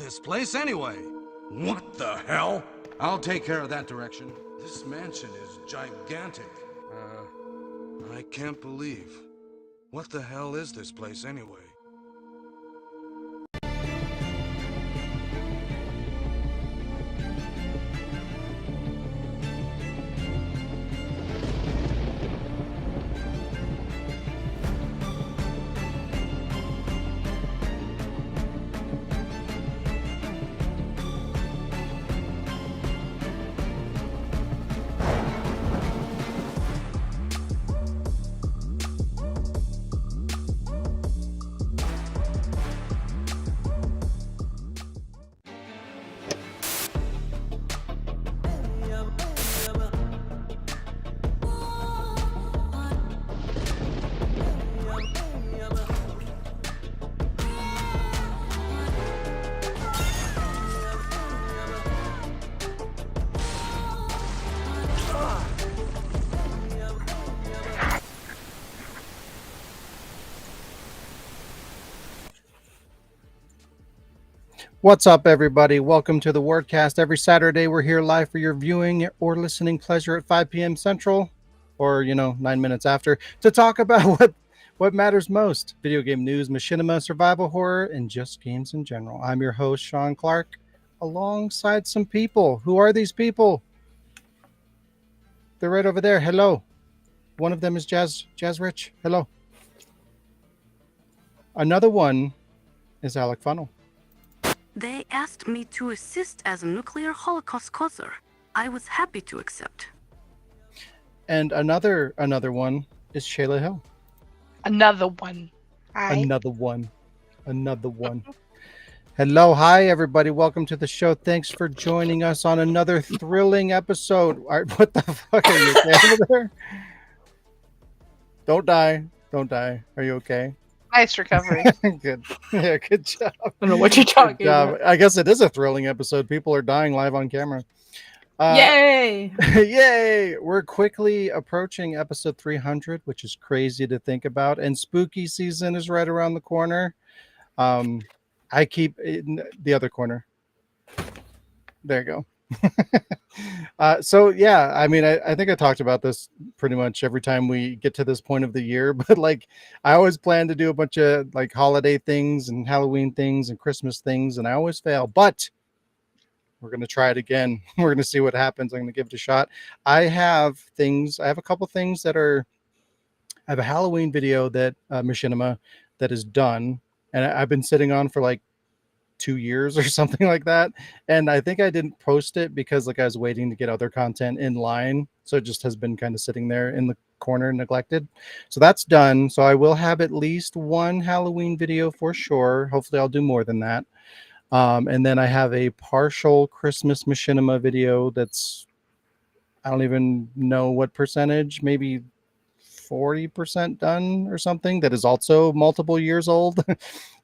this place anyway? What the hell? I'll take care of that direction. This mansion is gigantic. I can't believe. What the hell is this place anyway? What's up, everybody? Welcome to the Wardcast. Every Saturday, we're here live for your viewing or listening pleasure at 5 p.m. Central, or 9 minutes after, to talk about what matters most: video game news, machinima, survival horror, and just games in general. I'm your host, Sean Clark, alongside some people. Who are these people? They're right over there. Hello. One of them is Jazz Rich. Hello. Another one is Alec Funnel. They asked me to assist as a nuclear holocaust causer. I was happy to accept. And another one is Shayla Hill. Another one. Hi. Another one. Hello, hi, everybody. Welcome to the show. Thanks for joining us on another thrilling episode. All right, what the fuck are you okay over there? Don't die. Are you okay? Nice recovery. Good. Yeah, good job. I don't know what you're talking about. I guess it is a thrilling episode. People are dying live on camera. Yay! Yay! We're quickly approaching episode 300, which is crazy to think about. And spooky season is right around the corner. I keep in the other corner. There you go. So yeah, I mean, I think I talked about this pretty much every time we get to this point of the year, but like I always plan to do a bunch of like holiday things and Halloween things and Christmas things, and I always fail, but we're going to try it again. We're going to see what happens. I'm going to give it a shot. I have a couple things that I have a Halloween video that machinima that is done, and I've been sitting on for like 2 years or something like that, and I think I didn't post it because like I was waiting to get other content in line, so it just has been kind of sitting there in the corner neglected. So that's done. So I will have at least one Halloween video for sure. Hopefully I'll do more than that. And then I have a partial Christmas machinima video that's, I don't even know what percentage, maybe 40% done or something, that is also multiple years old.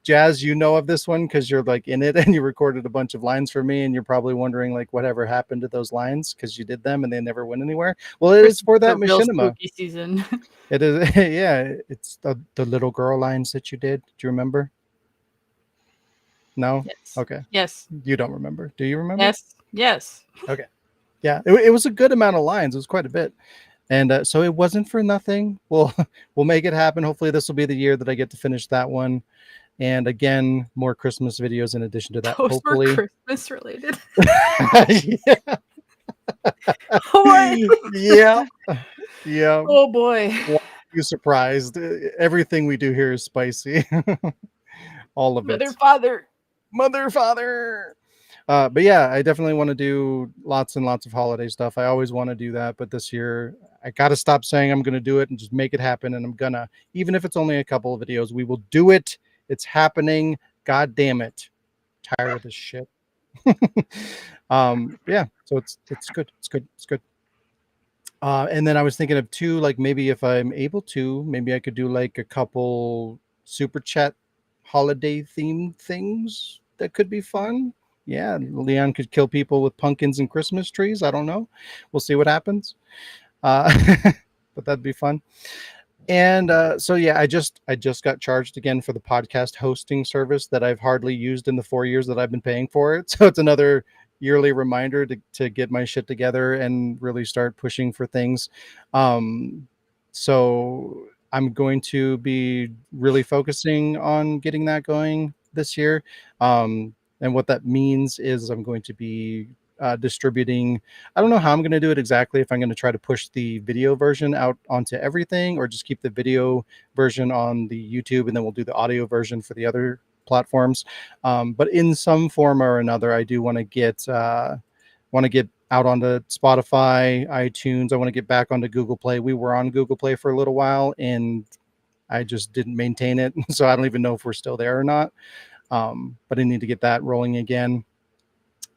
Jazz, you know of this one because you're like in it and you recorded a bunch of lines for me, and you're probably wondering like whatever happened to those lines because you did them and they never went anywhere. Well, it is for that machinima season. It is. Yeah, it's the little girl lines that you did. Do you remember? No. Yes. Okay. Yes. You don't remember? Do you remember? Yes. Okay. Yeah, it was a good amount of lines. It was quite a bit. And so it wasn't for nothing. We'll make it happen. Hopefully this will be the year that I get to finish that one. And again, more Christmas videos in addition to that. Those hopefully were Christmas related. Yeah. Yeah. Oh boy. Why are you surprised? Everything we do here is spicy. All of it. Mother, father. But yeah, I definitely want to do lots and lots of holiday stuff. I always want to do that, but this year I got to stop saying I'm going to do it and just make it happen. And I'm gonna, even if it's only a couple of videos, we will do it. It's happening. God damn it. Tired of this shit. Yeah, so it's good. It's good. And then I was thinking of two, like maybe if I'm able to, maybe I could do like a couple super chat holiday themed things that could be fun. Yeah, Leon could kill people with pumpkins and Christmas trees. I don't know. We'll see what happens. But that'd be fun. And so yeah, I just got charged again for the podcast hosting service that I've hardly used in the 4 years that I've been paying for it. So it's another yearly reminder to get my shit together and really start pushing for things. So I'm going to be really focusing on getting that going this year. And what that means is I'm going to be distributing. I don't know how I'm going to do it exactly, if I'm going to try to push the video version out onto everything or just keep the video version on the YouTube and then we'll do the audio version for the other platforms. But in some form or another, I do want to get out onto Spotify, iTunes. I want to get back onto Google Play. We were on Google Play for a little while and I just didn't maintain it. So I don't even know if we're still there or not. But I need to get that rolling again.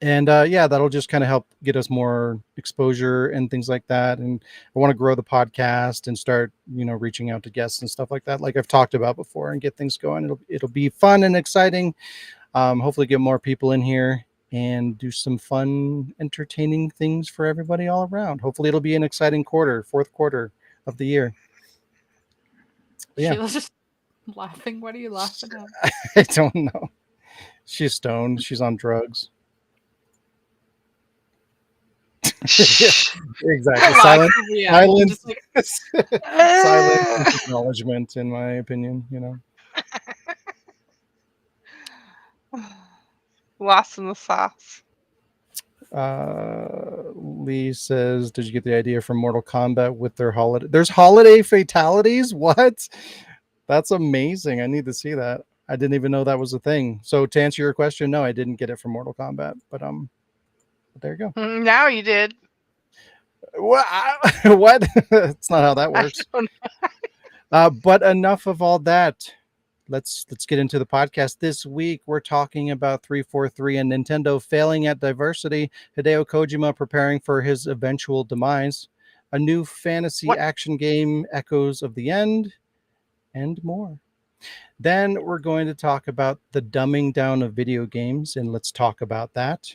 And yeah, that'll just kind of help get us more exposure and things like that. And I want to grow the podcast and start, reaching out to guests and stuff like that, like I've talked about before, and get things going. It'll be fun and exciting. Hopefully, get more people in here and do some fun, entertaining things for everybody all around. Hopefully, it'll be an exciting fourth quarter of the year. Yeah. Sheila's just laughing. What are you laughing at? I don't know. She's stoned. She's on drugs. Exactly. Silent acknowledgement, in my opinion. Lost in the sauce. Lee says, "Did you get the idea from Mortal Kombat with their holiday? There's holiday fatalities. What? That's amazing. I need to see that. I didn't even know that was a thing. So to answer your question, no, I didn't get it from Mortal Kombat. But there you go. Now you did. What? That's not how that works. But enough of all that. Let's get into the podcast. This week we're talking about 343 and Nintendo failing at diversity, Hideo Kojima preparing for his eventual demise, a new fantasy action game, Echoes of the End, and more. Then we're going to talk about the dumbing down of video games, and let's talk about that.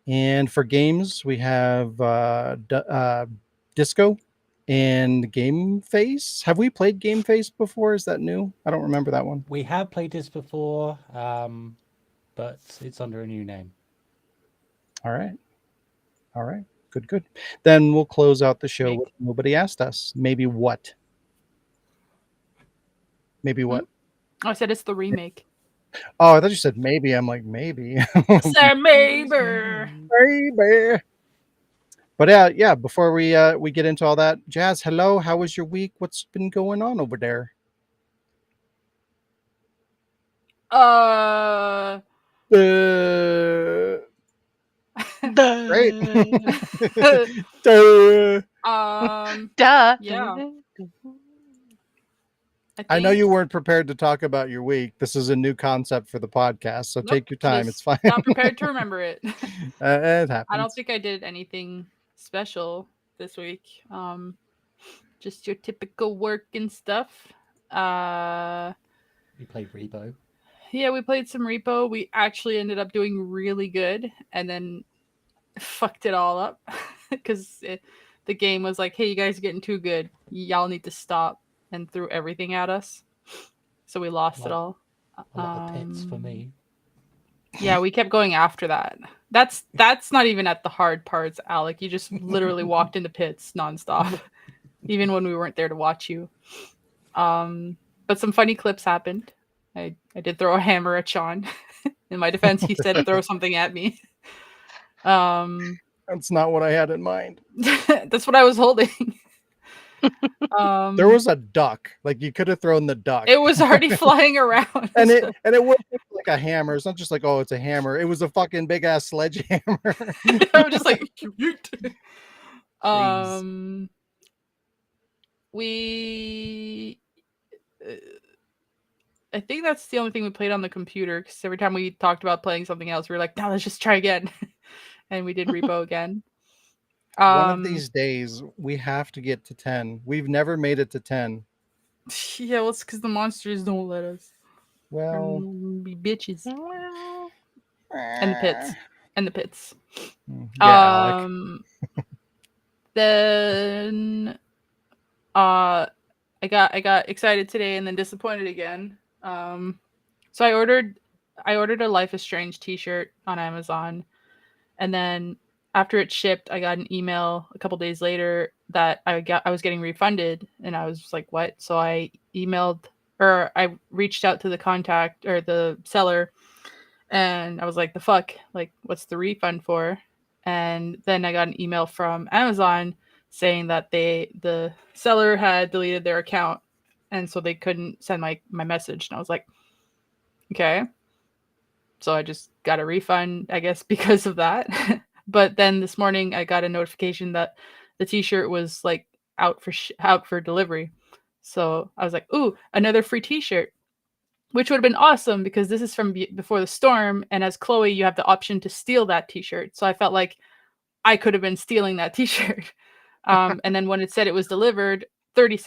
And for games, we have Disco and Game Face. Have we played Game Face before? Is that new? I don't remember that one. We have played this before, but it's under a new name. All right. Good. Then we'll close out the show with Nobody Asked Us. Maybe what? I said it's the remake. Oh, I thought you said maybe. I'm like, maybe. Say maybe. But yeah. Before we get into all that, Jazz, hello. How was your week? What's been going on over there? Great. Duh. Yeah. I know you weren't prepared to talk about your week. This is a new concept for the podcast, so take your time. It's fine. Not prepared to remember it. It happens. I don't think I did anything special this week. Just your typical work and stuff. We played Repo. Yeah, we played some Repo. We actually ended up doing really good, and then fucked it all up because the game was like, "Hey, you guys are getting too good. Y'all need to stop." And threw everything at us, so we lost it all. A lot of pits for me. Yeah, we kept going after that. That's not even at the hard parts, Alec. You just literally walked into pits nonstop, even when we weren't there to watch you. But some funny clips happened. I did throw a hammer at Sean. In my defense, he said throw something at me. That's not what I had in mind. That's what I was holding. There was a duck. Like, you could have thrown the duck. It was already flying around. and it wasn't like a hammer. It's not just like, oh, it's a hammer. It was a fucking big ass sledgehammer. I'm just like, I think that's the only thing we played on the computer, because every time we talked about playing something else, we were like, no, let's just try again. And we did Repo again. One of these days, we have to get to 10. We've never made it to 10. Yeah, well, it's because the monsters don't let us. Well, be bitches. And the pits. Yeah, then I got excited today and then disappointed again. So I ordered a Life is Strange T-shirt on Amazon, and then after it shipped, I got an email a couple days later that I was getting refunded, and I was like, "What?" So I emailed or I reached out to the contact or the seller, and I was like, "The fuck? Like, what's the refund for?" And then I got an email from Amazon saying that the seller had deleted their account, and so they couldn't send my message. And I was like, "Okay." So I just got a refund, I guess, because of that. But then this morning I got a notification that the t-shirt was like out for delivery. So I was like, "Ooh, another free t-shirt." Which would have been awesome because this is from before the storm, and as Chloe, you have the option to steal that t-shirt. So I felt like I could have been stealing that t-shirt. And then when it said it was delivered 30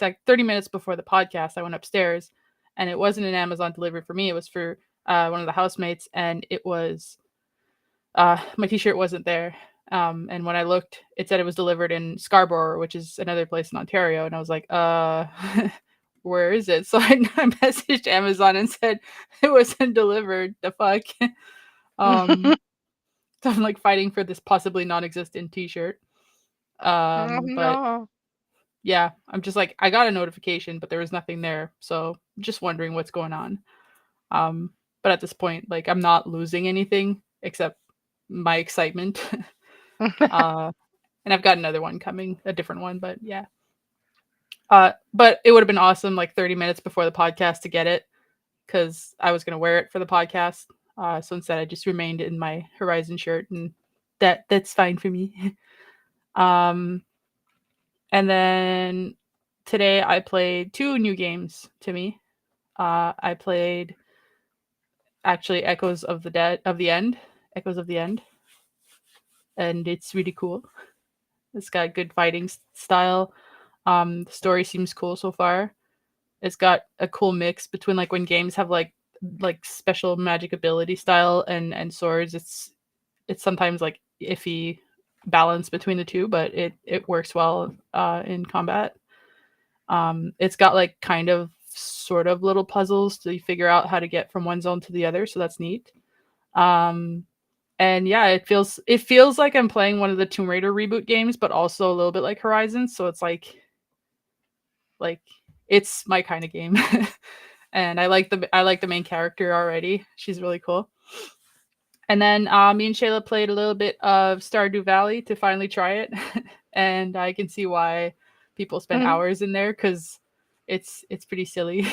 minutes before the podcast, I went upstairs, and it wasn't an Amazon delivery for me. It was for one of the housemates, and it was my t-shirt wasn't there. And when I looked, it said it was delivered in Scarborough, which is another place in Ontario. And I was like, where is it? So I messaged Amazon and said it wasn't delivered. The fuck? So I'm like fighting for this possibly non-existent t-shirt. Oh, But no. yeah, I'm just like, I got a notification, but there was nothing there. So just wondering what's going on. But at this point, like, I'm not losing anything except my excitement. And I've got another one coming, a different one, but yeah. But it would have been awesome, like 30 minutes before the podcast to get it, because I was gonna wear it for the podcast. So instead, I just remained in my Horizon shirt, and that's fine for me. um, and then today I played 2 new games to me. I played actually Echoes of the End, and it's really cool. It's got good fighting style. The story seems cool so far. It's got a cool mix between like when games have like special magic ability style and swords. It's sometimes like iffy balance between the two, but it works well in combat. It's got like kind of sort of little puzzles to figure out how to get from one zone to the other, so that's neat. Um, and yeah, it feels like I'm playing one of the Tomb Raider reboot games, but also a little bit like Horizon. So it's like it's my kind of game. And I like the main character already. She's really cool. And then me and Shayla played a little bit of Stardew Valley to finally try it, and I can see why people spend hours in there because it's pretty silly.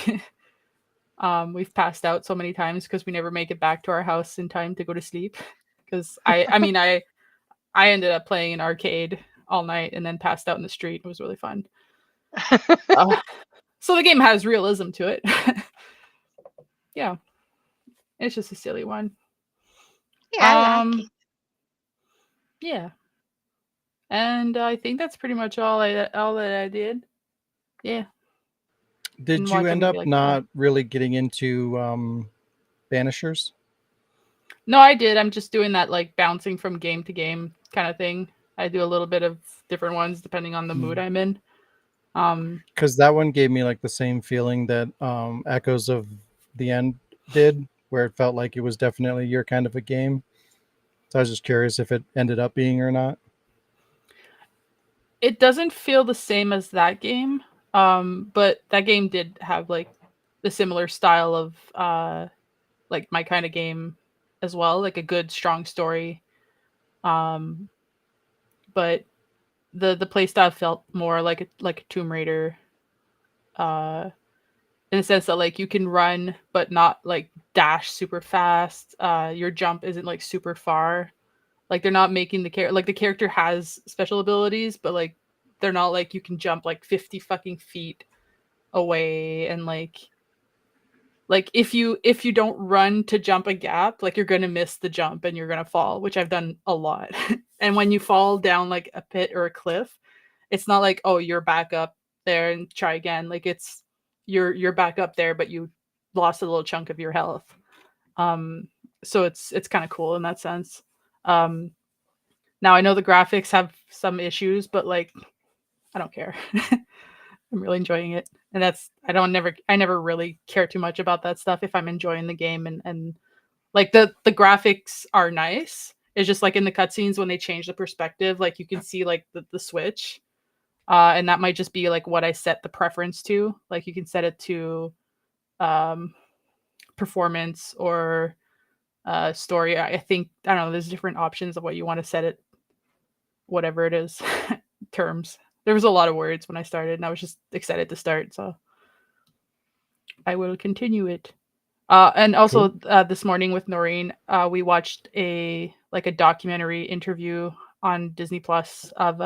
We've passed out so many times because we never make it back to our house in time to go to sleep. Because I ended up playing an arcade all night and then passed out in the street. It was really fun. So the game has realism to it. Yeah, it's just a silly one. Yeah, I like it. Yeah, and I think that's pretty much all that I did. Yeah. Did And you watch a end movie up like not really getting into Banishers? No, I did. I'm just doing that like bouncing from game to game kind of thing. I do a little bit of different ones depending on the mood I'm in. Because that one gave me like the same feeling that Echoes of the End did, where it felt like it was definitely your kind of a game. So I was just curious if it ended up being or not. It doesn't feel the same as that game, but that game did have like the similar style of like my kind of game as well, like a good strong story. Um, but the play style felt more like a Tomb Raider, in the sense that like you can run but not like dash super fast. Your jump isn't like super far. Like they're not making the character like the character has special abilities, but like they're not like you can jump like 50 fucking feet away and like if you don't run to jump a gap, like you're gonna miss the jump and you're gonna fall, which I've done a lot. And when you fall down like a pit or a cliff, it's not like, oh, you're back up there and try again. Like it's you're back up there, but you lost a little chunk of your health. So it's kind of cool in that sense. Um, Now I know the graphics have some issues, but like I don't care. I'm really enjoying it. And I never really care too much about that stuff if I'm enjoying the game and like the graphics are nice. It's just like in the cutscenes when they change the perspective, like you can see like the switch. And that might just be like what I set the preference to. Like you can set it to um performance or story. I think I don't know, there's different options of what you want to set it, whatever it is. Terms. There was a lot of words when I started and I was just excited to start, so I will continue it. And also this morning with Noreen, we watched a documentary interview on Disney Plus of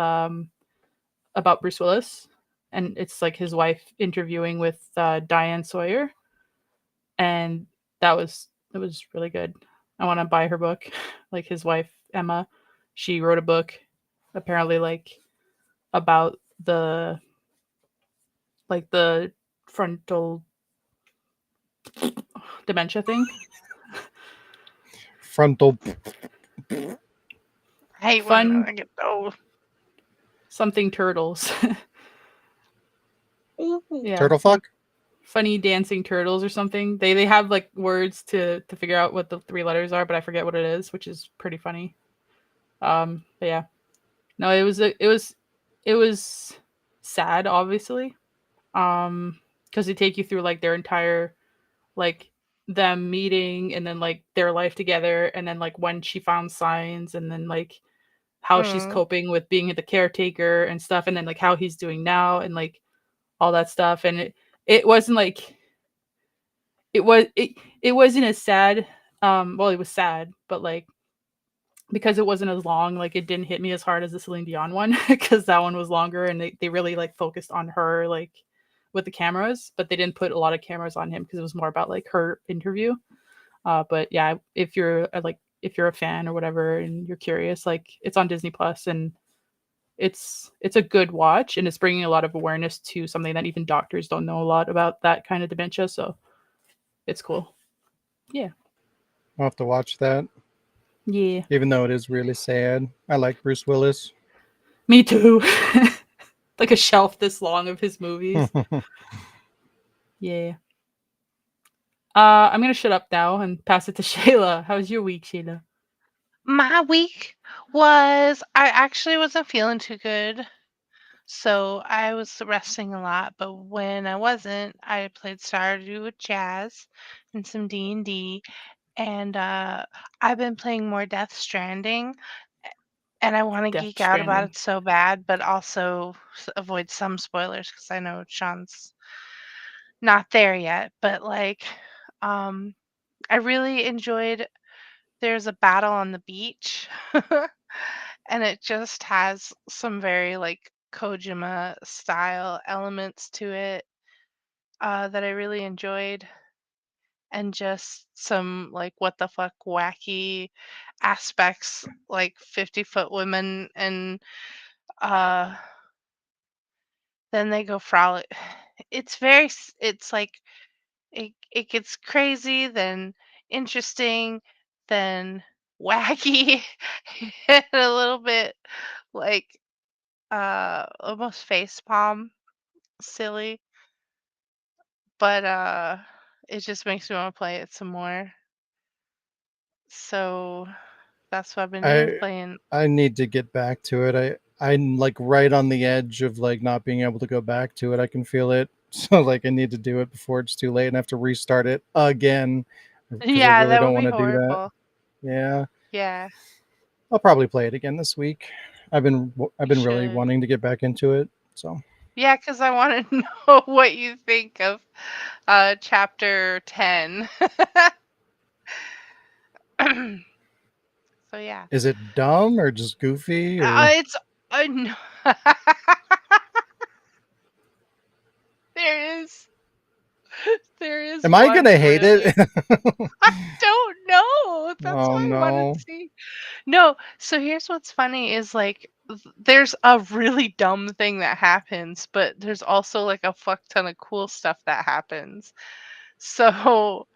about Bruce Willis, and it's like his wife interviewing with Diane Sawyer, and it was really good. I want to buy her book. Like his wife Emma, she wrote a book, apparently like about the the frontal dementia thing. Frontal. I hate Fun when I get old. something turtles. Yeah. Turtle fuck? Funny dancing turtles or something. They have like words to figure out what the three letters are, but I forget what it is, which is pretty funny. But yeah. No, it was sad, obviously. Because they take you through like their entire like them meeting and then like their life together and then like when she found signs and then like how she's Mm. coping with being the caretaker and stuff and then like how he's doing now and like all that stuff. And it wasn't like it wasn't as sad. Well, it was sad, but like because it wasn't as long, like it didn't hit me as hard as the Celine Dion one because that one was longer and they really like focused on her like with the cameras, but they didn't put a lot of cameras on him because it was more about like her interview. But yeah, if you're if you're a fan or whatever and you're curious, like it's on Disney Plus and it's a good watch and it's bringing a lot of awareness to something that even doctors don't know a lot about, that kind of dementia. So it's cool. Yeah. I'll have to watch that. Yeah. Even though it is really sad. I like Bruce Willis. Me too. Like a shelf this long of his movies. Yeah. I'm gonna shut up now and pass it to Shayla. How was your week, Shayla? My week was I actually wasn't feeling too good. So I was resting a lot, but when I wasn't, I played Stardew with Jazz and some D&D, and I've been playing more Death Stranding, and I want to Death geek out about Stranding. it so bad, but also avoid some spoilers because I know Sean's not there yet. But like, I really enjoyed. There's a battle on the beach, and it just has some very like Kojima style elements to it that I really enjoyed, and just some like what the fuck wacky aspects, like 50-foot women, and uh, then they go frolic. It's very, it's like it gets crazy, then interesting, then wacky, and a little bit like almost facepalm silly, but it just makes me want to play it some more. So that's what I've been doing, I playing. I need to get back to it. I'm like right on the edge of like not being able to go back to it. I can feel it. So like I need to do it before it's too late and have to restart it again because I Yeah, really that don't would want be to do that. horrible. Yeah. Yeah, I'll probably play it again this week. I've you been really should. wanting to get back into it. So Yeah, because I want to know what you think of chapter 10. So yeah. is it dumb or just goofy or It's no. There is there is am I one gonna hate it? really. I don't know. That's Oh why I wanted no. to see. No, so here's what's funny is like there's a really dumb thing that happens, but there's also like a fuck ton of cool stuff that happens. So,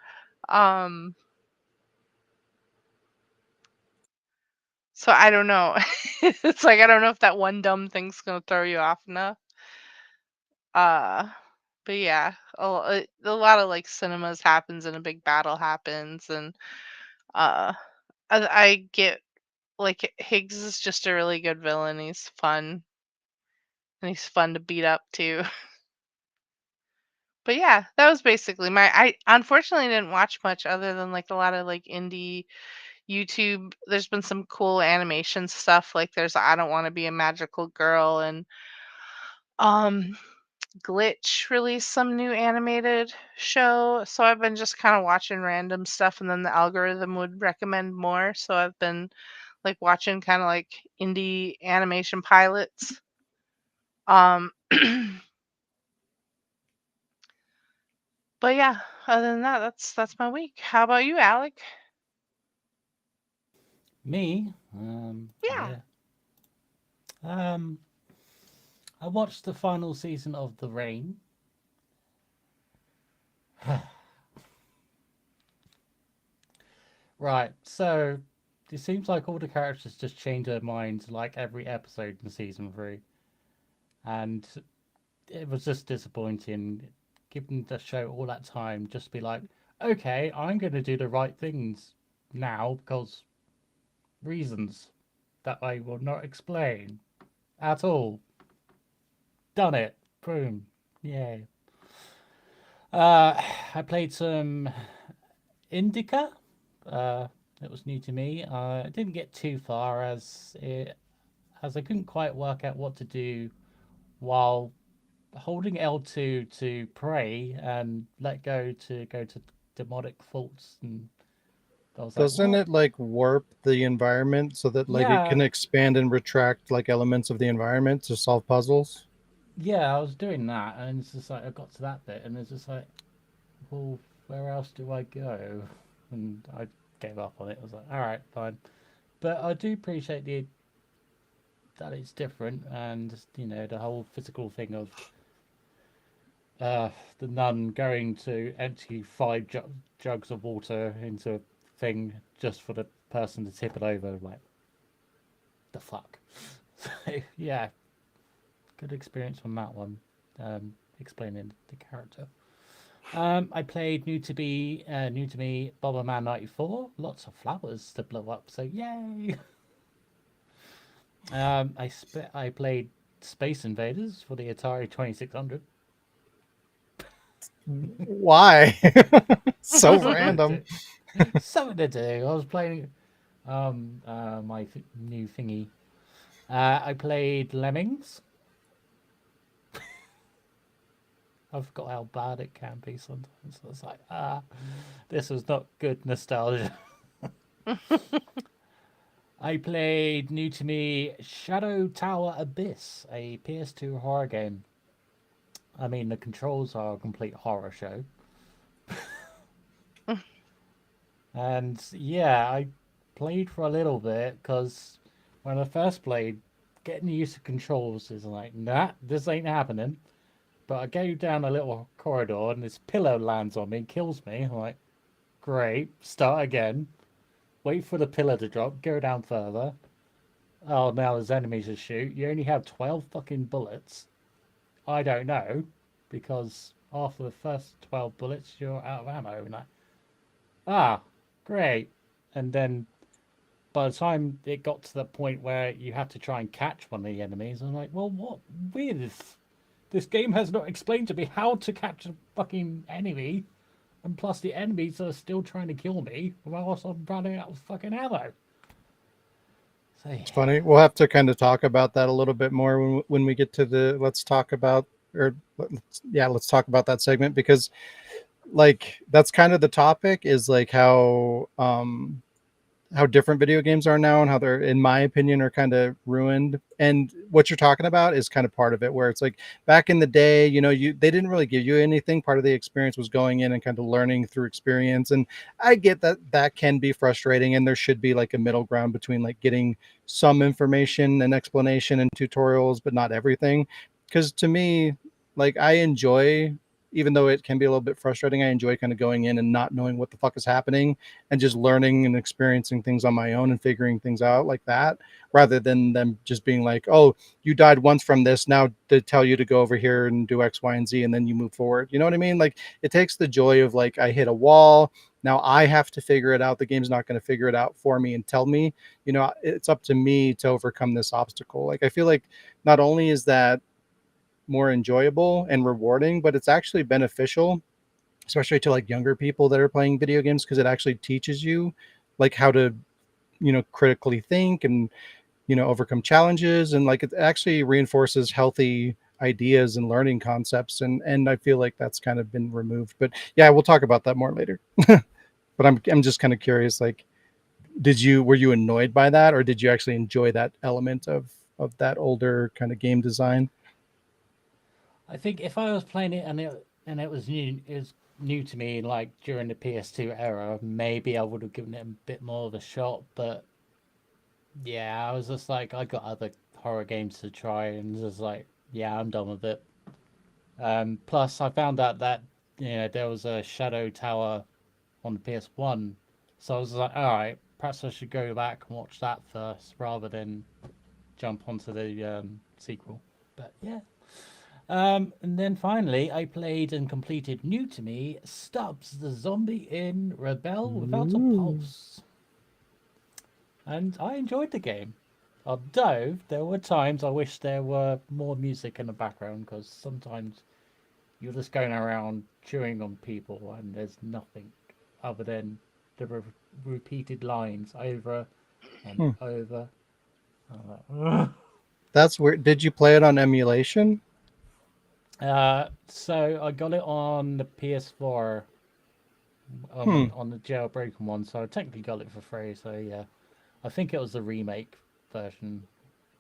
um so I don't know. It's like I don't know if that one dumb thing's gonna throw you off enough. Uh, but yeah, a lot of like cinemas happens and a big battle happens, and uh, I get like Higgs is just a really good villain. He's fun and he's fun to beat up too. But yeah, that was basically I unfortunately didn't watch much other than like a lot of like indie YouTube. There's been some cool animation stuff, like there's I Don't Want to Be a Magical Girl, and um Glitch released some new animated show. So I've been just kind of watching random stuff, and then the algorithm would recommend more. So I've been like watching kind of like indie animation pilots. Um but yeah, other than that, that's my week. How about you, Alec? Me? Yeah. Yeah. Um, I watched the final season of The Rain. Right, so it seems like all the characters just change their minds like every episode in season 3. And it was just disappointing, giving the show all that time just to be like, okay, I'm going to do the right things now because reasons that I will not explain at all. Done it. Boom. Yay. I played some Indica. It was new to me. I didn't get too far as I couldn't quite work out what to do while holding L2 to pray and let go to demonic faults, and I was like, Doesn't what? it like warp the environment so that like it Yeah, can expand and retract like elements of the environment to solve puzzles? yeah, I was doing that, and it's just like I got to that bit, and it's just like, well, where else do I go? And I gave up on it. I was like, all right, fine. But I do appreciate that it's different, and the whole physical thing of uh, the nun going to empty 5 jugs of water into a thing just for the person to tip it over. Like, the fuck? So, yeah, good experience on that one. Explaining the character. I played new to me Bomberman 94. Lots of flowers to blow up, so yay! I played Space Invaders for the Atari 2600. Why? So Something to random. do. Something to do. I was playing my new thingy. I played Lemmings. I forgot how bad it can be sometimes. I was like, this was not good nostalgia. I played new to me Shadow Tower Abyss, a PS2 horror game. I mean, the controls are a complete horror show. And yeah, I played for a little bit because when I first played, getting used to controls is like, nah, this ain't happening. But I go down a little corridor and this pillow lands on me, kills me. I'm like, great, start again. Wait for the pillar to drop, go down further. Oh, now there's enemies to shoot. You only have 12 fucking bullets. I don't know, because after the first 12 bullets, you're out of ammo. And great. And then by the time it got to the point where you have to try and catch one of the enemies, I'm like, well, what with? This game has not explained to me how to catch a fucking enemy, and plus the enemies are still trying to kill me whilst I'm running out of fucking ammo. So It's funny. We'll have to kind of talk about that a little bit more when we get to the let's talk about let's talk about that segment, because like that's kind of the topic is like how different video games are now and how they're, in my opinion, are kind of ruined. And what you're talking about is kind of part of it, where it's like back in the day, they didn't really give you anything. Part of the experience was going in and kind of learning through experience. And I get that that can be frustrating, and there should be like a middle ground between like getting some information and explanation and tutorials, but not everything. Because to me, like I enjoy even though it can be a little bit frustrating, I enjoy kind of going in and not knowing what the fuck is happening and just learning and experiencing things on my own and figuring things out like that, rather than them just being like, oh, you died once from this, now they tell you to go over here and do X, Y, and Z, and then you move forward. You know what I mean? Like, it takes the joy of like, I hit a wall, now I have to figure it out. The game's not going to figure it out for me and tell me, you know, it's up to me to overcome this obstacle. Like, I feel like not only is that more enjoyable and rewarding, but it's actually beneficial, especially to like younger people that are playing video games, because it actually teaches you like how to, you know, critically think and, you know, overcome challenges, and like it actually reinforces healthy ideas and learning concepts, and I feel like that's kind of been removed. But yeah, we'll talk about that more later. But I'm just kind of curious, like, were you annoyed by that, or did you actually enjoy that element of that older kind of game design? I think if I was playing it and it was new to me, like during the PS2 era, maybe I would have given it a bit more of a shot. But yeah, I was just like, I got other horror games to try, and just like, yeah, I'm done with it. Plus, I found out that there was a Shadow Tower on the PS1, so I was like, all right, perhaps I should go back and watch that first rather than jump onto the sequel. But yeah. And then finally, I played and completed new to me Stubbs the Zombie in Rebel Without a Pulse. And I enjoyed the game. Although there were times I wish there were more music in the background, because sometimes you're just going around chewing on people and there's nothing other than the repeated lines over and over. I'm like, ugh. That's weird. Did you play it on emulation? So I got it on the PS4, on the jailbroken one, so I technically got it for free. So yeah, I think it was the remake version,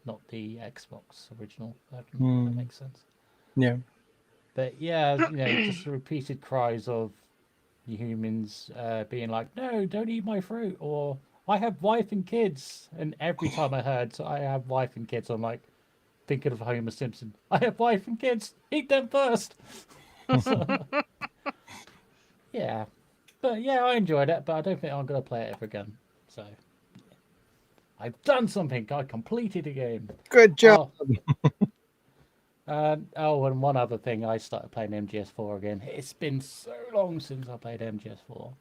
not the Xbox original version. If that makes sense. Yeah. But yeah, just the repeated cries of the humans being like, "No, don't eat my fruit," or "I have wife and kids." And every time I heard "I have wife and kids," I'm like thinking of Homer Simpson. "I have wife and kids. Eat them first." So, yeah, but yeah, I enjoyed it, but I don't think I'm gonna play it ever again. So I've done something. I completed a game. Good job. And one other thing, I started playing MGS4 again. It's been so long since I played MGS4,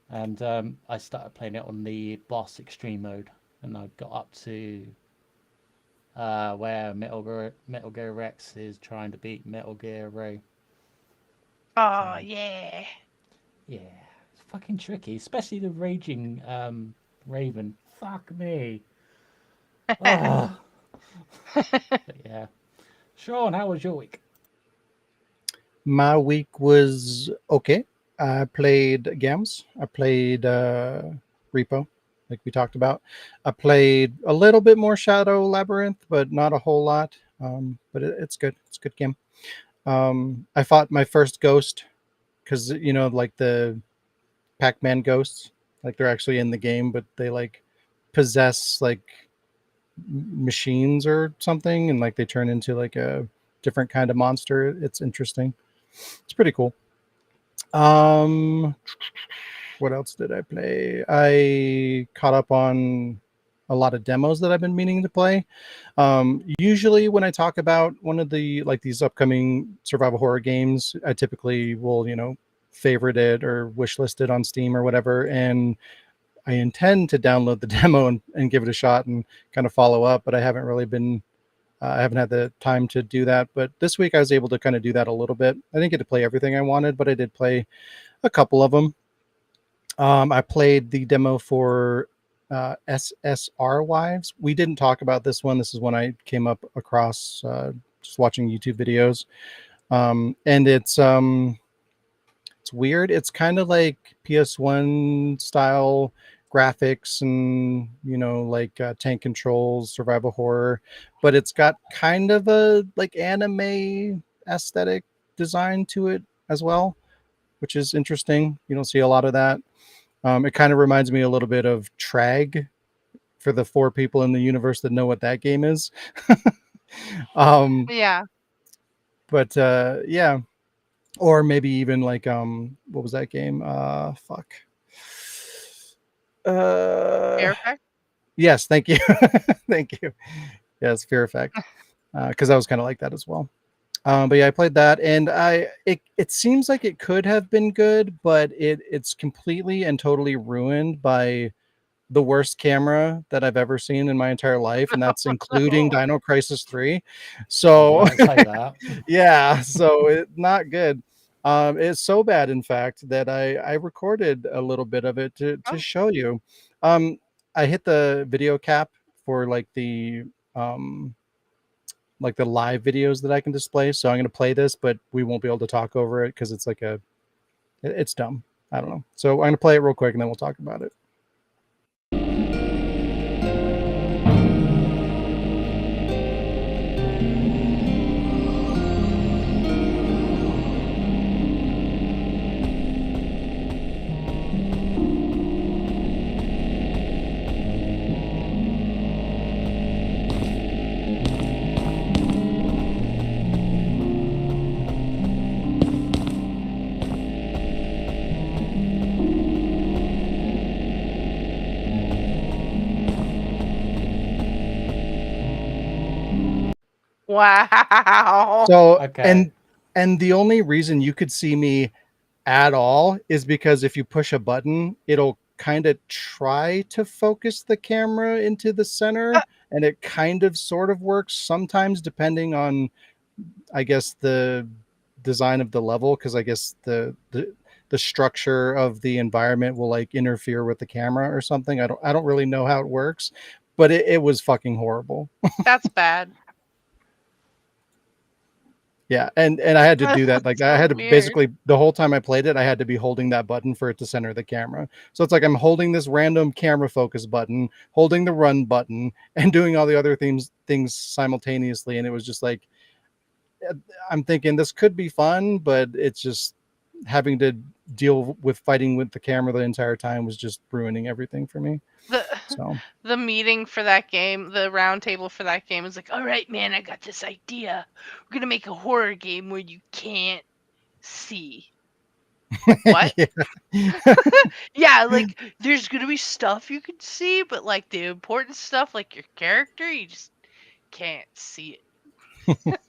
and I started playing it on the Boss Extreme mode, and I got up to where Metal Gear Rex is trying to beat Metal Gear Ray. Oh, yeah. Yeah, it's fucking tricky, especially the raging Raven. Fuck me. Oh. But yeah. Sean, how was your week? My week was okay. I played games. I played Repo, like we talked about. I played a little bit more Shadow Labyrinth, but not a whole lot. But it's good. It's a good game. I fought my first ghost, because like the Pac-Man ghosts, like they're actually in the game, but they like possess like machines or something, and like they turn into like a different kind of monster. It's interesting. It's pretty cool. What else did I play? I caught up on a lot of demos that I've been meaning to play. Usually when I talk about one of the like these upcoming survival horror games, I typically will, favorite it or wish list it on Steam or whatever, and I intend to download the demo and give it a shot and kind of follow up, but I haven't really been I haven't had the time to do that. But this week I was able to kind of do that a little bit. I didn't get to play everything I wanted, but I did play a couple of them. I played the demo for SSR Wives. We didn't talk about this one. This is one I came up across just watching YouTube videos. And it's weird. It's kind of like PS1 style graphics and like tank controls, survival horror, but it's got kind of a like anime aesthetic design to it as well, which is interesting. You don't see a lot of that. It kind of reminds me a little bit of Trag, for the 4 people in the universe that know what that game is. Yeah. But yeah, or maybe even like what was that game? Fuck. Air effect? Yes, thank you. Thank you. Yes, Fear Effect. Because I was kind of like that as well. But yeah, I played that, and it seems like it could have been good, but it's completely and totally ruined by the worst camera that I've ever seen in my entire life, and that's including Dino Crisis 3. So Don't say that. yeah, so not good. It's so bad, in fact, that I recorded a little bit of it to Oh. show you. Um, I hit the video cap for um like the live videos that I can display. So I'm going to play this, but we won't be able to talk over it because it's it's dumb. I don't know. So I'm going to play it real quick and then we'll talk about it. Wow. So Okay. and the only reason you could see me at all is because if you push a button, it'll kind of try to focus the camera into the center, and it kind of sort of works sometimes depending on, I guess, the design of the level, because I guess the structure of the environment will like interfere with the camera or something. I don't really know how it works, but it was fucking horrible. That's bad. Yeah, and I had to do that. Like That's I so had to weird. basically the whole time I played it, I had to be holding that button for it to center the camera. So it's like I'm holding this random camera focus button, holding the run button, and doing all the other things simultaneously. And it was just like I'm thinking this could be fun, but it's just having to deal with fighting with the camera the entire time was just ruining everything for me. The So the meeting for that game, the round table for that game is like, all right, man, I got this idea. We're gonna make a horror game where you can't see. Like what? yeah. Yeah, like there's gonna be stuff you can see, but like the important stuff, like your character, you just can't see it.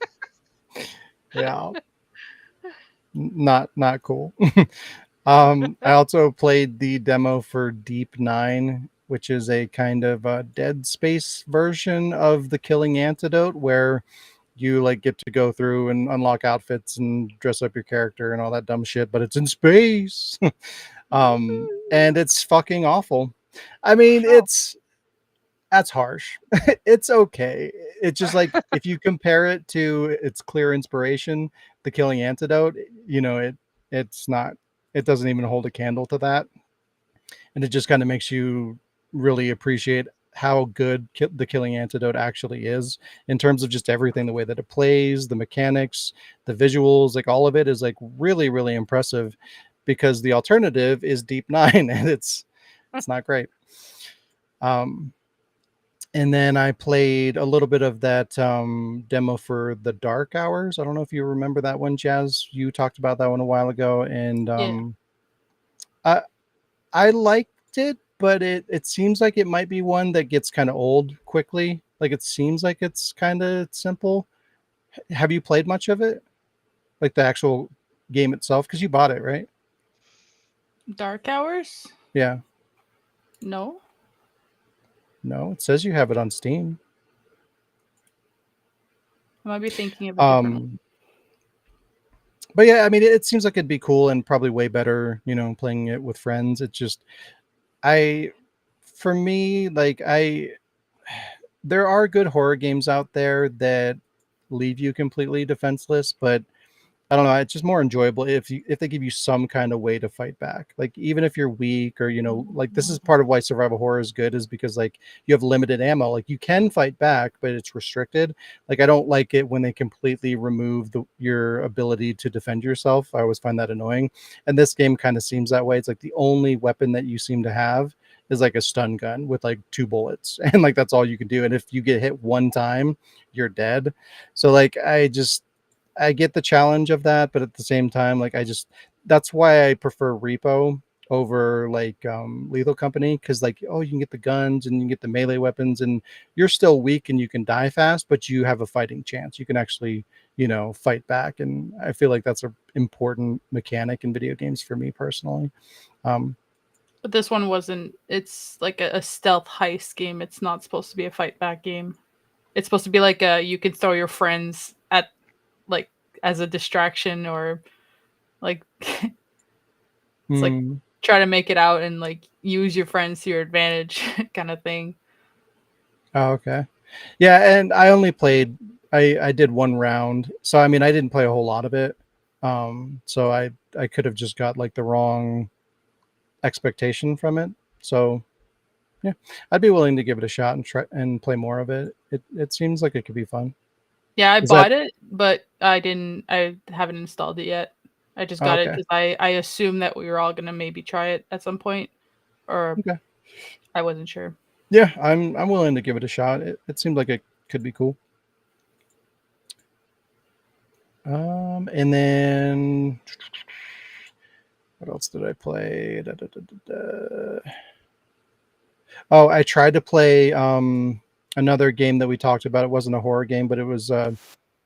Yeah. Not cool. I also played the demo for Deep Nine, which is a kind of Dead Space version of the Killing Antidote, where you like get to go through and unlock outfits and dress up your character and all that dumb shit, but it's in space. And it's fucking awful. I mean, Oh. that's harsh. It's okay. It's just like if you compare it to its clear inspiration, The Killing Antidote, it's not, it doesn't even hold a candle to that. And it just kind of makes you really appreciate how good The Killing Antidote actually is in terms of just everything, the way that it plays, the mechanics, the visuals, like all of it is like really, really impressive, because the alternative is Deep Nine and it's not great. And then I played a little bit of that demo for The Dark Hours. I don't know if you remember that one, Jazz. You talked about that one a while ago, and Yeah. I I liked it, but it seems like it might be one that gets kind of old quickly. Like it seems like it's kind of simple. Have you played much of it? Like the actual game itself? Because you bought it, right? Dark Hours? Yeah. No. No, it says you have it on Steam. I might be thinking of a different one. But yeah, I mean, it seems like it'd be cool and probably way better, playing it with friends. It's just, I, for me, like there are good horror games out there that leave you completely defenseless, but I don't know. It's just more enjoyable if they give you some kind of way to fight back. Like even if you're weak, or like this is part of why survival horror is good, is because like you have limited ammo. Like you can fight back, but it's restricted. Like I don't like it when they completely remove your ability to defend yourself. I always find that annoying. And this game kind of seems that way. It's like the only weapon that you seem to have is like a stun gun with like 2 bullets, and like that's all you can do. And if you get hit one time, you're dead. So like I get the challenge of that, but at the same time, like that's why I prefer Repo over like Lethal Company, because like, oh, you can get the guns and you can get the melee weapons and you're still weak and you can die fast, but you have a fighting chance. You can actually, fight back. And I feel like that's an important mechanic in video games for me personally. But this one wasn't. It's like a stealth heist game. It's not supposed to be a fight back game. It's supposed to be like you can throw your friends at like as a distraction, or like it's like try to make it out and like use your friends to your advantage kind of thing. Oh, okay. Yeah, and I only played I did one round. So I mean I didn't play a whole lot of it. So I could have just got like the wrong expectation from it. So yeah, I'd be willing to give it a shot and try and play more of it. It seems like it could be fun. Yeah, I Is bought that it, but I haven't installed it yet. I just got it okay? because I assumed that we were all gonna maybe try it at some point, or Okay. I wasn't sure. Yeah, I'm willing to give it a shot. It seemed like it could be cool. And then what else did I play? Oh, I tried to play another game that we talked about. It wasn't a horror game, but it was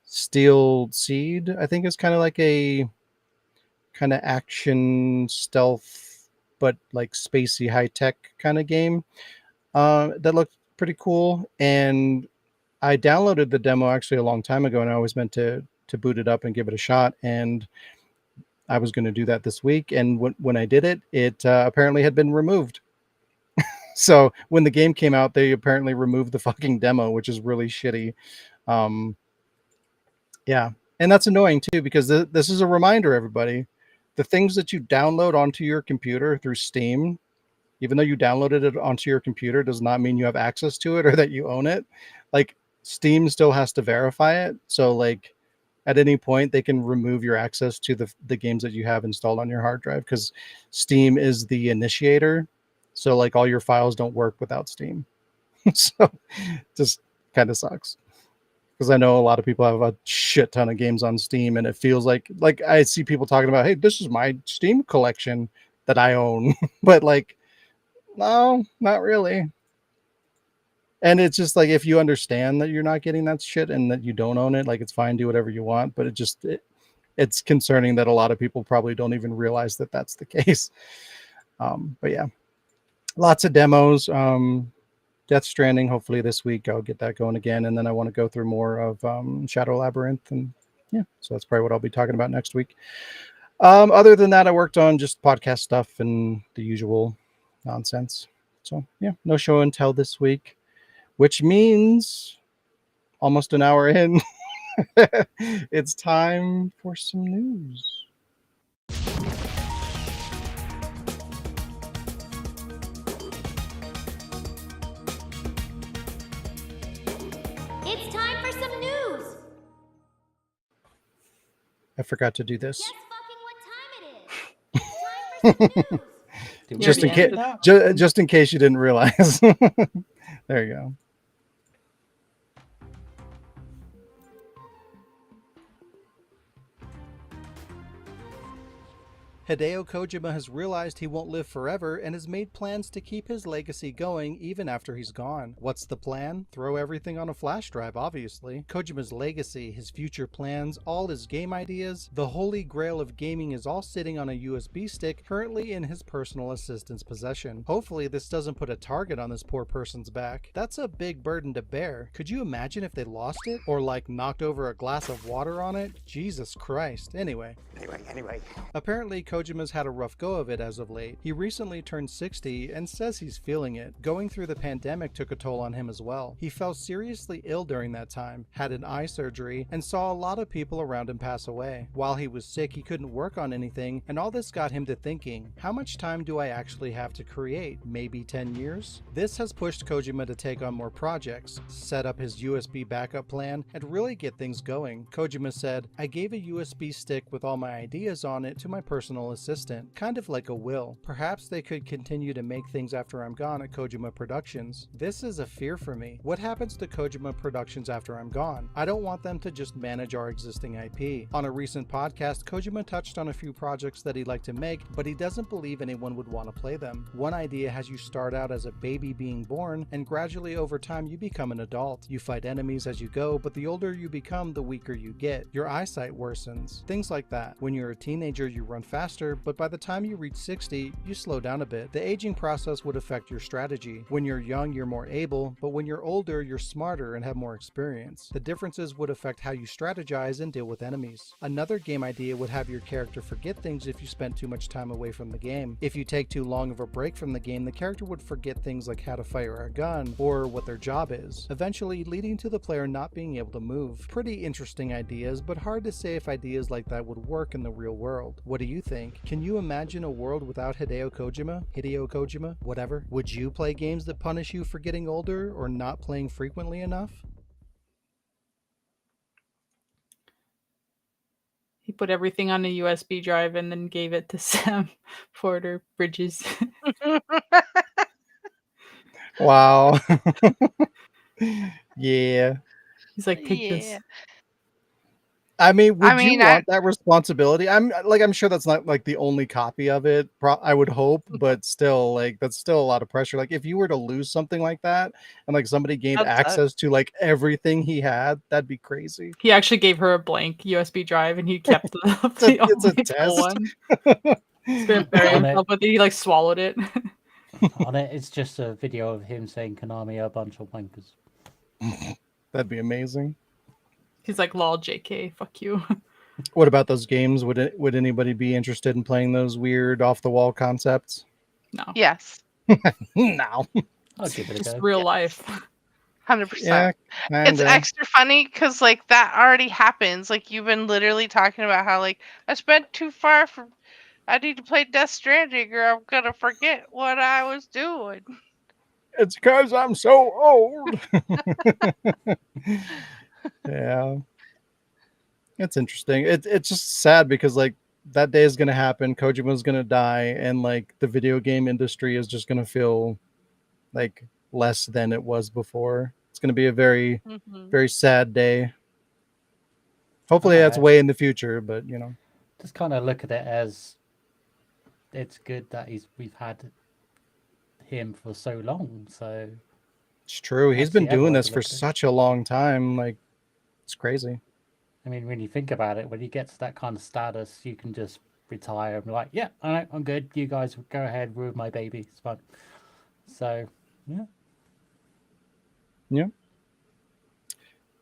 Steel Seed. I think it's kind of like a kind of action stealth, but like spacey high tech kind of game. That looked pretty cool. And I downloaded the demo actually a long time ago, and I was meant to boot it up and give it a shot. And I was going to do that this week. And when I did it, it apparently had been removed. So when the game came out, they apparently removed the fucking demo, which is really shitty. Yeah. And that's annoying too, because this is a reminder, everybody. The things that you download onto your computer through Steam, even though you downloaded it onto your computer, does not mean you have access to it or that you own it. Like Steam still has to verify it. So like at any point they can remove your access to the games that you have installed on your hard drive, because Steam is the initiator. So like all your files don't work without Steam. So just kind of sucks. Because I know a lot of people have a shit ton of games on Steam, and it feels like I see people talking about, hey, this is my Steam collection that I own. But like, no, not really. And it's just like, if you understand that you're not getting that shit and that you don't own it, like it's fine, do whatever you want. But it's concerning that a lot of people probably don't even realize that that's the case. But yeah, lots of demos. Death Stranding, hopefully this week I'll get that going again, and then I want to go through more of Shadow Labyrinth, and yeah, so that's probably what I'll be talking about next week. Other than that, I worked on just podcast stuff and the usual nonsense. So yeah, no show and tell this week, which means almost an hour in, it's time for some news. It's time for some news. I forgot to do this. Guess fucking what time it is. It's time for some news. Just in case you didn't realize. There you go. Hideo Kojima has realized he won't live forever and has made plans to keep his legacy going even after he's gone. What's the plan? Throw everything on a flash drive, obviously. Kojima's legacy, his future plans, all his game ideas, the holy grail of gaming is all sitting on a USB stick currently in his personal assistant's possession. Hopefully this doesn't put a target on this poor person's back. That's a big burden to bear. Could you imagine if they lost it? Or like knocked over a glass of water on it? Jesus Christ. Anyway. Apparently Kojima's had a rough go of it as of late. He recently turned 60 and says he's feeling it. Going through the pandemic took a toll on him as well. He fell seriously ill during that time, had an eye surgery, and saw a lot of people around him pass away. While he was sick, he couldn't work on anything, and all this got him to thinking, how much time do I actually have to create? Maybe 10 years? This has pushed Kojima to take on more projects, set up his USB backup plan, and really get things going. Kojima said, I gave a USB stick with all my ideas on it to my personal personal assistant, kind of like a will. Perhaps they could continue to make things after I'm gone at Kojima Productions. This is a fear for me. What happens to Kojima Productions after I'm gone? I don't want them to just manage our existing IP. On a recent podcast, Kojima touched on a few projects that he'd like to make, but he doesn't believe anyone would want to play them. One idea has you start out as a baby being born, and gradually over time you become an adult. You fight enemies as you go, but the older you become, the weaker you get. Your eyesight worsens. Things like that. When you're a teenager, you run faster, but by the time you reach 60, you slow down a bit. The aging process would affect your strategy. When you're young, you're more able, but when you're older, you're smarter and have more experience. The differences would affect how you strategize and deal with enemies. Another game idea would have your character forget things if you spent too much time away from the game. If you take too long of a break from the game, the character would forget things like how to fire a gun or what their job is, eventually leading to the player not being able to move. Pretty interesting ideas, but hard to say if ideas like that would work in the real world. What do you think? Can you imagine a world without Hideo Kojima? Whatever. Would you play games that punish you for getting older or not playing frequently enough? He put everything on a USB drive and then gave it to Sam Porter Bridges. Wow. Yeah. He's like, take Yeah. this. I mean, would you I want that responsibility? I'm sure that's not like the only copy of it. I would hope, but still, like that's still a lot of pressure. Like if you were to lose something like that, and like somebody gained That'd suck. access to like everything he had, that'd be crazy. He actually gave her a blank USB drive and he kept the, It's a only full test. one. He's gonna bury On himself with it. He like swallowed it. On it, it's just a video of him saying Konami are a bunch of wankers. That'd be amazing. He's like, lol, JK, fuck you. What about those games? Would anybody be interested in playing those weird off the wall concepts? No. Yes, No. I'll give it a Just go. real life. 100%. Yeah, It's kinda. extra funny because like that already happens. Like you've been literally talking about how like I spent too far from. I need to play Death Stranding or I'm gonna forget what I was doing. It's because I'm so old. Yeah. It's interesting. It's just sad because like that day is gonna happen. Kojima's gonna die, and like the video game industry is just gonna feel like less than it was before. It's gonna be a very, Mhm. very sad day. Hopefully that's Okay. way in the future, but you know. Just kind of look at it as it's good that we've had him for so long. So It's true. He's That's been the other doing way this to for look at it. such a long time. Like it's crazy. I mean, when you think about it, when you get to that kind of status, you can just retire and be like, yeah, all right, I'm good. You guys go ahead, ruin my baby. It's fine. So, yeah. Yeah.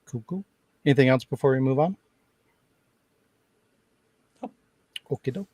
Cool. Anything else before we move on? Nope. Okie doke.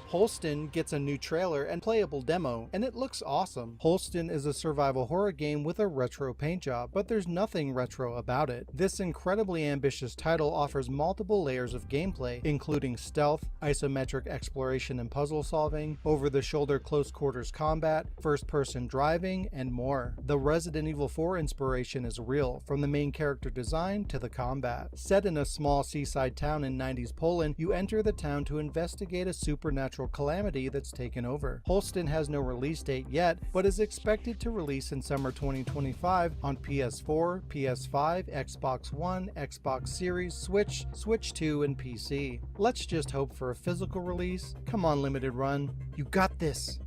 Holston gets a new trailer and playable demo, and it looks awesome. Holston is a survival horror game with a retro paint job, but there's nothing retro about it. This incredibly ambitious title offers multiple layers of gameplay, including stealth, isometric exploration and puzzle solving, over-the-shoulder close quarters combat, first-person driving, and more. The Resident Evil 4 inspiration is real, from the main character design to the combat. Set in a small seaside town in 90s Poland, you enter the town to investigate a supernatural calamity that's taken over. Holston has no release date yet, but is expected to release in summer 2025 on PS4, PS5, Xbox One, Xbox Series, Switch, Switch 2, and PC. Let's just hope for a physical release. Come on, Limited Run. You got this.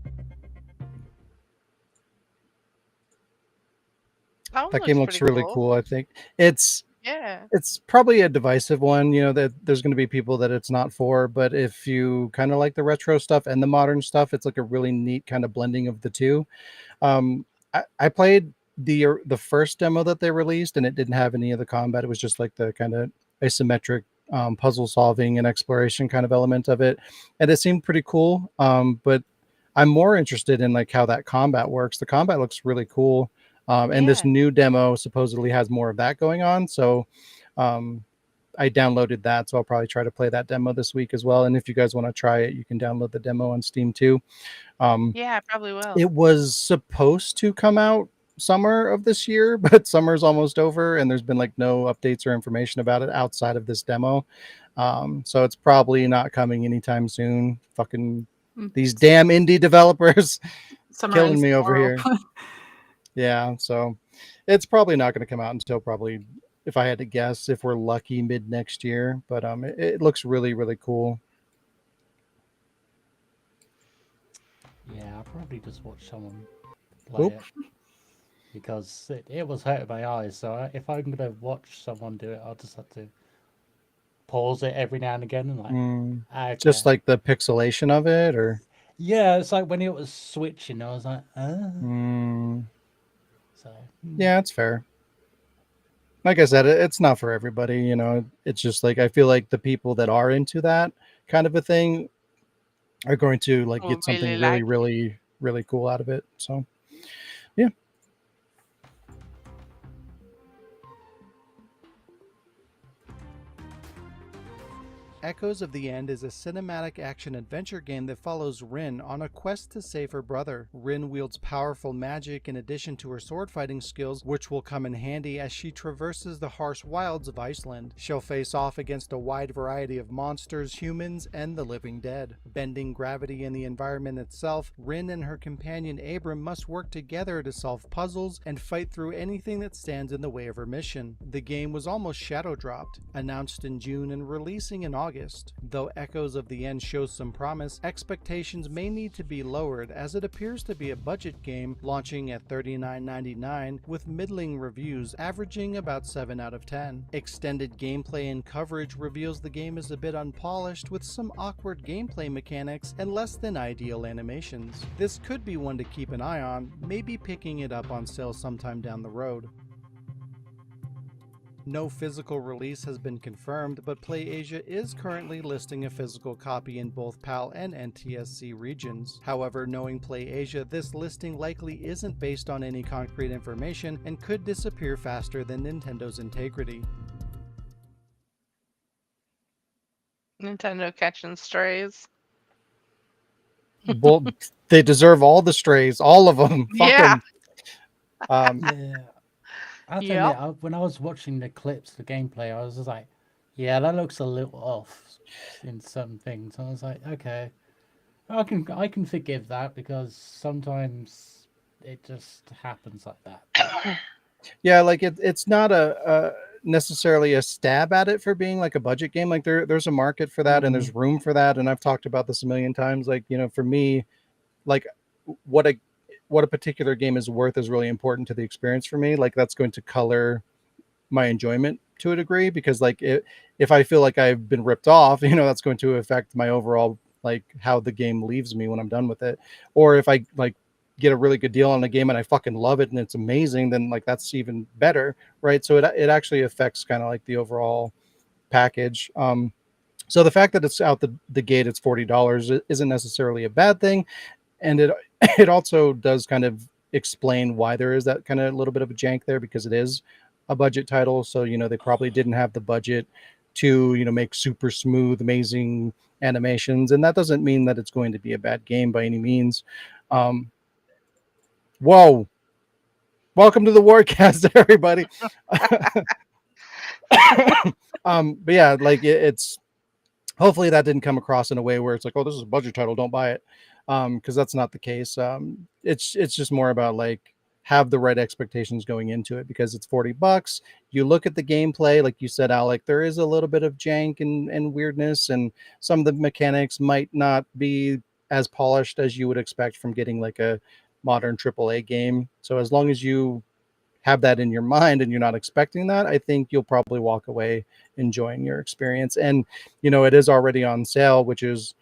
That game looks pretty really cool, I think. It's probably a divisive one, you know, that there's going to be people that it's not for, but if you kind of like the retro stuff and the modern stuff, it's like a really neat kind of blending of the two. I played the first demo that they released, and it didn't have any of the combat. It was just like the kind of isometric puzzle solving and exploration kind of element of it, and it seemed pretty cool. But I'm more interested in like how that combat works. The combat looks really cool. And this new demo supposedly has more of that going on. So I downloaded that. So I'll probably try to play that demo this week as well. And if you guys want to try it, you can download the demo on Steam too. Yeah, I probably will. It was supposed to come out summer of this year, but summer's almost over and there's been like no updates or information about it outside of this demo. So it's probably not coming anytime soon. Fucking these damn indie developers Summer killing ends me over tomorrow. here. Yeah, so it's probably not going to come out until probably, if I had to guess, if we're lucky, mid next year. But it looks really, really cool. Yeah, I'll probably just watch someone play Oop. it because it was hurting my eyes. So if I'm gonna watch someone do it, I'll just have to pause it every now and again and like, Just okay. like the pixelation of it, or Yeah, it's like when it was switching, I was like, so yeah, it's fair. Like I said, it's not for everybody. You know, it's just like I feel like the people that are into that kind of a thing are going to like Will get really something really, like it. really, really cool out of it. So yeah. Echoes of the End is a cinematic action-adventure game that follows Rin on a quest to save her brother. Rin wields powerful magic in addition to her sword-fighting skills, which will come in handy as she traverses the harsh wilds of Iceland. She'll face off against a wide variety of monsters, humans, and the living dead. Bending gravity in the environment itself, Rin and her companion Abram must work together to solve puzzles and fight through anything that stands in the way of her mission. The game was almost shadow-dropped, announced in June and releasing in August. Though Echoes of the End shows some promise, expectations may need to be lowered as it appears to be a budget game launching at $39.99 with middling reviews averaging about 7 out of 10. Extended gameplay and coverage reveals the game is a bit unpolished with some awkward gameplay mechanics and less than ideal animations. This could be one to keep an eye on, maybe picking it up on sale sometime down the road. No physical release has been confirmed, but PlayAsia is currently listing a physical copy in both PAL and NTSC regions. However, knowing PlayAsia, this listing likely isn't based on any concrete information and could disappear faster than Nintendo's integrity. Nintendo catching strays. Well, they deserve all the strays, all of them. Fuck Yeah. them. yeah. I have to Yep. admit, when I was watching the clips, the gameplay, I was just like, yeah, that looks a little off in some things. I was like, okay, I can forgive that because sometimes it just happens like that. Yeah, like it's not a necessarily a stab at it for being like a budget game. Like there's a market for that and there's room for that. And I've talked about this a million times. Like, you know, for me, like what a particular game is worth is really important to the experience for me. Like that's going to color my enjoyment to a degree because like if I feel like I've been ripped off, you know, that's going to affect my overall like how the game leaves me when I'm done with it. Or if I like get a really good deal on a game and I fucking love it and it's amazing, then like that's even better, right? So it actually affects kind of like the overall package. So the fact that it's out the gate, it's $40 isn't necessarily a bad thing, and it also does kind of explain why there is that kind of little bit of a jank there because it is a budget title. So you know they probably didn't have the budget to make super smooth, amazing animations, and that doesn't mean that it's going to be a bad game by any means. Whoa! Welcome to the Wardcast, everybody. But yeah, like it's hopefully that didn't come across in a way where it's like, oh, this is a budget title, don't buy it, because that's not the case. It's just more about like have the right expectations going into it because it's $40. You look at the gameplay, like you said, Alec, there is a little bit of jank and weirdness, and some of the mechanics might not be as polished as you would expect from getting like a modern AAA game. So as long as you have that in your mind and you're not expecting that, I think you'll probably walk away enjoying your experience. And it is already on sale, which is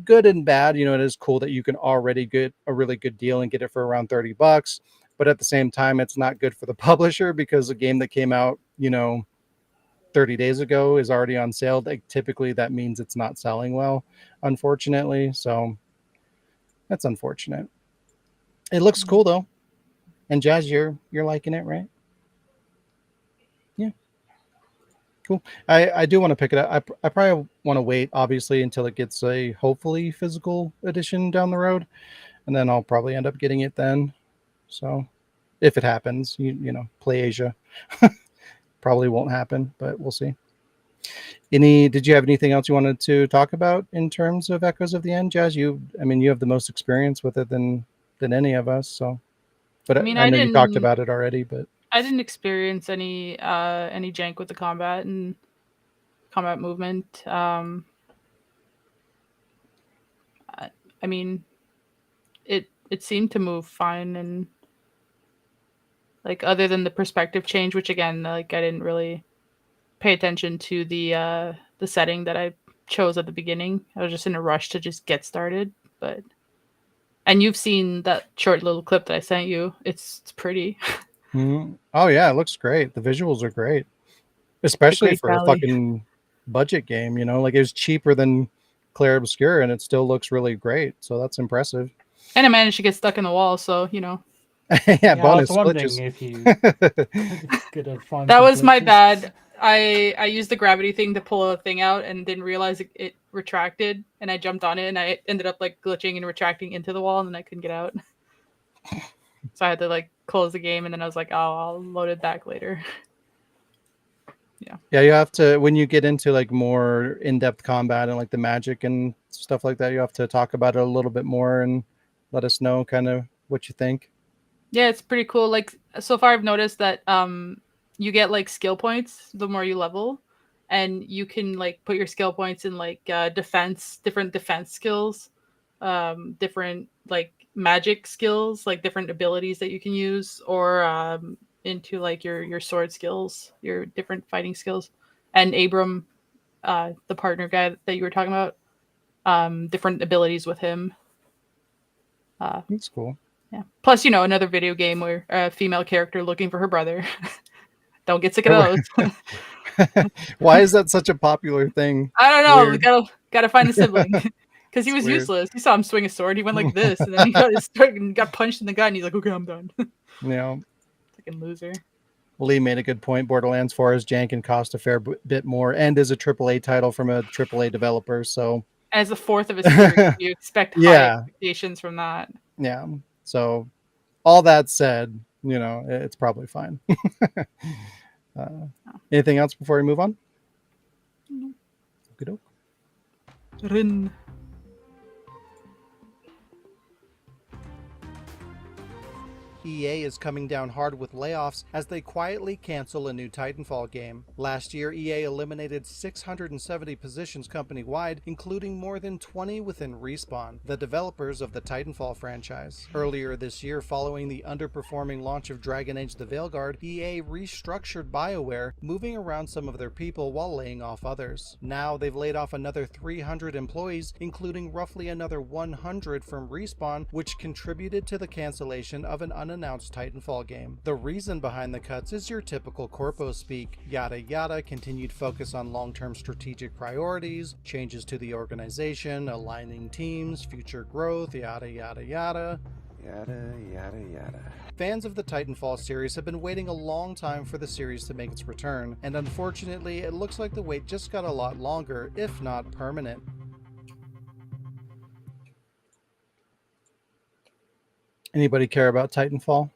good and bad. It is cool that you can already get a really good deal and get it for around $30, but at the same time it's not good for the publisher because a game that came out 30 days ago is already on sale. Like typically that means it's not selling well, unfortunately. So that's unfortunate. It looks cool though. And Jazz, you're liking it, right? Yeah. Cool. I do want to pick it up. I probably want to wait, obviously, until it gets a hopefully physical edition down the road, and then I'll probably end up getting it then. So, if it happens. You know, play Asia. Probably won't happen, but we'll see. Did you have anything else you wanted to talk about in terms of Echoes of the End, Jazz? You have the most experience with it than any of us. So, but I mean, I know you talked about it already. But I didn't experience any jank with the combat and combat movement. I mean, it seemed to move fine, and like other than the perspective change, which again, like I didn't really pay attention to the setting that I chose at the beginning. I was just in a rush to just get started. And you've seen that short little clip that I sent you. It's pretty. Oh yeah, it looks great. The visuals are great, especially for a fucking budget game. You know, like it was cheaper than Claire Obscure, and it still looks really great. So that's impressive. And I managed to get stuck in the wall, so you know. Yeah, bonus I was wondering glitches. if you could have found that some was my glitches. bad. I used the gravity thing to pull a thing out and didn't realize it retracted, and I jumped on it and I ended up like glitching and retracting into the wall, and then I couldn't get out. So I had to like close the game, and then I was like, oh, I'll load it back later. Yeah, you have to, when you get into like more in-depth combat and like the magic and stuff like that, you have to talk about it a little bit more and let us know kind of what you think. Yeah, it's pretty cool. Like so far I've noticed that you get like skill points the more you level, and you can like put your skill points in like different defense skills, different like magic skills, like different abilities that you can use, or into like your sword skills, your different fighting skills. And Abram, the partner guy that you were talking about, different abilities with him. That's cool. Yeah. Plus, you know, another video game where a female character looking for her brother. Don't get sick of those. Why is that such a popular thing? I don't know. Weird. We gotta find a sibling. Because he was weird. useless. You saw him swing a sword. He went like this, and then he got his sword and got punched in the gut. And he's like, "Okay, I'm done." Yeah. Fucking loser. Lee made a good point. Borderlands 4 is jank and cost a fair bit more, and is a AAA title from a AAA developer. So, as the fourth of a series, you expect high expectations from that. Yeah. So, all that said, you know, it's probably fine. Anything else before we move on? No. Okey-doke. Rin. EA is coming down hard with layoffs as they quietly cancel a new Titanfall game. Last year, EA eliminated 670 positions company-wide, including more than 20 within Respawn, the developers of the Titanfall franchise. Earlier this year, following the underperforming launch of Dragon Age: The Veilguard, EA restructured BioWare, moving around some of their people while laying off others. Now, they've laid off another 300 employees, including roughly another 100 from Respawn, which contributed to the cancellation of an unannounced Titanfall game. The reason behind the cuts is your typical corpo speak, yada yada, continued focus on long-term strategic priorities, changes to the organization, aligning teams, future growth, yada yada yada. Yada yada yada. Fans of the Titanfall series have been waiting a long time for the series to make its return, and unfortunately it looks like the wait just got a lot longer, if not permanent. Anybody care about Titanfall?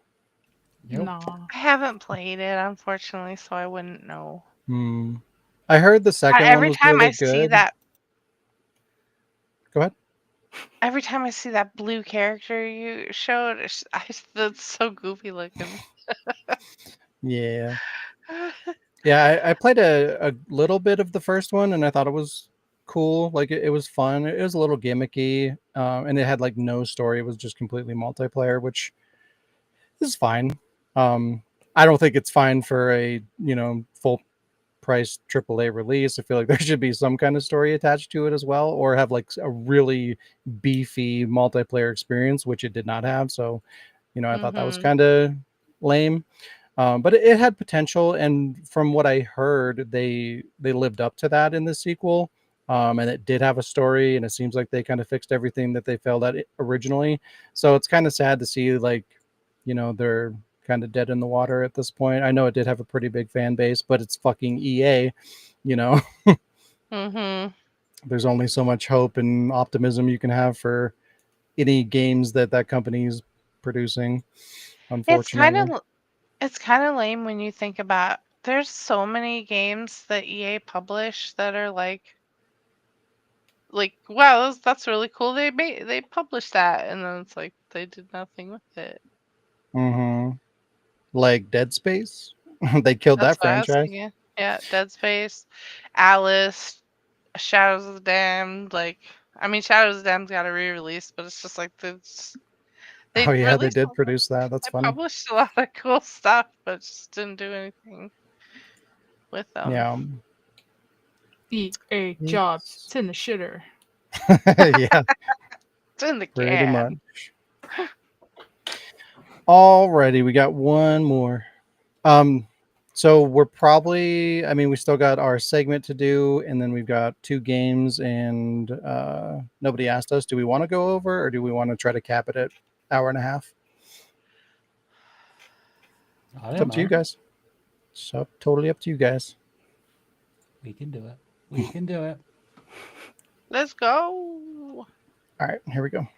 Nope. No. I haven't played it, unfortunately, so I wouldn't know. I heard the second one Every was time really I good. see that, Go ahead. every time I see that blue character you showed, that's so goofy looking. Yeah. Yeah, I played a little bit of the first one, and I thought it was cool. Like it was fun. It was a little gimmicky, and it had like no story. It was just completely multiplayer, which is fine. I don't think it's fine for a full price AAA release. I feel like there should be some kind of story attached to it as well, or have like a really beefy multiplayer experience, which it did not have. So, I thought that was kind of lame. But it had potential, and from what I heard, they lived up to that in the sequel. And it did have a story, and it seems like they kind of fixed everything that they failed at originally. So it's kind of sad to see, like, they're kind of dead in the water at this point. I know it did have a pretty big fan base, but it's fucking EA, There's only so much hope and optimism you can have for any games that company's producing. unfortunately. It's kind of lame when you think about. There's so many games that EA publish that are like wow, that's really cool. They published that, and then it's like they did nothing with it. Hmm. Like Dead Space, they killed That's that what I was franchise. thinking. Yeah, Dead Space, Alice, Shadows of the Damned. Like, I mean, Shadows of the Damned got a re-release, but it's just like they Oh yeah, they released, did produce that. That's they funny. published a lot of cool stuff, but just didn't do anything with them. Yeah. EA jobs. It's- It's in the shitter. yeah, It's in the pretty can. much. Alrighty, we got one more. Um, so we're probably, I mean, we still got our segment to do, and then we've got 2 games, and nobody asked us, do we want to go over, or do we want to try to cap it at hour and a half? I It's don't up to you know. guys. So totally up to you guys. We can do it. We can do it. Let's go. All right, here we go.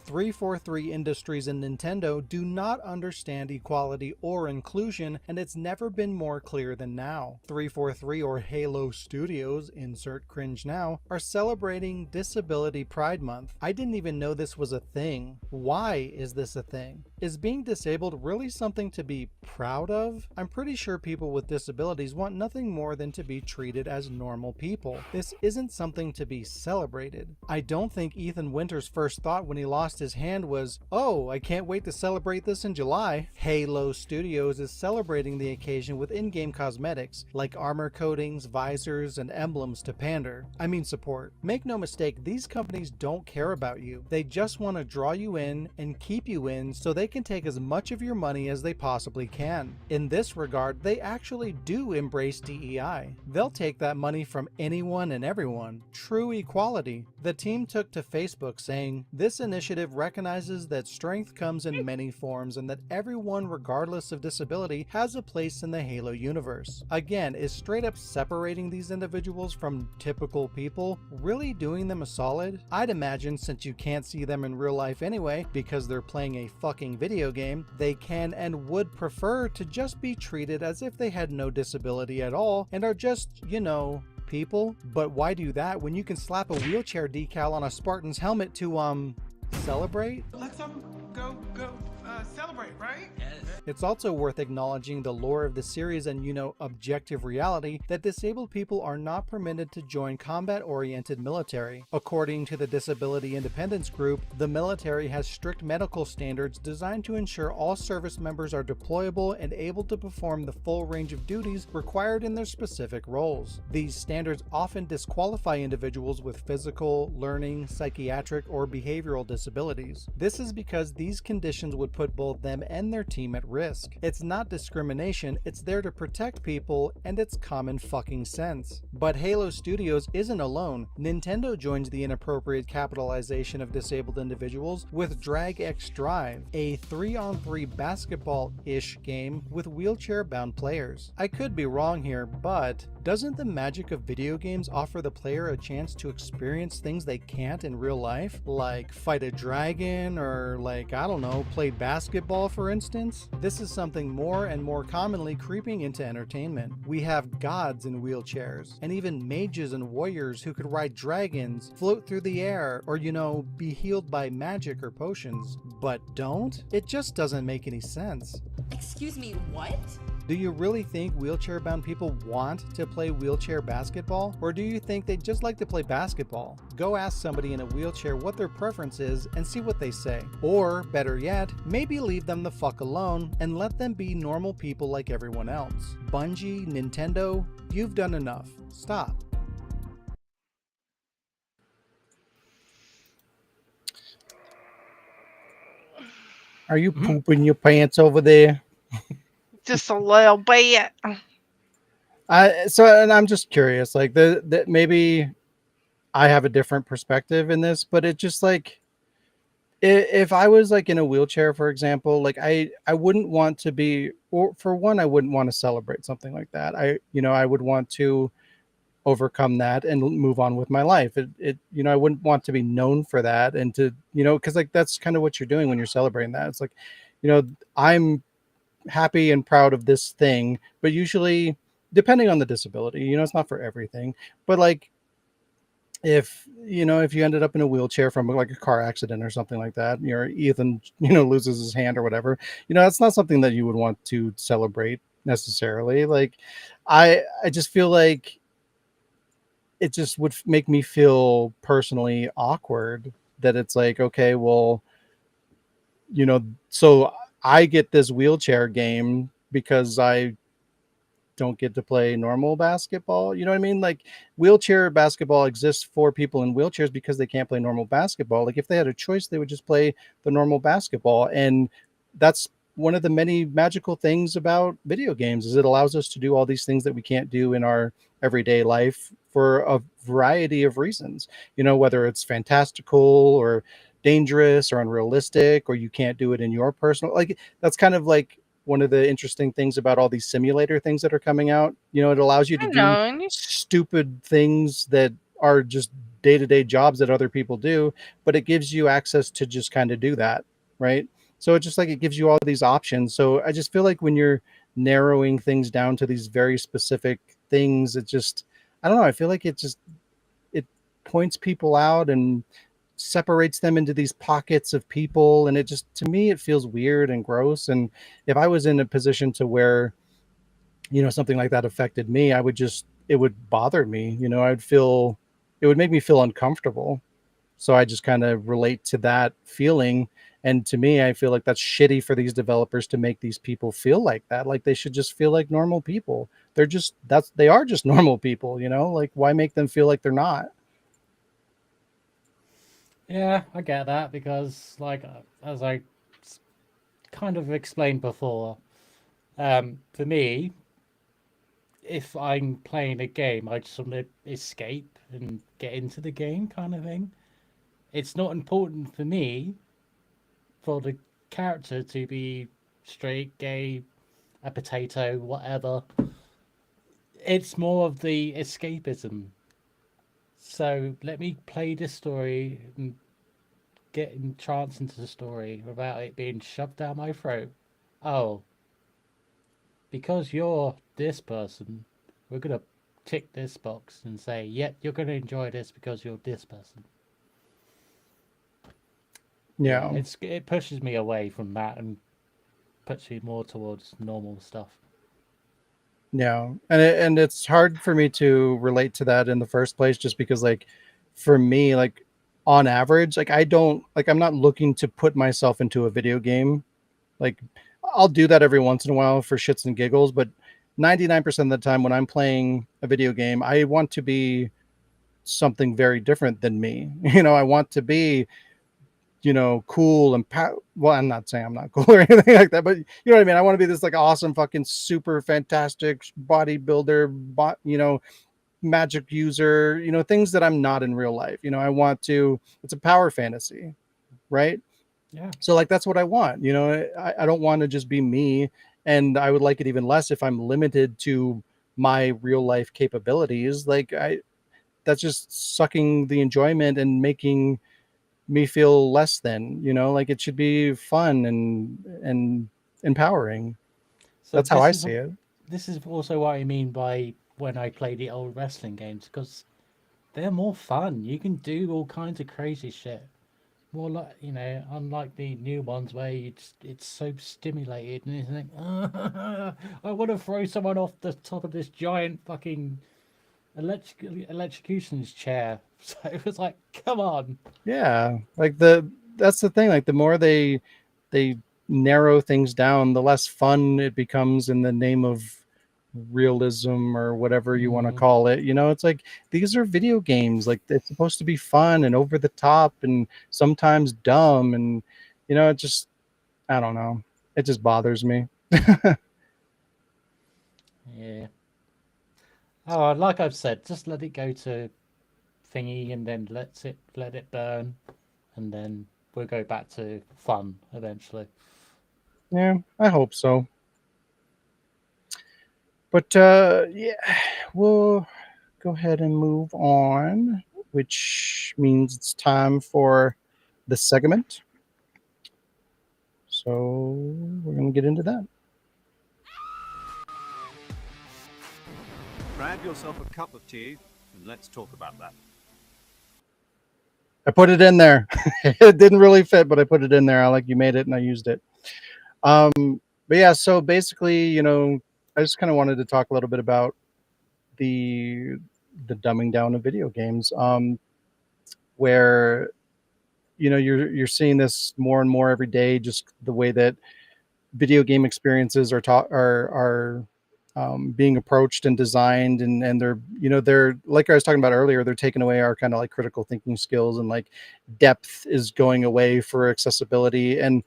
343 Industries and Nintendo do not understand equality or inclusion, and it's never been more clear than now. 343 or Halo Studios, insert cringe now, are celebrating Disability Pride Month. I didn't even know this was a thing. Why is this a thing? Is being disabled really something to be proud of? I'm pretty sure people with disabilities want nothing more than to be treated as normal people. This isn't something to be celebrated. I don't think Ethan Winter's first thought when he lost his hand was, oh, I can't wait to celebrate this in July. Halo Studios is celebrating the occasion with in-game cosmetics, like armor coatings, visors, and emblems to pander. I mean support. Make no mistake, these companies don't care about you. They just want to draw you in and keep you in so they can take as much of your money as they possibly can. In this regard, they actually do embrace DEI. They'll take that money from anyone and everyone. True equality. The team took to Facebook saying, this initiative recognizes that strength comes in many forms and that everyone, regardless of disability, has a place in the Halo universe. Again, is straight up separating these individuals from typical people really doing them a solid? I'd imagine, since you can't see them in real life anyway, because they're playing a fucking video game, they can and would prefer to just be treated as if they had no disability at all and are just, you know, people. But why do that when you can slap a wheelchair decal on a Spartan's helmet to celebrate? Let's go celebrate, right? It's also worth acknowledging the lore of the series and, you know, objective reality that disabled people are not permitted to join combat-oriented military. According to the Disability Independence Group, the military has strict medical standards designed to ensure all service members are deployable and able to perform the full range of duties required in their specific roles. These standards often disqualify individuals with physical, learning, psychiatric, or behavioral disabilities. This is because these conditions would put both them and their team at risk. It's not discrimination, it's there to protect people, and it's common fucking sense. But Halo Studios isn't alone. Nintendo joins the inappropriate capitalization of disabled individuals with Drag X Drive, a 3-on-3 basketball-ish game with wheelchair-bound players. I could be wrong here, but doesn't the magic of video games offer the player a chance to experience things they can't in real life? Like fight a dragon, or like, I don't know, play basketball for instance? This is something more and more commonly creeping into entertainment. We have gods in wheelchairs, and even mages and warriors who could ride dragons, float through the air, or, you know, be healed by magic or potions. But don't? It just doesn't make any sense. Excuse me, what? Do you really think wheelchair-bound people want to play wheelchair basketball? Or do you think they'd just like to play basketball? Go ask somebody in a wheelchair what their preference is and see what they say. Or, better yet, maybe leave them the fuck alone and let them be normal people like everyone else. Bungie, Nintendo, you've done enough. Stop. Are you pooping your pants over there? Just a little bit. And I'm just curious, like maybe I have a different perspective in this, but it just like if I was like in a wheelchair, for example, like I wouldn't want to be, or for one, I wouldn't want to celebrate something like that. I would want to overcome that and move on with my life. It I wouldn't want to be known for that, and to because like that's kind of what you're doing when you're celebrating that. It's like, I'm happy and proud of this thing, but usually depending on the disability, it's not for everything, but like if you ended up in a wheelchair from like a car accident or something like that, Ethan loses his hand or whatever, that's not something that you would want to celebrate necessarily. Like I just feel like it just would make me feel personally awkward that it's like, okay, well, so I get this wheelchair game because I don't get to play normal basketball. You know what I mean? Like, wheelchair basketball exists for people in wheelchairs because they can't play normal basketball. Like, if they had a choice, they would just play the normal basketball. And that's one of the many magical things about video games, is it allows us to do all these things that we can't do in our everyday life for a variety of reasons. Whether it's fantastical or dangerous or unrealistic, or you can't do it in your personal, like, that's kind of like one of the interesting things about all these simulator things that are coming out. It allows you to I do know, and stupid things that are just day-to-day jobs that other people do, but it gives you access to just kind of do that, right? So it's just like it gives you all these options. So I just feel like when you're narrowing things down to these very specific things, it just, I don't know, I feel like it points people out and separates them into these pockets of people, and it just, to me, it feels weird and gross. And if I was in a position to where something like that affected me, it would bother me. It would make me feel uncomfortable. So I just kind of relate to that feeling. And to me, I feel like that's shitty for these developers to make these people feel like that. Like, they should just feel like normal people. They are just normal people, like, why make them feel like they're not? Yeah, I get that because, like, as I kind of explained before, for me, if I'm playing a game, I just want to escape and get into the game, kind of thing. It's not important for me for the character to be straight, gay, a potato, whatever. It's more of the escapism. So let me play this story and get entranced into the story without it being shoved down my throat. Oh, because you're this person, we're gonna tick this box and say, yep, you're gonna enjoy this because you're this person. Yeah, Yeah. it pushes me away from that and puts me more towards normal stuff. Yeah, and it's hard for me to relate to that in the first place, just because, like, for me, like, on average, like, I don't like, I'm not looking to put myself into a video game. Like, I'll do that every once in a while for shits and giggles, but 99% of the time when I'm playing a video game, I want to be something very different than me. I want to be cool and well, I'm not saying I'm not cool or anything like that, but you know what I mean? I want to be this like awesome, fucking super fantastic bodybuilder, magic user, things that I'm not in real life. It's a power fantasy, right? Yeah. So like, that's what I want. I don't want to just be me. And I would like it even less if I'm limited to my real life capabilities. Like, that's just sucking the enjoyment and making me feel less than. Like, it should be fun and empowering. So That's how I see it. this is also what I mean by when I play the old wrestling games, because they're more fun. You can do all kinds of crazy shit. More like, unlike the new ones where it's so stimulated and you think, I want to throw someone off the top of this giant fucking electrocution's chair. So it was like, come on. Yeah, like, that's the thing. Like, the more they narrow things down, the less fun it becomes in the name of realism or whatever you want to Mm. call it. It's like, these are video games. Like, it's supposed to be fun and over the top and sometimes dumb, and it just, I don't know. It just bothers me. Yeah. Oh, like I've said, just let it go to thingy and then let it burn, and then we'll go back to fun eventually. Yeah, I hope so. But yeah, we'll go ahead and move on, which means it's time for the segment. So we're going to get into that. Grab yourself a cup of tea and let's talk about that. I put it in there. It didn't really fit, but I put it in there. I like you made it and I used it. But yeah, so basically, I just kind of wanted to talk a little bit about the dumbing down of video games, where you're seeing this more and more every day, just the way that video game experiences are being approached and designed, and they're like I was talking about earlier, they're taking away our kind of like critical thinking skills, and like depth is going away for accessibility. And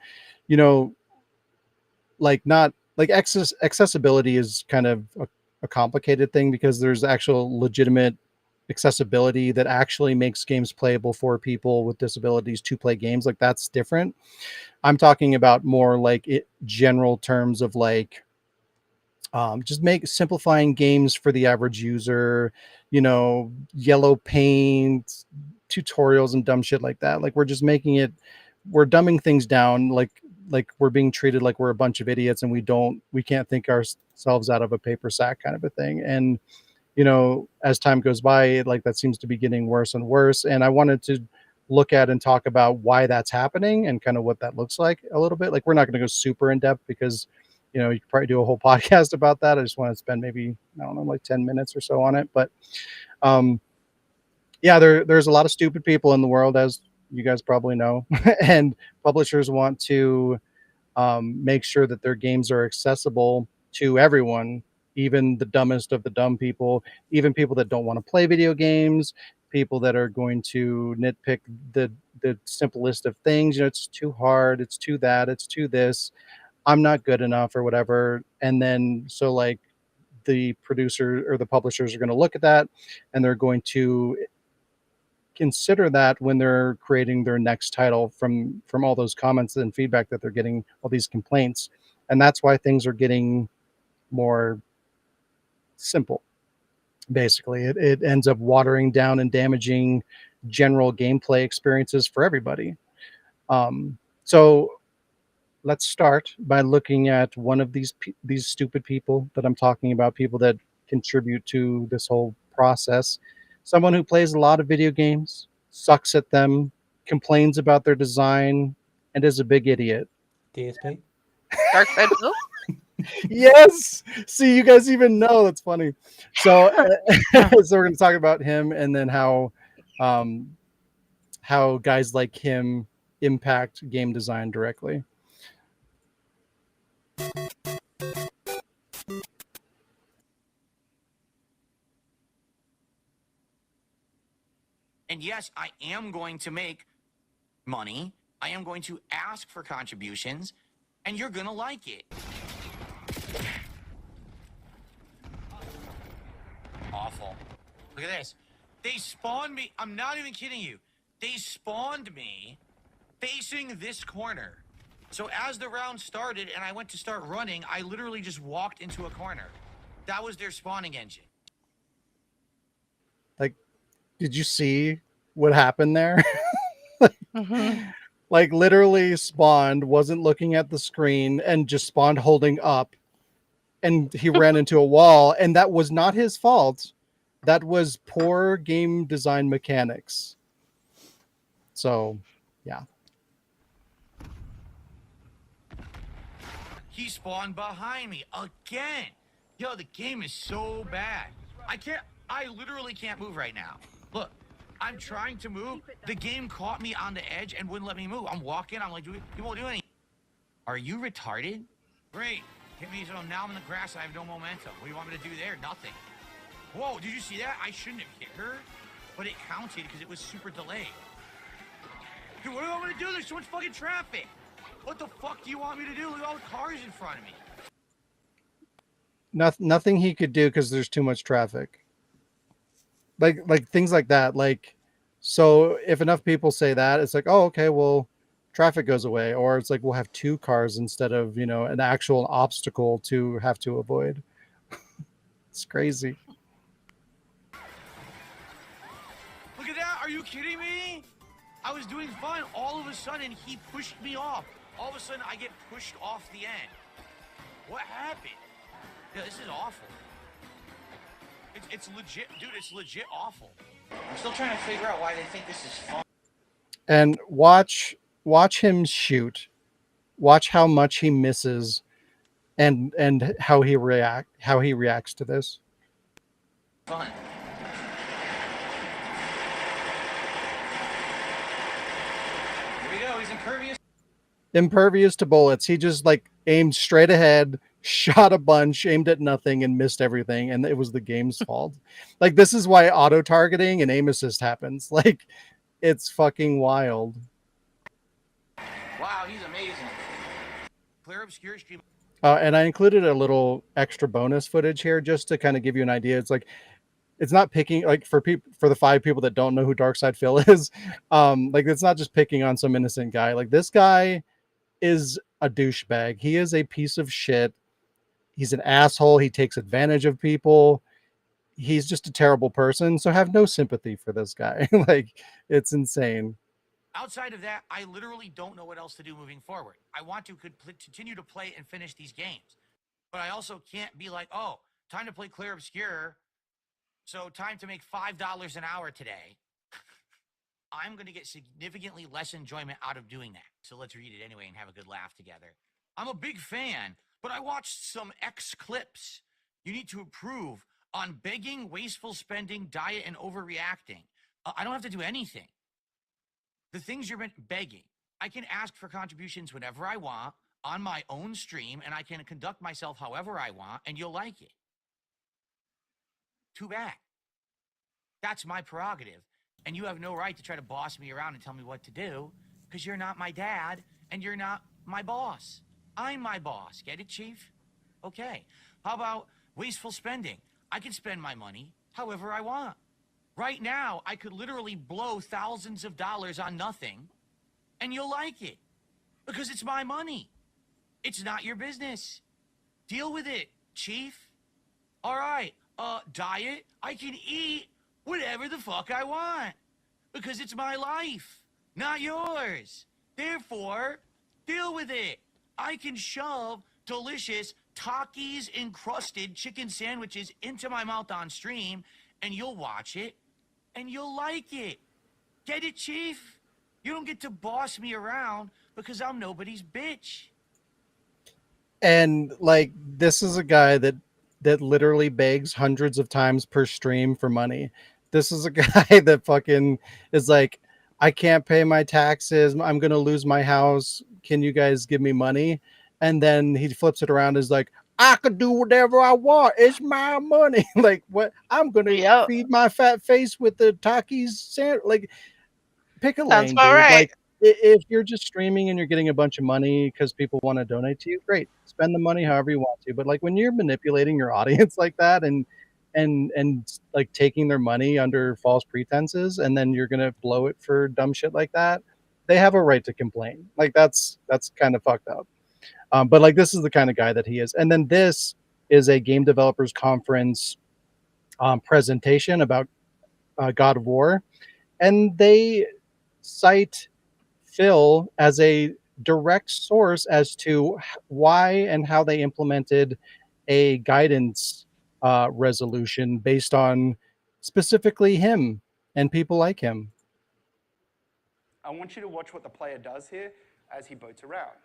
like not like accessibility is kind of a complicated thing, because there's actual legitimate accessibility that actually makes games playable for people with disabilities to play games. Like, that's different. I'm talking about more like general terms of like just simplifying games for the average user, yellow paint tutorials and dumb shit like that. Like, we're dumbing things down, like we're being treated like we're a bunch of idiots, and we can't think ourselves out of a paper sack, kind of a thing. And as time goes by, like, that seems to be getting worse and worse. And I wanted to look at and talk about why that's happening and kind of what that looks like a little bit. Like, we're not going to go super in depth, because you could probably do a whole podcast about that. I just want to spend maybe, I don't know, like 10 minutes or so on it. But yeah, there's a lot of stupid people in the world, as you guys probably know. And publishers want to make sure that their games are accessible to everyone, even the dumbest of the dumb people, even people that don't want to play video games, people that are going to nitpick the simplest of things. It's too hard, it's too that, it's too this, I'm not good enough, or whatever. And then so like the producer or the publishers are going to look at that, and they're going to consider that when they're creating their next title from all those comments and feedback that they're getting, all these complaints. And that's why things are getting more simple. Basically, it ends up watering down and damaging general gameplay experiences for everybody. So let's start by looking at one of these stupid people that I'm talking about, people that contribute to this whole process. Someone who plays a lot of video games, sucks at them, complains about their design, and is a big idiot. DSP? Dark Side Blue? Yes. See, you guys even know. That's funny. So, so we're going to talk about him, and then how guys like him impact game design directly. And yes, I am going to make money. I am going to ask for contributions, and you're going to like it. Awful. Look at this. They spawned me. I'm not even kidding you. They spawned me facing this corner. So as the round started and I went to start running, I literally just walked into a corner. That was their spawning engine. Like, did you see what happened there? Like, literally spawned, wasn't looking at the screen, and just spawned holding up, and he ran into a wall, and that was not his fault. That was poor game design mechanics. So, yeah. He spawned behind me again. Yo, the game is so bad. I literally can't move right now. Look, I'm trying to move. The game caught me on the edge and wouldn't let me move. I'm walking. I'm like, you won't do anything. Are you retarded? Great. Hit me, so now I'm in the grass. I have no momentum. What do you want me to do there? Nothing. Whoa, did you see that? I shouldn't have hit her, but it counted because it was super delayed. Dude, what do I want to do? There's so much fucking traffic. What the fuck do you want me to do? Look at all the cars in front of me. Nothing he could do because there's too much traffic. Like things like that. Like, so if enough people say that, it's like, oh, okay, well, traffic goes away. Or it's like, we'll have two cars instead of, an actual obstacle to have to avoid. It's crazy. Are you kidding me? I was doing fine. All of a sudden, he pushed me off. All of a sudden, I get pushed off the end. What happened? Yeah, this is awful. It's legit, dude, it's legit awful. I'm still trying to figure out why they think this is fun. And watch him shoot. Watch how much he misses and how he reacts to this. Fun. Here we go, he's Impervious to bullets. He just like aimed straight ahead, shot a bunch, aimed at nothing, and missed everything, and it was the game's fault. Like, this is why auto targeting and aim assist happens. Like, it's fucking wild. Wow, he's amazing. Clear Obscure stream. And I included a little extra bonus footage here just to kind of give you an idea. It's like, it's not picking, like, for the 5 people that don't know who Darkside Phil is, like, it's not just picking on some innocent guy. Like, this guy is a douchebag. He is a piece of shit. He's an asshole. He takes advantage of people. He's just a terrible person. So have no sympathy for this guy. Like, it's insane. Outside of that, I literally don't know what else to do moving forward. I want to continue to play and finish these games. But I also can't be like, oh, time to play Clear Obscure, so time to make $5 an hour today. I'm going to get significantly less enjoyment out of doing that. So let's read it anyway and have a good laugh together. I'm a big fan, but I watched some X clips. You need to improve on begging, wasteful spending, diet, and overreacting. I don't have to do anything. The things you're begging, I can ask for contributions whenever I want on my own stream, and I can conduct myself however I want, and you'll like it. Too bad. That's my prerogative, and you have no right to try to boss me around and tell me what to do, because you're not my dad, and you're not my boss. I'm my boss. Get it, Chief? Okay. How about wasteful spending? I can spend my money however I want. Right now, I could literally blow thousands of dollars on nothing, and you'll like it, because it's my money. It's not your business. Deal with it, Chief. All right, diet, I can eat whatever the fuck I want, because it's my life, not yours. Therefore, deal with it. I can shove delicious Takis encrusted chicken sandwiches into my mouth on stream, and you'll watch it, and you'll like it. Get it, Chief? You don't get to boss me around because I'm nobody's bitch. And like, this is a guy that literally begs hundreds of times per stream for money. This is a guy that fucking is like, I can't pay my taxes. I'm going to lose my house. Can you guys give me money? And then he flips it around, is like, I could do whatever I want. It's my money. Like, what? I'm going to feed my fat face with the Takis. Like, pick a lane, dude. Right. Like, if you're just streaming and you're getting a bunch of money because people want to donate to you, great. Spend the money however you want to. But like, when you're manipulating your audience like that and like taking their money under false pretenses, and then you're gonna blow it for dumb shit like that, they have a right to complain. Like, that's kind of fucked up. But like, this is the kind of guy that he is. And then this is a game developers conference presentation about God of War, and they cite Phil as a direct source as to why and how they implemented a guidance resolution based on specifically him and people like him. I want you to watch what the player does here as he boats around.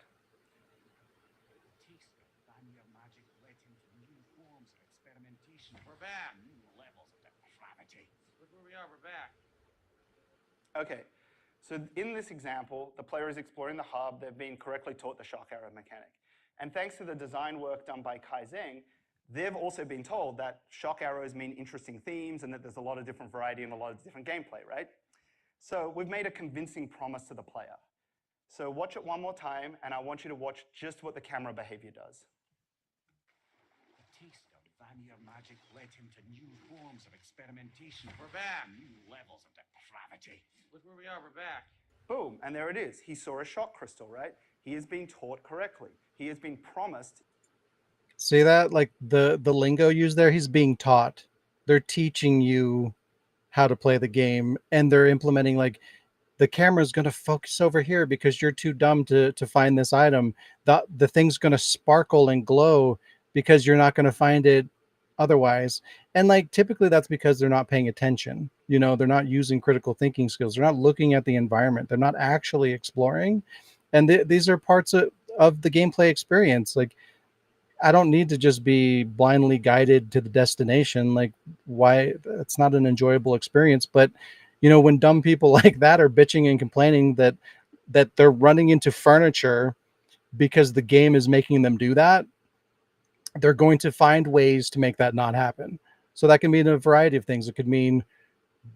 We're back. Levels of depravity. Look where we are, we're back. Okay, so in this example, the player is exploring the hub. They've been correctly taught the shock arrow mechanic. And thanks to the design work done by Kai Zheng, they've also been told that shock arrows mean interesting themes and that there's a lot of different variety and a lot of different gameplay, right? So we've made a convincing promise to the player. So watch it one more time, and I want you to watch just what the camera behavior does. The taste of vanilla magic led him to new forms of experimentation. We're back. New levels of depravity. Look where we are, we're back. Boom, and there it is. He saw a shock crystal, right? He has been taught correctly. He has been promised. See that? Like, the lingo used there, he's being taught. They're teaching you how to play the game, and they're implementing like the camera's going to focus over here because you're too dumb to find this item. The thing's going to sparkle and glow because you're not going to find it otherwise. And like typically that's because they're not paying attention. You know, they're not using critical thinking skills. They're not looking at the environment. They're not actually exploring. And these are parts of the gameplay experience. Like, I don't need to just be blindly guided to the destination. Like, why? It's not an enjoyable experience. But you know, when dumb people like that are bitching and complaining that they're running into furniture because the game is making them do that, they're going to find ways to make that not happen. So that can mean a variety of things. It could mean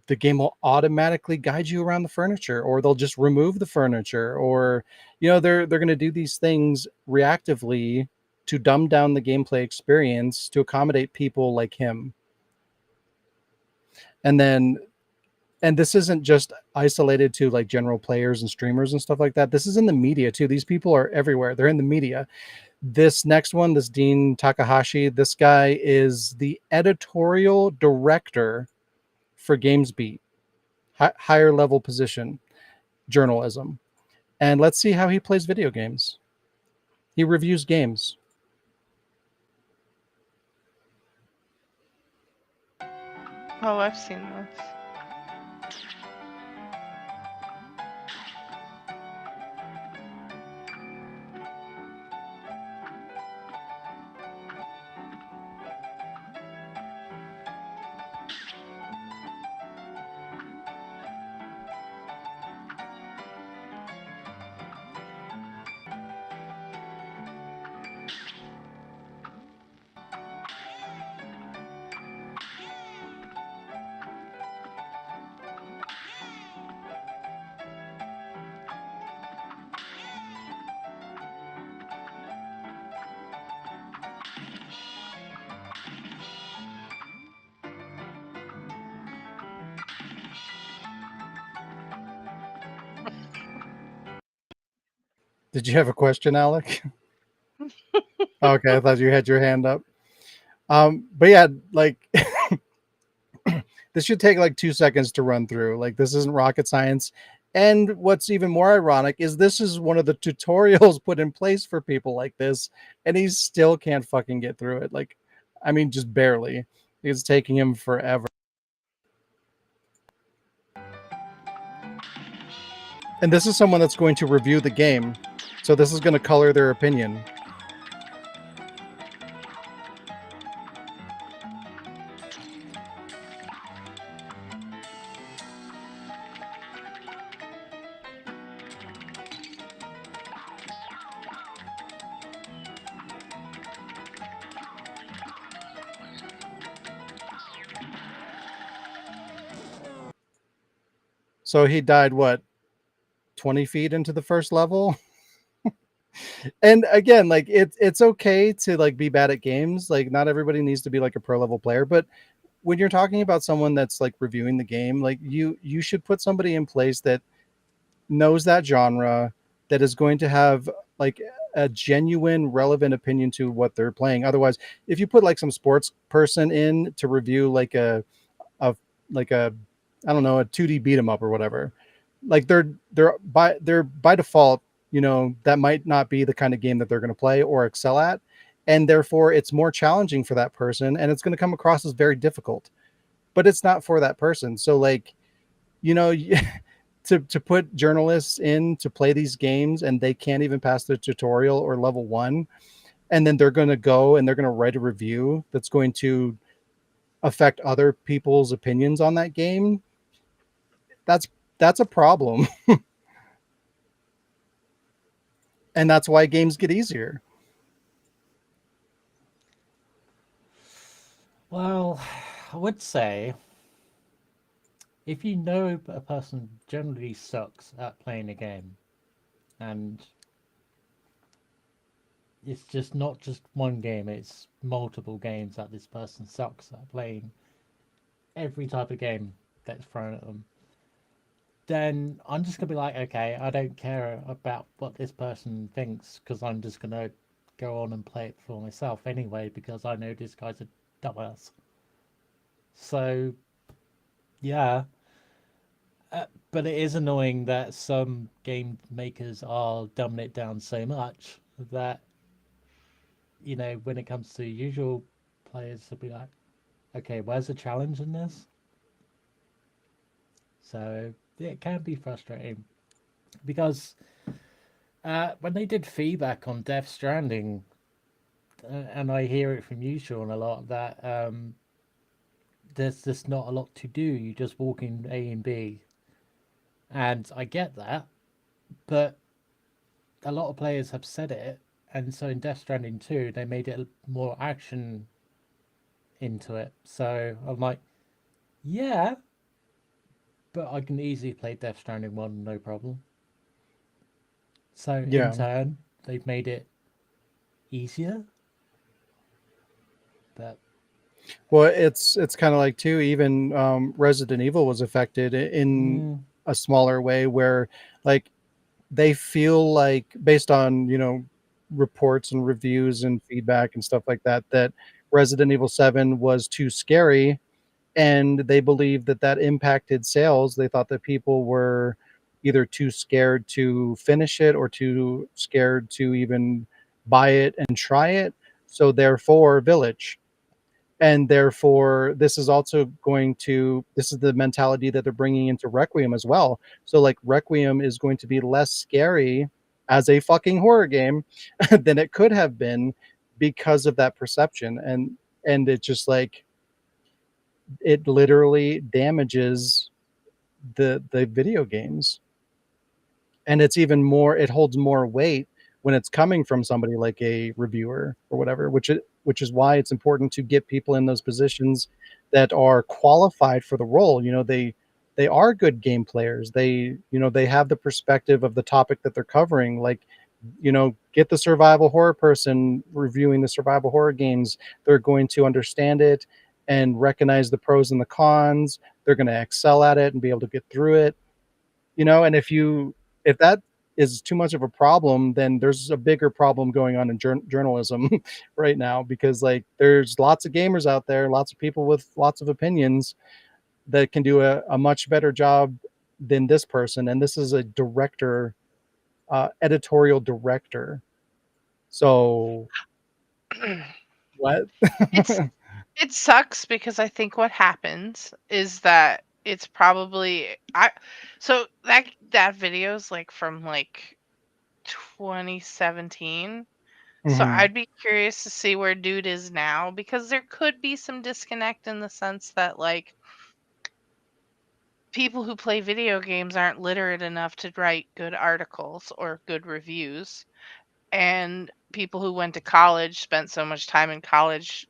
the game will automatically guide you around the furniture, or they'll just remove the furniture, or you know, they're going to do these things reactively to dumb down the gameplay experience to accommodate people like him. And then, and this isn't just isolated to like general players and streamers and stuff like that. This is in the media too. These people are everywhere. They're in the media. This next one, this Dean Takahashi, this guy is the editorial director for GamesBeat, higher level position, journalism. And let's see how he plays video games. He reviews games. Oh, I've seen this. Did you have a question, Alec? Okay, I thought you had your hand up. But yeah, like this should take like 2 seconds to run through. Like, this isn't rocket science. And what's even more ironic is this is one of the tutorials put in place for people like this, and he still can't fucking get through it. Like, I mean, just barely. It's taking him forever. And this is someone that's going to review the game. So this is going to color their opinion. So he died, what, 20 feet into the first level? And again, like it's okay to like be bad at games. Like, not everybody needs to be like a pro level player, but when you're talking about someone that's like reviewing the game, like you should put somebody in place that knows that genre, that is going to have like a genuine relevant opinion to what they're playing. Otherwise, if you put like some sports person in to review like a like a I don't know, a 2D beat 'em up or whatever, like they're by default, you know, that might not be the kind of game that they're going to play or excel at, and therefore it's more challenging for that person, and it's going to come across as very difficult. But it's not for that person. So like, you know, to put journalists in to play these games and they can't even pass the tutorial or level 1, and then they're going to go and they're going to write a review that's going to affect other people's opinions on that game, that's a problem. And that's why games get easier. Well, I would say if you know a person generally sucks at playing a game, and it's just not just one game, it's multiple games that this person sucks at playing, every type of game that's thrown at them, then I'm just going to be like, okay, I don't care about what this person thinks, because I'm just going to go on and play it for myself anyway, because I know this guy's a dumbass. So Yeah. But it is annoying that some game makers are dumbing it down so much that, when it comes to usual players, they'll be like, okay, where's the challenge in this? So yeah, it can be frustrating because when they did feedback on Death Stranding, and I hear it from you, Sean, a lot, that there's just not a lot to do. You just walk in A and B. And I get that, but a lot of players have said it. And so in Death Stranding 2, they made it more action into it. So I'm like, yeah, but I can easily play Death Stranding 1, no problem. So in Yeah. turn, they've made it easier. But Well, it's kind of like too. Even Resident Evil was affected in a smaller way, where like they feel like, based on reports and reviews and feedback and stuff like that, that Resident Evil 7 was too scary, and they believe that that impacted sales. They thought that people were either too scared to finish it or too scared to even buy it and try it. So therefore, Village. And therefore, this is the mentality that they're bringing into Requiem as well. So like Requiem is going to be less scary as a fucking horror game than it could have been, because of that perception. And it's just like, it literally damages the video games. And it holds more weight when it's coming from somebody like a reviewer or whatever, which is why it's important to get people in those positions that are qualified for the role. They are good game players. They have the perspective of the topic that they're covering. Like, get the survival horror person reviewing the survival horror games. They're going to understand it and recognize the pros and the cons. They're going to excel at it and be able to get through it. And if that is too much of a problem, then there's a bigger problem going on in journalism right now, because like there's lots of gamers out there, lots of people with lots of opinions that can do a much better job than this person. And this is a director, editorial director. So what? It sucks because I think what happens is that it's probably so that video's like from like 2017. So Mhm. I'd be curious to see where dude is now, because there could be some disconnect in the sense that like people who play video games aren't literate enough to write good articles or good reviews, and people who went to college spent so much time in college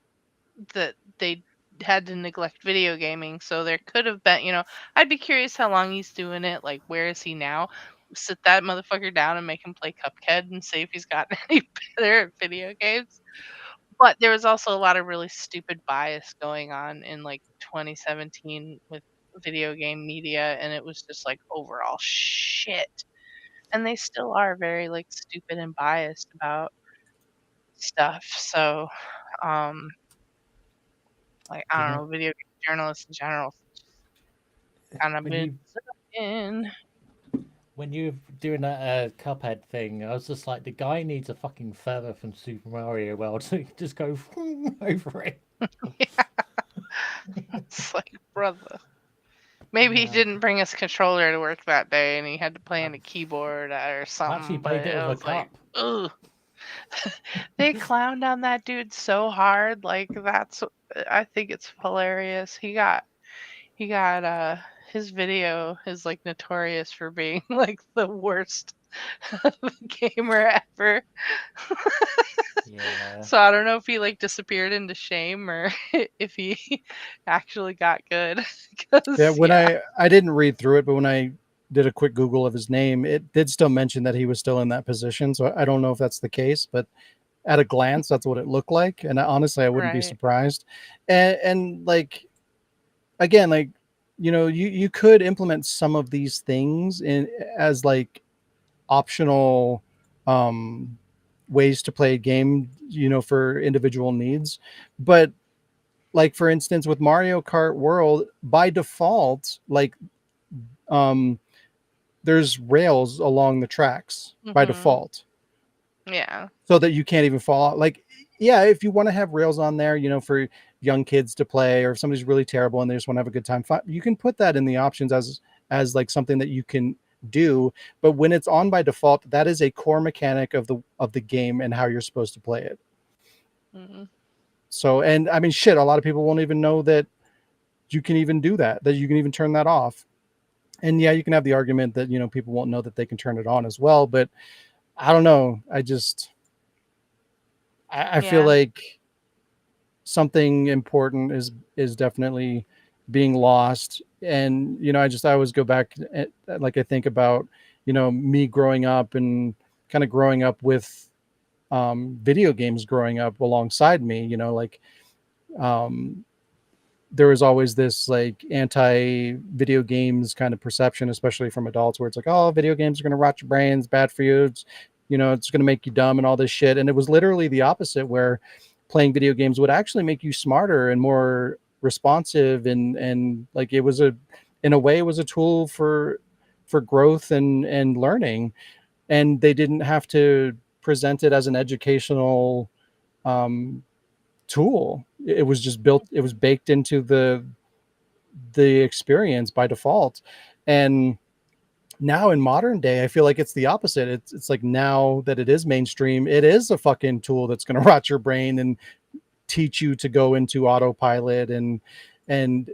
that they had to neglect video gaming. So there could have been, I'd be curious how long he's doing it. Like, where is he now? Sit that motherfucker down and make him play Cuphead and see if he's gotten any better at video games. But there was also a lot of really stupid bias going on in like 2017 with video game media, and it was just like overall shit. And they still are very like stupid and biased about stuff. So, um, like, I you don't know, know, video game journalists in general kind of when been you in. when you're doing that Cuphead thing, I was just like, the guy needs a fucking feather from Super Mario World to just go over it. Yeah. It's like, brother. Maybe he Yeah. didn't bring his controller to work that day and he had to play on a keyboard or I actually something, but played it it with a was like, cup. ugh. They clowned on that dude so hard. Like, I think it's hilarious. He got his video is like notorious for being like the worst gamer ever. Yeah. So I don't know if he like disappeared into shame or if he actually got good. Yeah, Because when I didn't read through it, but when I did a quick Google of his name, it did still mention that he was still in that position. So I don't know if that's the case, but at a glance, that's what it looked like. And honestly, I wouldn't be right. surprised. And like, again, like, you could implement some of these things in as like optional ways to play a game, for individual needs. But like for instance with Mario Kart World, by default, like there's rails along the tracks by default, Yeah. so that you can't even fall out. Like, yeah, if you want to have rails on there, for young kids to play, or if somebody's really terrible and they just want to have a good time, you can put that in the options as like something that you can do. But when it's on by default, that is a core mechanic of the game and how you're supposed to play it. So, and I mean, shit, a lot of people won't even know that you can even do that you can even turn that off. And yeah, you can have the argument that, people won't know that they can turn it on as well. But I don't know. I feel like something important is definitely being lost. And, I always go back, like I think about, me growing up and kind of growing up with video games growing up alongside me, like there was always this like anti video games kind of perception, especially from adults, where it's like, oh, video games are going to rot your brains, bad for you. It's going to make you dumb and all this shit. And it was literally the opposite, where playing video games would actually make you smarter and more responsive. And like, in a way, it was a tool for growth and learning. And they didn't have to present it as an educational, tool. It was just it was baked into the experience by default. And now in modern day, I feel like it's the opposite. It's like, now that it is mainstream, it is a fucking tool that's going to rot your brain and teach you to go into autopilot and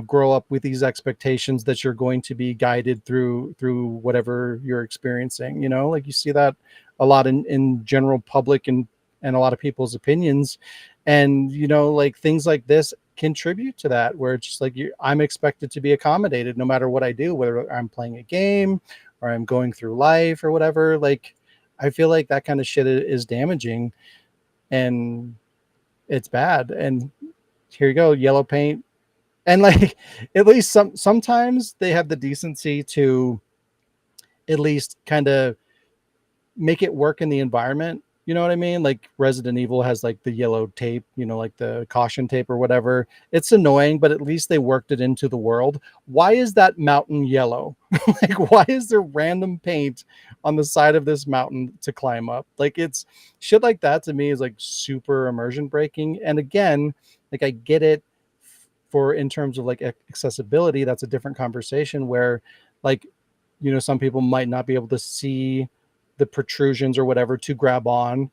grow up with these expectations that you're going to be guided through whatever you're experiencing. Like you see that a lot in general public and a lot of people's opinions. And like things like this contribute to that, where it's just like, I'm expected to be accommodated no matter what I do, whether I'm playing a game or I'm going through life or whatever. Like, I feel like that kind of shit is damaging and it's bad. And here you go, yellow paint. And like, at least sometimes they have the decency to at least kind of make it work in the environment. You know what I mean? Like Resident Evil has like the yellow tape, like the caution tape or whatever. It's annoying, but at least they worked it into the world. Why is that mountain yellow? Like, why is there random paint on the side of this mountain to climb up? Like, it's shit like that to me is like super immersion breaking. And again, like, I get it for in terms of like accessibility. That's a different conversation where, like, some people might not be able to see the protrusions or whatever to grab on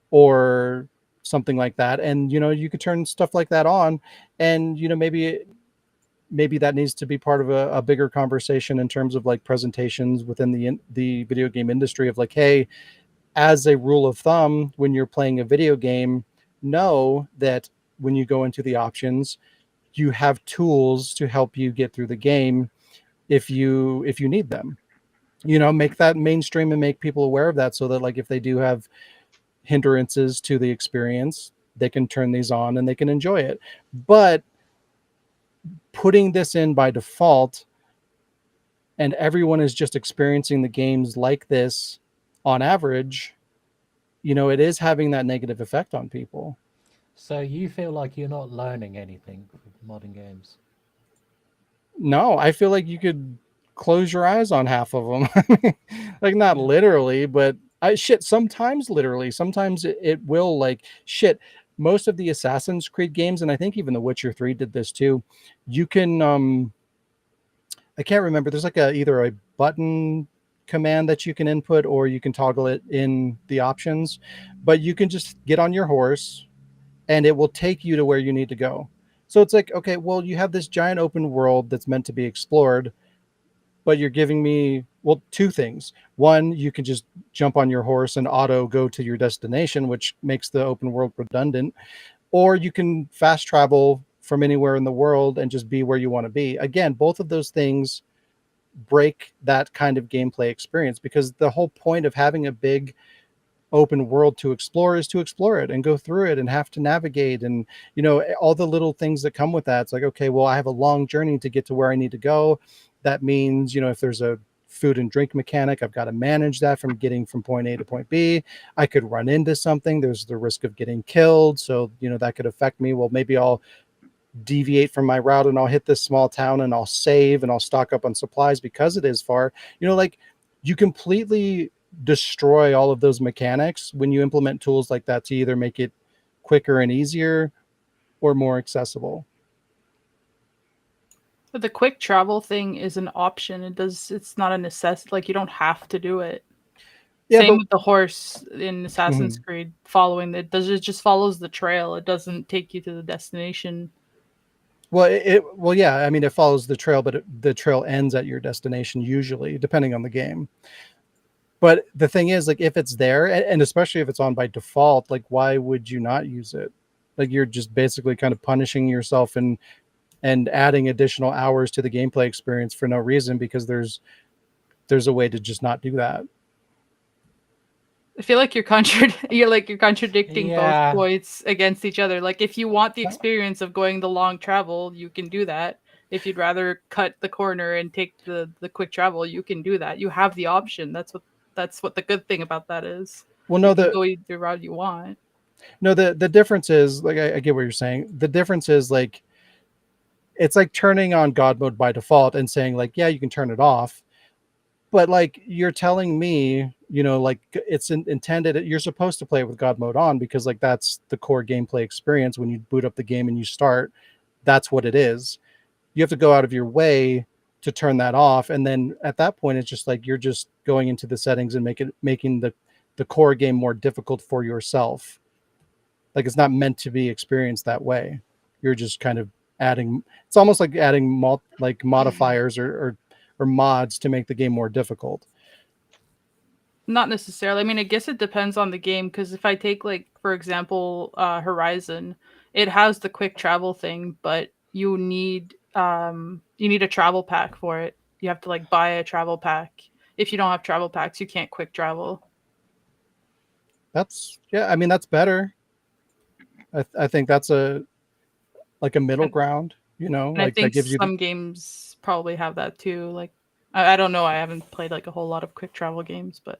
or something like that. And, you could turn stuff like that on and, maybe that needs to be part of a bigger conversation in terms of like presentations within the video game industry of like, hey, as a rule of thumb, when you're playing a video game, know that when you go into the options, you have tools to help you get through the game if you need them. Make that mainstream and make people aware of that, so that like if they do have hindrances to the experience, they can turn these on and they can enjoy it. But putting this in by default and everyone is just experiencing the games like this on average, it is having that negative effect on people. So you feel like you're not learning anything with modern games? No, I feel like you could close your eyes on half of them. Like, not literally, but sometimes literally. Sometimes it will, like, shit. Most of the Assassin's Creed games, and I think even The Witcher 3 did this too, you can I can't remember, there's like either a button command that you can input or you can toggle it in the options, but you can just get on your horse and it will take you to where you need to go. So it's like, okay, well, you have this giant open world that's meant to be explored, but you're giving me, well, two things. One, you can just jump on your horse and auto go to your destination, which makes the open world redundant. Or you can fast travel from anywhere in the world and just be where you want to be. Again, both of those things break that kind of gameplay experience, because the whole point of having a big open world to explore is to explore it and go through it and have to navigate and all the little things that come with that. It's like, okay, well, I have a long journey to get to where I need to go. That means if there's a food and drink mechanic. I've got to manage that from getting from point A to point B. I could run into something. There's the risk of getting killed. So, that could affect me. Well, maybe I'll deviate from my route and I'll hit this small town and I'll save and I'll stock up on supplies because it is far. Like you completely destroy all of those mechanics when you implement tools like that to either make it quicker and easier or more accessible. But the quick travel thing is an option. It's not a necessity. Like, you don't have to do it. Yeah, Same but with the horse in Assassin's Creed. It just follows the trail. It doesn't take you to the destination. well, yeah. I mean, it follows the trail, but the trail ends at your destination usually, depending on the game. But the thing is, like, if it's there, and especially if it's on by default, like, why would you not use it? Like, you're just basically kind of punishing yourself and adding additional hours to the gameplay experience for no reason, because there's a way to just not do that. I feel like you're contradicting Yeah. both points against each other. Like, if you want the experience of going the long travel, you can do that. If you'd rather cut the corner and take the quick travel, you can do that. You have the option. That's what the good thing about that is. Well, no, you can go either route you want. No, the difference is, like, I get what you're saying. The difference is, like, it's like turning on God mode by default and saying, like, yeah, you can turn it off. But, like, you're telling me, like, it's intended, you're supposed to play it with God mode on because, like, that's the core gameplay experience. When you boot up the game and you start, that's what it is. You have to go out of your way to turn that off. And then at that point, it's just like, you're just going into the settings and making the core game more difficult for yourself. Like, it's not meant to be experienced that way. You're just kind of adding, it's almost like adding modifiers or mods to make the game more difficult. Not necessarily. I mean, I guess it depends on the game, because if I take, like, for example, Horizon, it has the quick travel thing, but you need a travel pack for it. You have to, like, buy a travel pack. If you don't have travel packs, you can't quick travel. That's better. I think that's a middle ground, And I like, think that gives you some games probably have that too. Like, I don't know. I haven't played, like, a whole lot of quick travel games, but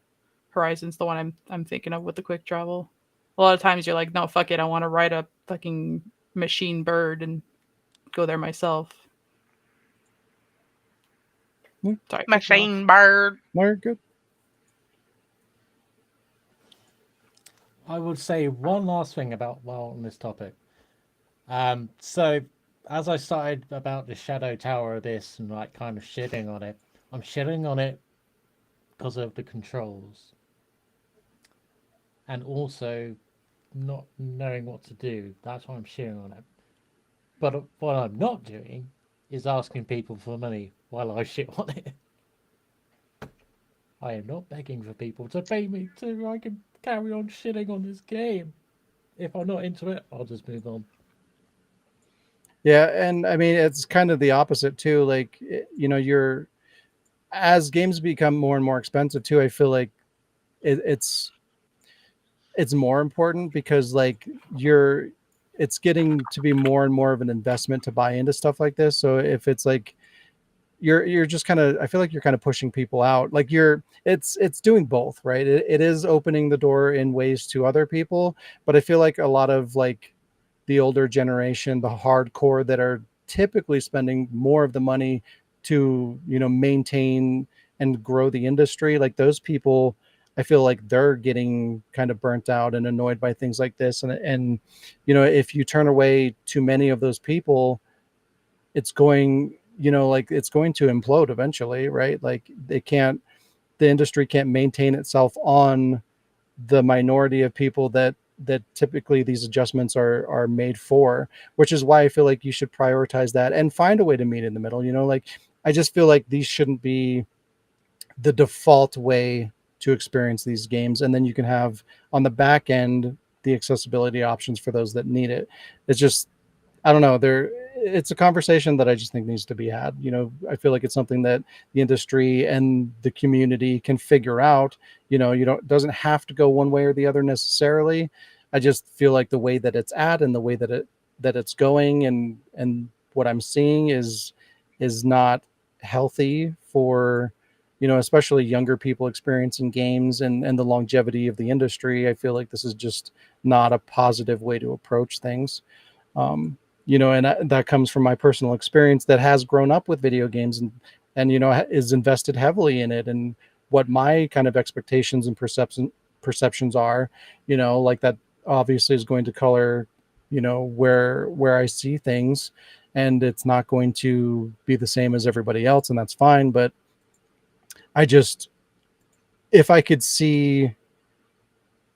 Horizon's the one I'm thinking of with the quick travel. A lot of times you're like, no, fuck it, I want to ride a fucking machine bird and go there myself. Sorry, Machine bird. More good. I would say one last thing on this topic. So as I started about the Shadow Tower of this and, like, kind of shitting on it, I'm shitting on it because of the controls. And also not knowing what to do. That's why I'm shitting on it. But what I'm not doing is asking people for money while I shit on it. I am not begging for people to pay me so I can carry on shitting on this game. If I'm not into it, I'll just move on. Yeah, and I mean, it's kind of the opposite too. Like, you're, as games become more and more expensive too, I feel like it's more important because, like, it's getting to be more and more of an investment to buy into stuff like this. So if it's like you're just kind of, I feel like you're kind of pushing people out. Like, it's doing both, right? It is opening the door in ways to other people, but I feel like a lot of, like, the older generation, the hardcore that are typically spending more of the money to, maintain and grow the industry, like, those people, I feel like they're getting kind of burnt out and annoyed by things like this. And if you turn away too many of those people, it's going, it's going to implode eventually, right? Like, the industry can't maintain itself on the minority of people that typically these adjustments are made for, which is why I feel like you should prioritize that and find a way to meet in the middle. Like, I just feel like these shouldn't be the default way to experience these games, and then you can have on the back end the accessibility options for those that need it. It's just, I don't know, it's a conversation that I just think needs to be had. I feel like it's something that the industry and the community can figure out. Doesn't have to go one way or the other necessarily. I just feel like the way that it's at and the way that it's going and what I'm seeing is not healthy for especially younger people experiencing games and the longevity of the industry. I feel like this is just not a positive way to approach things. And that comes from my personal experience that has grown up with video games and is invested heavily in it, and what my kind of expectations and perceptions are, like that obviously is going to color, where I see things, and it's not going to be the same as everybody else, and that's fine. But if I could see,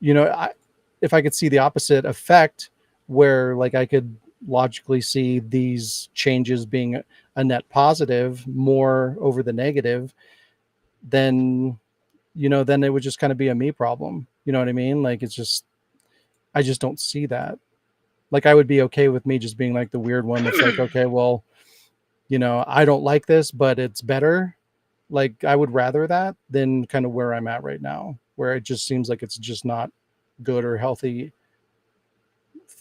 if I could see the opposite effect, where like I could logically see these changes being a net positive more over the negative, then then it would just kind of be a me problem. You know what I mean? Like I just don't see that. Like I would be okay with me just being like the weird one that's like, okay, well, I don't like this, but it's better. Like I would rather that than kind of where I'm at right now, where it just seems like it's just not good or healthy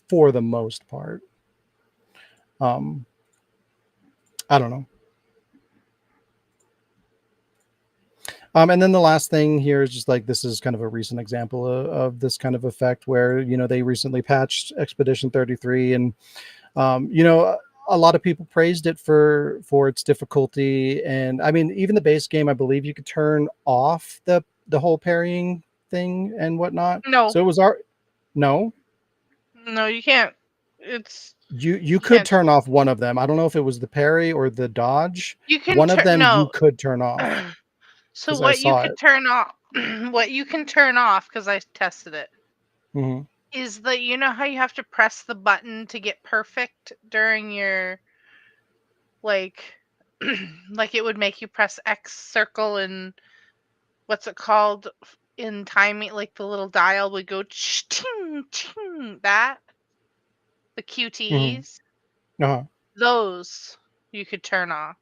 for the most part. I don't know. And then the last thing here is just like, this is kind of a recent example of this kind of effect where, they recently patched Expedition 33, and, a lot of people praised it for its difficulty. And I mean, even the base game, I believe you could turn off the whole parrying thing and whatnot. No. So it was no, you can't. You could turn off one of them. I don't know if it was the parry or the dodge. You can one of them no. you could turn off. So what you could turn off, what you can turn off, because I tested it, Mm-hmm. is that how you have to press the button to get perfect during your like it would make you press X circle and what's it called in timing, like the little dial would go ting ting, that the QTEs, Uh-huh. those you could turn off.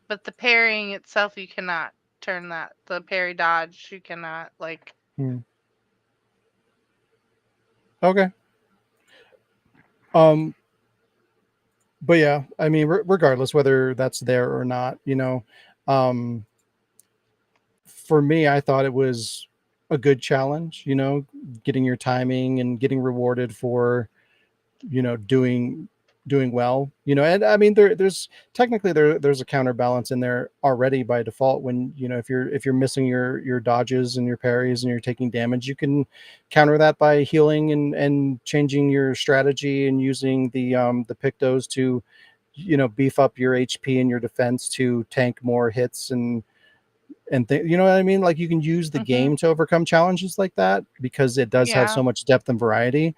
But the parrying itself, you cannot turn that. The parry dodge, you cannot, like. Okay. But yeah, I mean, regardless whether that's there or not, for me, I thought it was a good challenge, getting your timing and getting rewarded for, doing well, and I mean, there's technically there's a counterbalance in there already by default when, if you're missing your dodges and your parries and you're taking damage, you can counter that by healing and changing your strategy and using the pictos to, beef up your HP and your defense to tank more hits and you know what I mean? Like you can use the game to overcome challenges like that because it does have so much depth and variety.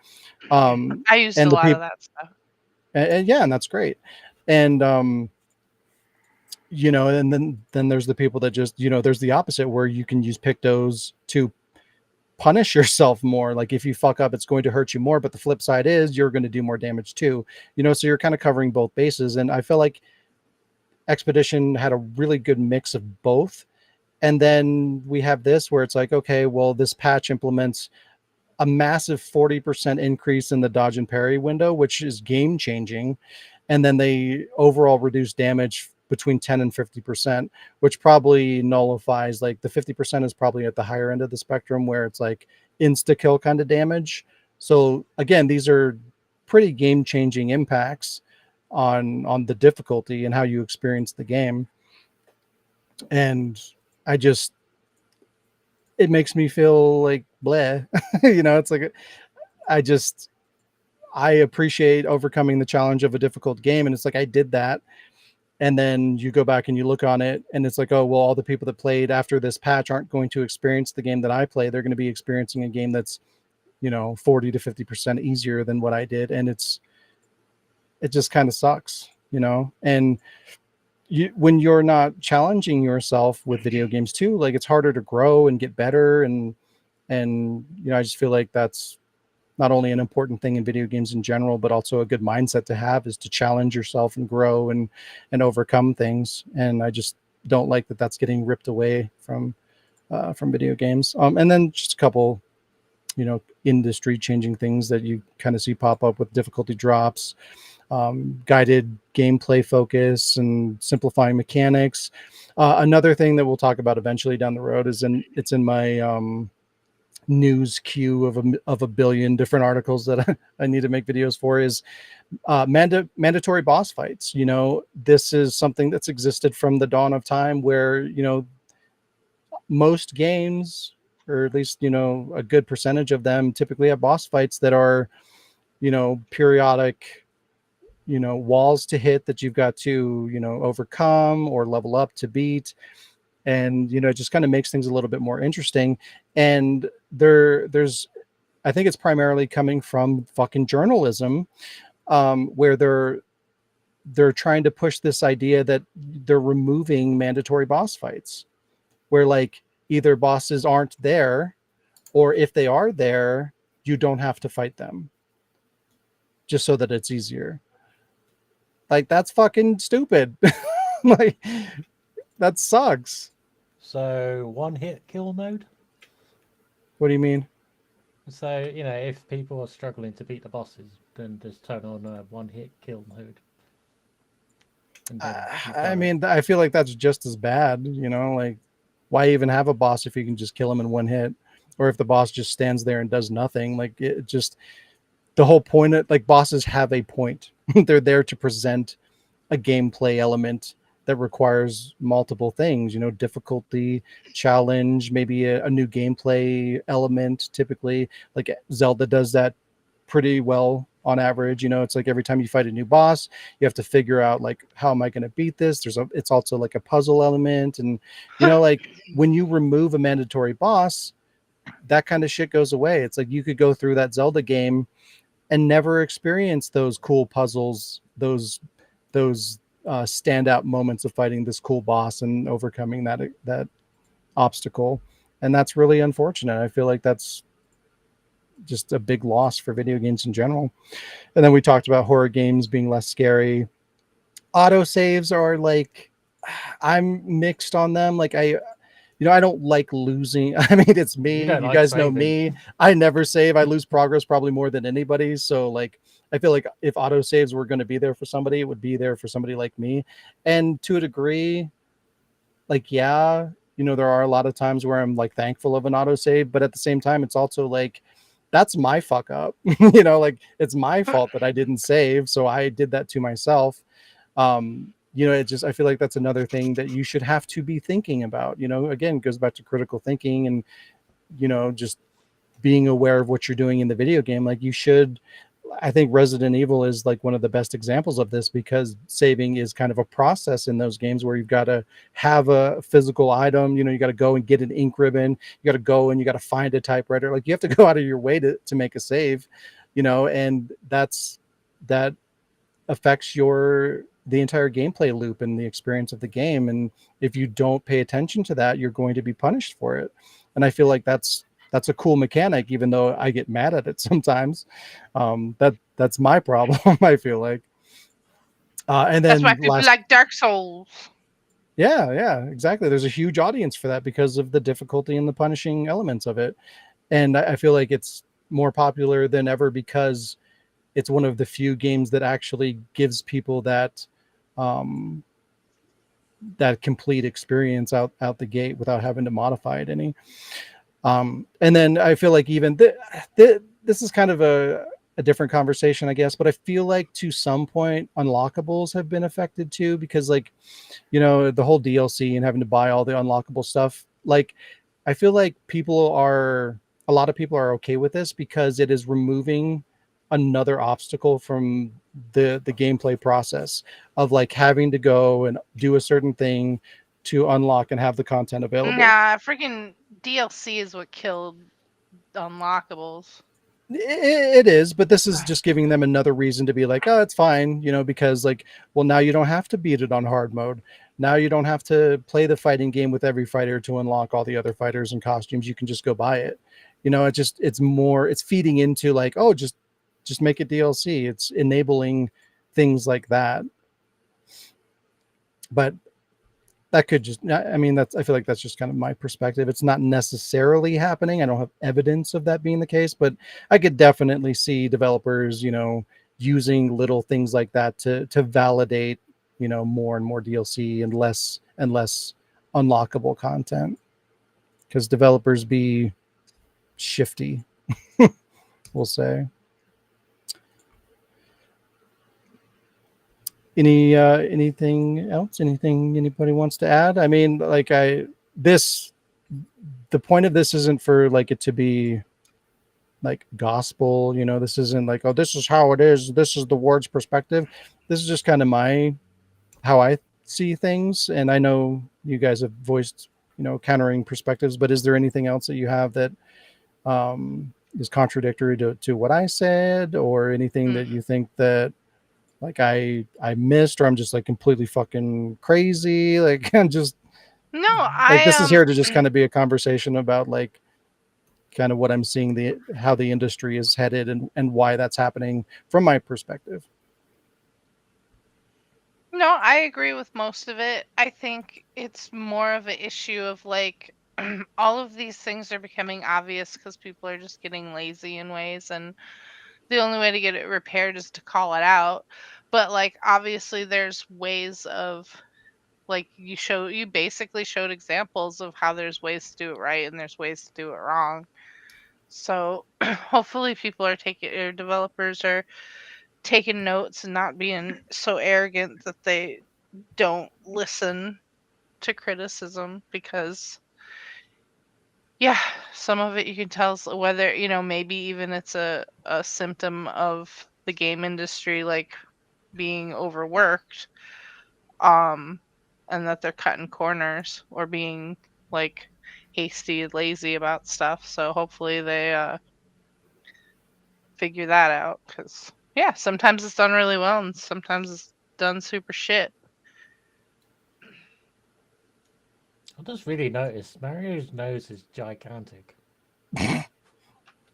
I used and a the lot of that stuff. and yeah, and that's great. And and then there's the people that just, there's the opposite where you can use pictos to punish yourself more. Like if you fuck up, it's going to hurt you more, but the flip side is you're going to do more damage too, so you're kind of covering both bases. And I feel like Expedition had a really good mix of both. And then we have this where it's like, okay, well, this patch implements a massive 40% increase in the dodge and parry window, which is game changing. And then they overall reduce damage between 10 and 50%, which probably nullifies, like the 50% is probably at the higher end of the spectrum where it's like insta kill kind of damage. So again, these are pretty game changing impacts on the difficulty and how you experience the game. And it makes me feel like bleh. It's like I appreciate overcoming the challenge of a difficult game, and it's like I did that. And then you go back and you look on it and it's like, oh, well, all the people that played after this patch aren't going to experience the game that I play. They're going to be experiencing a game that's 40 to 50% easier than what I did. And it just kind of sucks, and when you're not challenging yourself with video games too, like it's harder to grow and get better. And I just feel like that's not only an important thing in video games in general, but also a good mindset to have, is to challenge yourself and grow and overcome things. And I just don't like that that's getting ripped away from video games. And then just a couple, industry changing things that you kind of see pop up with difficulty drops. guided gameplay focus and simplifying mechanics. Another thing that we'll talk about eventually down the road is it's in my news queue of a billion different articles that I need to make videos for is mandatory boss fights. You know, this is something that's existed from the dawn of time where, you know, most games, or at least, you know, a good percentage of them typically have boss fights that are, you know, periodic, you know, walls to hit that you've got to, you know, overcome or level up to beat. And, you know, it just kind of makes things a little bit more interesting. And there's, I think it's primarily coming from fucking journalism, where they're trying to push this idea that they're removing mandatory boss fights, where like either bosses aren't there, or if they are there, you don't have to fight them, just so that it's easier. Like, that's fucking stupid. Like, that sucks. So one hit kill mode. What do you mean? So, you know, if people are struggling to beat the bosses, then just turn on a one hit kill mode. I mean, I feel like that's just as bad, you know, like, why even have a boss if you can just kill him in one hit? Or if the boss just stands there and does nothing. Like, it just, the whole point of, like, bosses have a point. They're there to present a gameplay element that requires multiple things, you know, difficulty, challenge, maybe a new gameplay element. Typically, like Zelda does that pretty well on average. You know, it's like every time you fight a new boss, you have to figure out like, how am I going to beat this? It's also like a puzzle element. And, you know, like when you remove a mandatory boss, that kind of shit goes away. It's like you could go through that Zelda game and never experience those cool puzzles, those standout moments of fighting this cool boss and overcoming that obstacle. And that's really unfortunate. I feel like that's just a big loss for video games in general. And then we talked about horror games being less scary. Autosaves are like, I'm mixed on them. Like, I don't like losing. I mean, it's me. You guys know me. I never save. I lose progress probably more than anybody. So like, I feel like if autosaves were going to be there for somebody, it would be there for somebody like me. And to a degree, like, yeah, you know, there are a lot of times where I'm like thankful of an autosave, but at the same time, it's also like, that's my fuck up. You know, like, it's my fault that I didn't save. So I did that to myself. You know, I feel like that's another thing that you should have to be thinking about. You know, again, it goes back to critical thinking and, you know, just being aware of what you're doing in the video game. Like, you should, I think Resident Evil is like one of the best examples of this, because saving is kind of a process in those games where you've got to have a physical item. You know, you got to go and get an ink ribbon. You got to go and you got to find a typewriter. Like, you have to go out of your way to make a save, you know, and that affects the entire gameplay loop and the experience of the game. And if you don't pay attention to that, you're going to be punished for it. And I feel like that's a cool mechanic, even though I get mad at it sometimes. That's my problem. I feel like. And then that's why people like Dark Souls. Yeah, exactly. There's a huge audience for that because of the difficulty and the punishing elements of it. And I feel like it's more popular than ever because it's one of the few games that actually gives people that complete experience out the gate without having to modify it any. And then I feel like even this is kind of a different conversation, I guess, but I feel like to some point unlockables have been affected too, because like, you know, the whole DLC and having to buy all the unlockable stuff. Like, I feel like a lot of people are okay with this because it is removing another obstacle from the gameplay process of like having to go and do a certain thing to unlock and have the content available. Nah, freaking DLC is what killed unlockables. It is, but this is just giving them another reason to be like, oh, it's fine, you know, because like, well, now you don't have to beat it on hard mode. Now you don't have to play the fighting game with every fighter to unlock all the other fighters and costumes. You can just go buy it. You know, it's feeding into like, oh, just make it DLC. It's enabling things like that. But that could just, I mean, I feel like that's just kind of my perspective. It's not necessarily happening. I don't have evidence of that being the case, but I could definitely see developers, you know, using little things like that to validate, more and more DLC and less unlockable content, because developers be shifty, we'll say. Anything else? Anything anybody wants to add? I mean, like the point of this isn't for like it to be like gospel, this isn't like, oh, this is how it is, this is the Ward's perspective. This is just kind of how I see things, and I know you guys have voiced countering perspectives, but is there anything else that you have that is contradictory to what I said, or anything that you think that like I missed, or I'm just like completely fucking crazy? Like I'm just No, like, this is here to just kind of be a conversation about like kind of what I'm seeing, how the industry is headed, and why that's happening from my perspective. No, I agree with most of it. I think it's more of an issue of like all of these things are becoming obvious because people are just getting lazy in ways, and the only way to get it repaired is to call it out. But like obviously there's ways of, like, you basically showed examples of how there's ways to do it right and there's ways to do it wrong. So hopefully people are or developers are taking notes and not being so arrogant that they don't listen to criticism, because yeah, some of it you can tell whether, maybe even it's a symptom of the game industry, like being overworked, and that they're cutting corners or being like hasty and lazy about stuff. So hopefully they figure that out, because yeah, sometimes it's done really well and sometimes it's done super shit. I just really noticed Mario's nose is gigantic.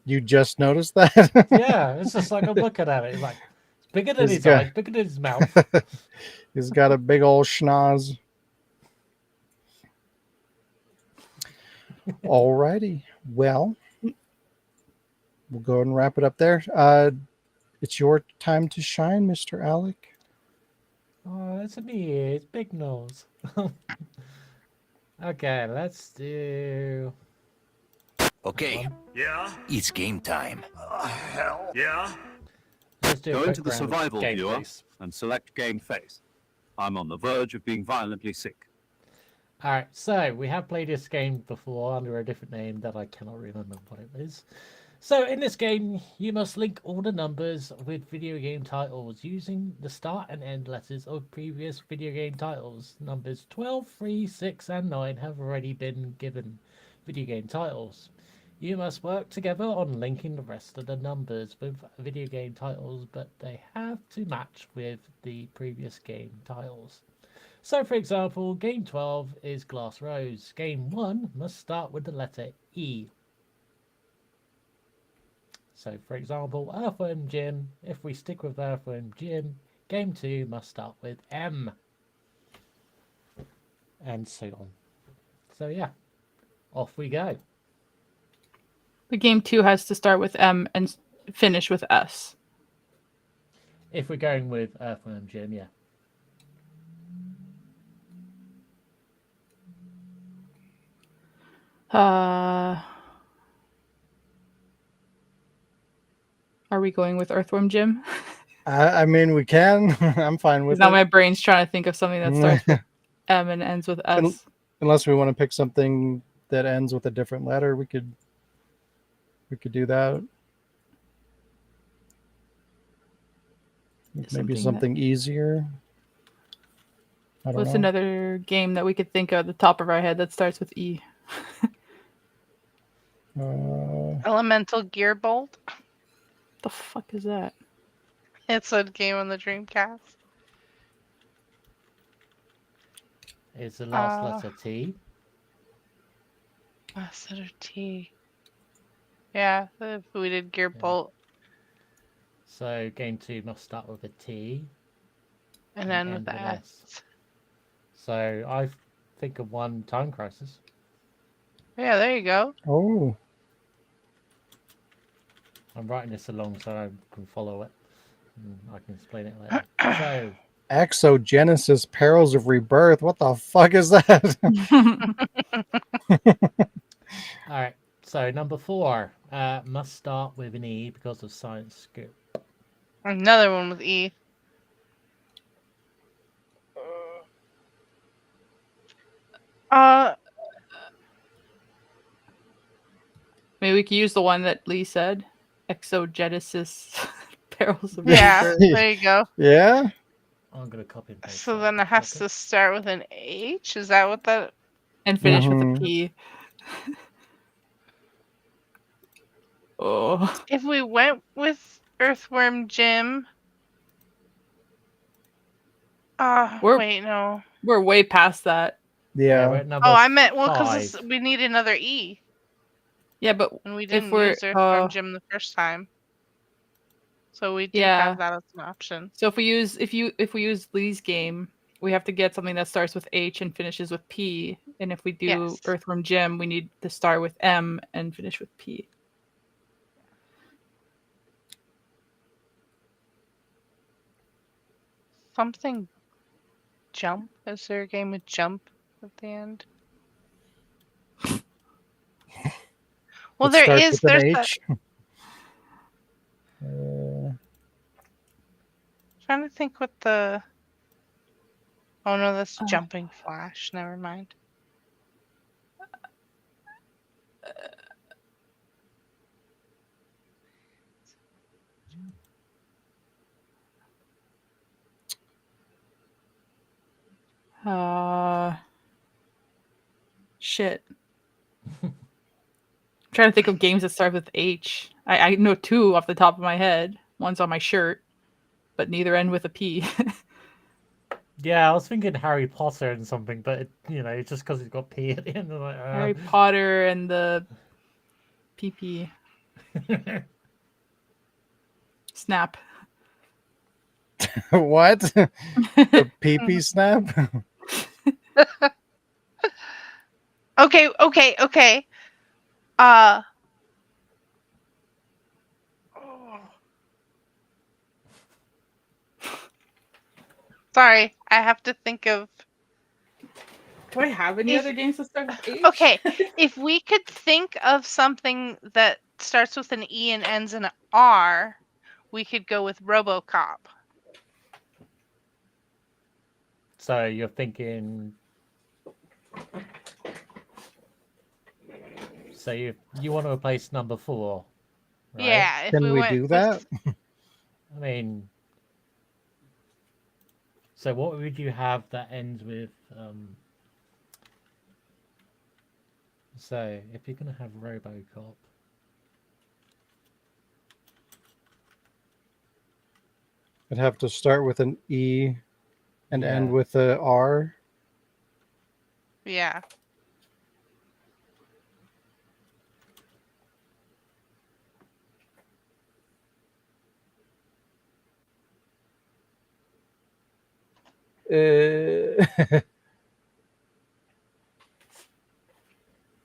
You just noticed that? Yeah, it's just like I'm looking at it. It's like it's bigger than his eyes, bigger than his mouth. He's got a big old schnoz. Alrighty, well, we'll go ahead and wrap it up there. It's your time to shine, Mr. Alec. Oh, that's me. It's big nose. Okay, let's do. Okay. Yeah? It's game time. Hell? Yeah? Let's do Go a into quick the round of survival game viewer face. and select game face. I'm on the verge of being violently sick. Alright, so we have played this game before under a different name that I cannot remember what it is. So in this game, you must link all the numbers with video game titles using the start and end letters of previous video game titles. Numbers 12, 3, 6, and 9 have already been given video game titles. You must work together on linking the rest of the numbers with video game titles, but they have to match with the previous game titles. So, for example, game 12 is Glass Rose. Game 1 must start with the letter E. So, for example, Earthworm Jim, if we stick with Earthworm Jim, game 2 must start with M. And so on. So, yeah, off we go. The game 2 has to start with M and finish with S. If we're going with Earthworm Jim, yeah. Are we going with Earthworm Jim? I mean, we can. I'm fine with Now it. my brain's trying to think of something that starts with M and ends with S. Unless we want to pick something that ends with a different letter, we could do that. Maybe something easier. I don't What's know. another game that we could think of at the top of our head that starts with E? Elemental Gearbolt. The fuck is that? It's a game on the Dreamcast. Is the last letter T? Last letter T. Yeah, if we did Gearbolt. So game 2 must start with a T. And end with the S. So I think of one, Time Crisis. Yeah, there you go. Oh. I'm writing this along so I can follow it. I can explain it later. So, Exogenesis Perils of Rebirth. What the fuck is that? all right. So number 4 must start with an E because of Science Scoop. Another one with E. Maybe we could use the one that Lee said. Exogenesis Perils of Yeah, Rebirth. there you go. Yeah. I'm gonna copy and paste. So then it has to start with an H. Is that what that? And finish with a Mhm. P. Oh. If we went with Earthworm Jim. Wait, no. We're way past that. Yeah, Yeah. we're at number Oh, I meant well 5. because we need another E, Yeah, but and we if didn't we're use Earthworm Jim the first time, so we do Yeah. have that as an option. So if we use Lee's game, we have to get something that starts with H and finishes with P. And if we do Yes. Earthworm Jim, we need to start with M and finish with P. Something jump? Is there a game with jump at the end? Well, It there starts is. with an There's H. trying to think what the. Oh no, that's Jumping Flash. Never mind. Shit. I'm trying to think of games that start with H. I know 2 off the top of my head. One's on my shirt, but neither end with a P. Yeah, I was thinking Harry Potter and something, but it's just because it's got P at the end. I'm like, Harry Potter and the PP. Snap. What? The PP snap? Okay. Sorry, I have to think of. Do I have any other games that start with H? Okay, if we could think of something that starts with an E and ends in an R, we could go with RoboCop. So you're thinking. So you want to replace number 4, right? Yeah. If Can we went do with- that? I mean, so what would you have that ends with? So if you're gonna have RoboCop, It'd have to start with an E and end Yeah. with a R. Yeah.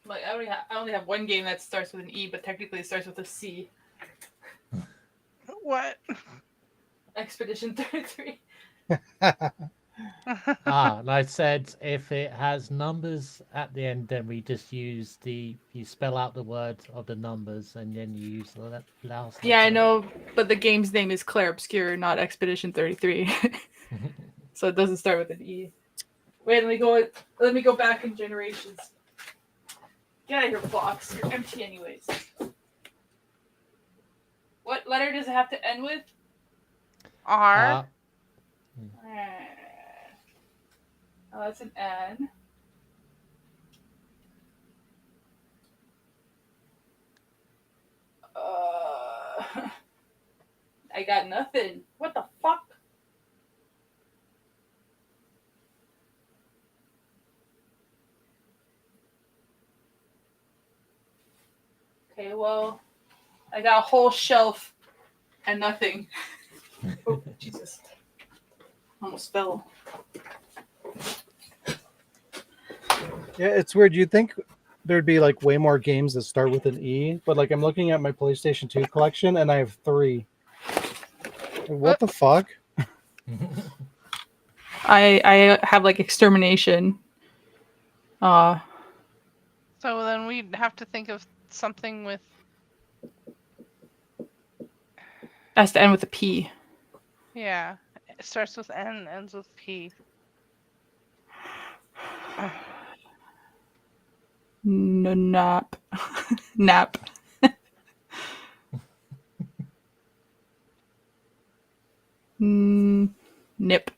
Like I only have one game that starts with an E, but technically it starts with a C. What? Expedition 33. and I said if it has numbers at the end, then we just use you spell out the word of the numbers, and then you use the last. Yeah, I know, but the game's name is Claire Obscure, not Expedition 33. So it doesn't start with an E. Wait, let me go back in generations. Get out of your box. You're empty anyways. What letter does it have to end with? R. Oh, that's an N. I got nothing. What the fuck? Okay, well, I got a whole shelf and nothing. Oh, Jesus. Almost fell. Yeah, it's weird. You'd think there'd be like way more games that start with an E, but like I'm looking at my PlayStation 2 collection and I have 3. What the fuck? I have like extermination. So then we'd have to think of something with. Has to end with a P. Yeah, it starts with N, ends with P. Nap. Nap. Nip.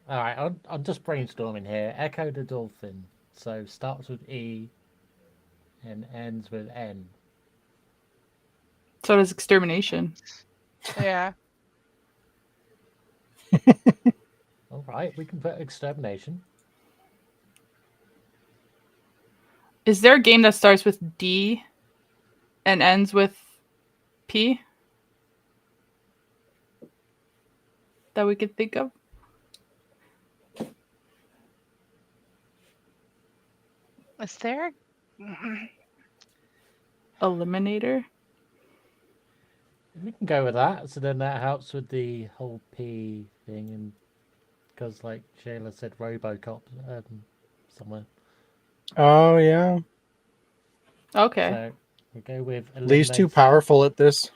All right, I'm just brainstorming here. Echo the Dolphin. So starts with E and ends with N. So does extermination. Yeah. All right, we can put extermination. Is there a game that starts with D and ends with P that we could think of? Is there? Eliminator? We can go with that. So then that helps with the whole P thing, and because like Shayla said, RoboCop somewhere. Oh yeah. Okay. So we go with Lee's too elimination powerful at this.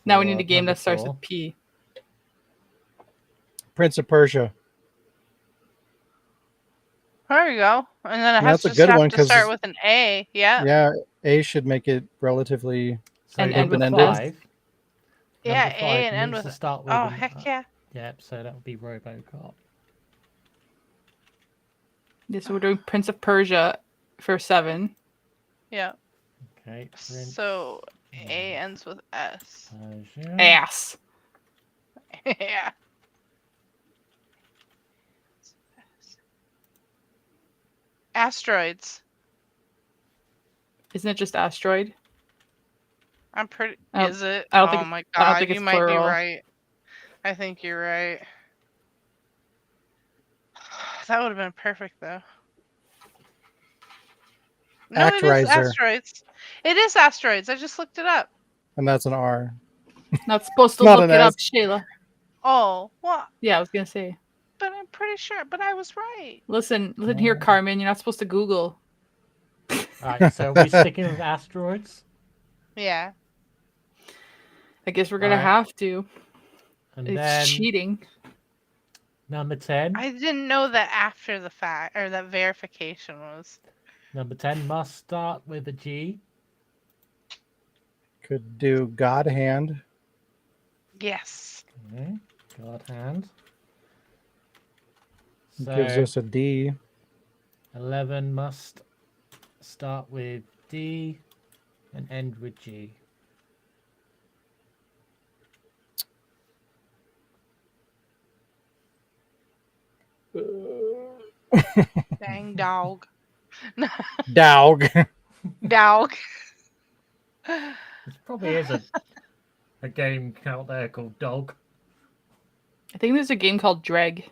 Now we need a for game number that starts 4. with P. Prince of Persia. There you go. And then it And has that's a to good have one to start because with an A. Yeah. yeah, A should make it relatively So And end with open-ended. S. 5. Yeah, Number A 5 and end needs with. to start with Oh, an, heck yeah. Yep, so that would be RoboCop. Yeah, so we're doing Prince of Persia for 7. Yeah. Okay, Prince So A ends with S. Persia. Ass. Yeah. Asteroids. Isn't it just asteroid? I'm pretty. I don't- Is it? I don't Oh think my I don't god, think you it's might be plural. right. I think you're right. That would have been perfect though. No, it is Actorizer, asteroids. It is asteroids. I just looked it up. and that's an R. Not supposed to Not look an it up, S. Shayla. Oh, what? Yeah, I was gonna say. But I'm pretty sure. But I was right. Listen here, Carmen. You're not supposed to Google. Alright, so are we sticking with asteroids? Yeah. I guess we're gonna Alright. have to. And It's then cheating. number 10. I didn't know that after the fact, or that verification was. Number 10 must start with a G. Could do God Hand. Yes. Okay, God hand. Gives us a D. 11 must start with D and end with G. Dang dog. Dog. Dog. There probably is a game out there called Dog. I think there's a game called Dreg.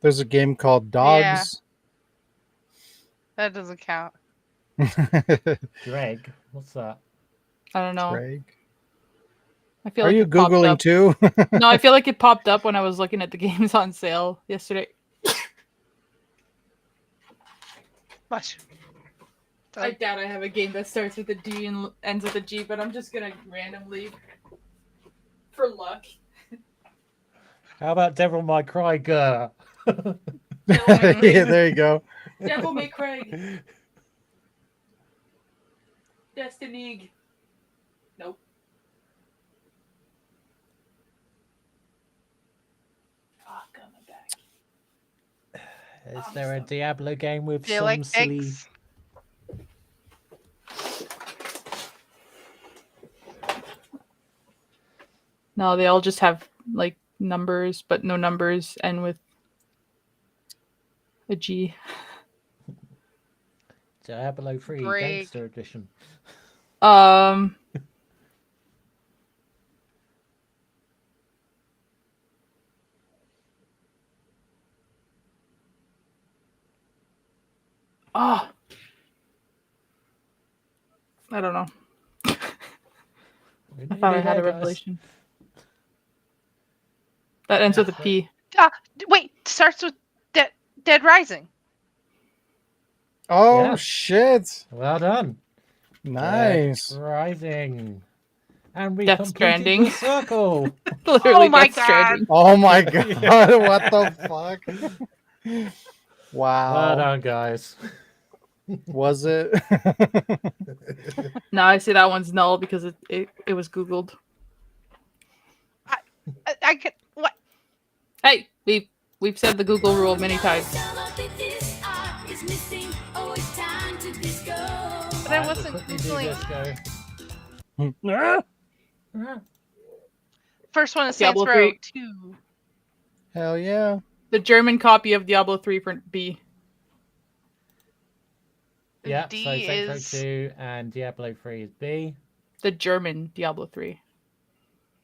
There's a game called Dogs. That doesn't count. Dreg? What's that? I don't know. Dreg. I feel Are like you it popped Googling up. too? No, I feel like it popped up when I was looking at the games on sale yesterday. Watch. I doubt I have a game that starts with a D and ends with a G, but I'm just gonna randomly, for luck. How about Devil May Cry Girl? Yeah, there you go. Devil May Cry. Destiny. Nope. Oh, coming back. Is there a Diablo game with Do you some like silly... eggs? No, they all just have like numbers, but no numbers end with a G. Diablo 3 Break. Gangster Edition. Oh. I don't know. I thought I had a revelation. That ends with a P. Wait, starts with Dead Rising. Oh Yeah. shit! Well done. Nice. Dead Rising. And we Death completed Stranding. the circle. Literally Oh my Death Stranding. Oh my god! What the fuck? Wow. Well done, guys. Was it? No, I see that one's null because it was Googled. I could what? Hey, we've said the Google rule many times. But I wasn't googling. First one is Saints Diablo Row 3. 2. Hell yeah! The German copy of Diablo 3 for B. Yeah, D so Saints Row is 2 and Diablo 3 is B. The German Diablo 3.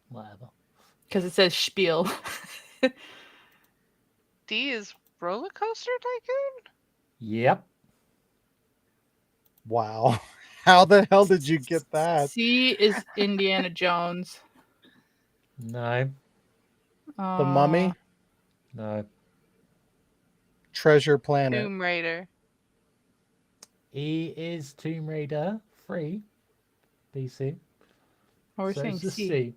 Whatever. Because it says Spiel. D is Roller Coaster Tycoon. Yep. Wow. How the hell did you get that? C is Indiana Jones. No. The Mummy? No. Treasure Planet. Tomb Raider. E is Tomb Raider 3. DC. Oh, we're So saying it's a C. C.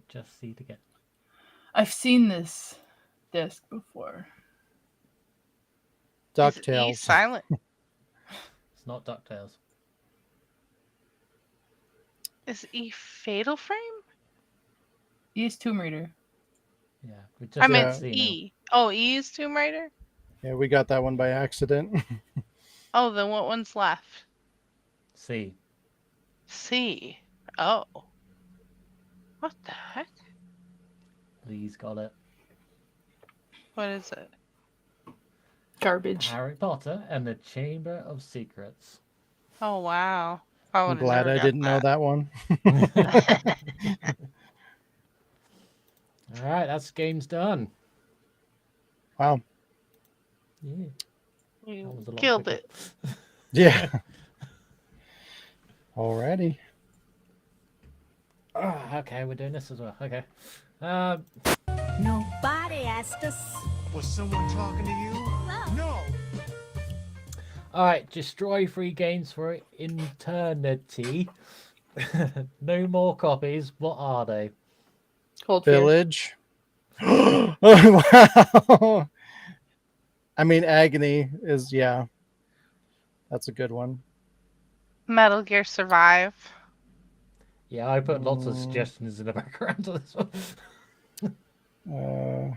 Just C to get. I've seen this disc before. Is E DuckTales. silent? It's not DuckTales. Is E Fatal Frame? E is Tomb Raider. Yeah. We just I meant C E. Oh, E is Tomb Raider? Yeah, we got that one by accident. Oh, then what one's left? C. C. Oh. What the heck? Lee's got it. What is it? Garbage. Harry Potter and the Chamber of Secrets. Oh, wow. I I'm would've glad never I got didn't know that one. All right, that's game's done. Wow. Yeah. You That was a lot killed quicker. it. Yeah. Alrighty. Oh, okay, we're doing this as well. Okay. Nobody asked us. Was someone talking to you? No. All right, destroy 3 games for eternity. No more copies. What are they? Cold Fear. Village. Oh, wow. I mean, Agony is, yeah. That's a good one. Metal Gear Survive. Yeah, I put lots of suggestions in the background of this one.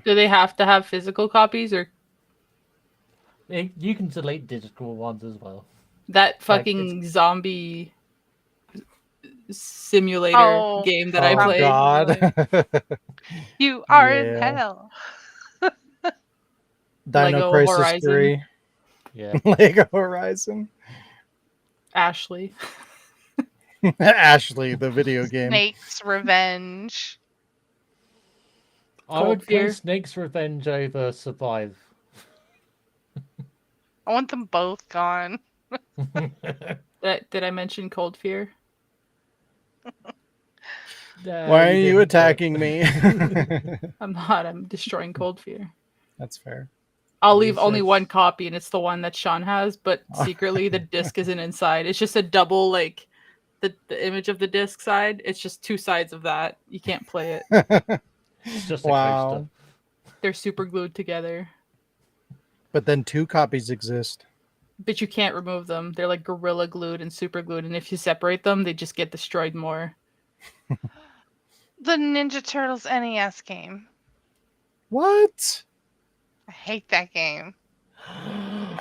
Do they have to have physical copies or You can delete digital ones as well. that Like, fucking zombie simulator game that I played? God. You are in Yeah. hell. Dino Lego Crisis Horizon. 3. Yeah. Lego Horizon. Ashley. Ashley, the video game. Snake's Revenge. I Cold would play Fear. Snake's Revenge over Survive. I want them both gone. Did I mention Cold Fear? Why are you attacking me? I'm not. I'm destroying Cold Fear. That's fair. I'll leave only one copy, and it's the one that Sean has. But secretly, the disc isn't inside. It's just a double, like the image of the disc side. It's just 2 sides of that. You can't play it. It's just a Wow. coaster. They're super glued together, But then 2 copies exist. but you can't remove them. They're like gorilla glued and super glued, and if you separate them, they just get destroyed more. The Ninja Turtles NES game. What? I hate that game. I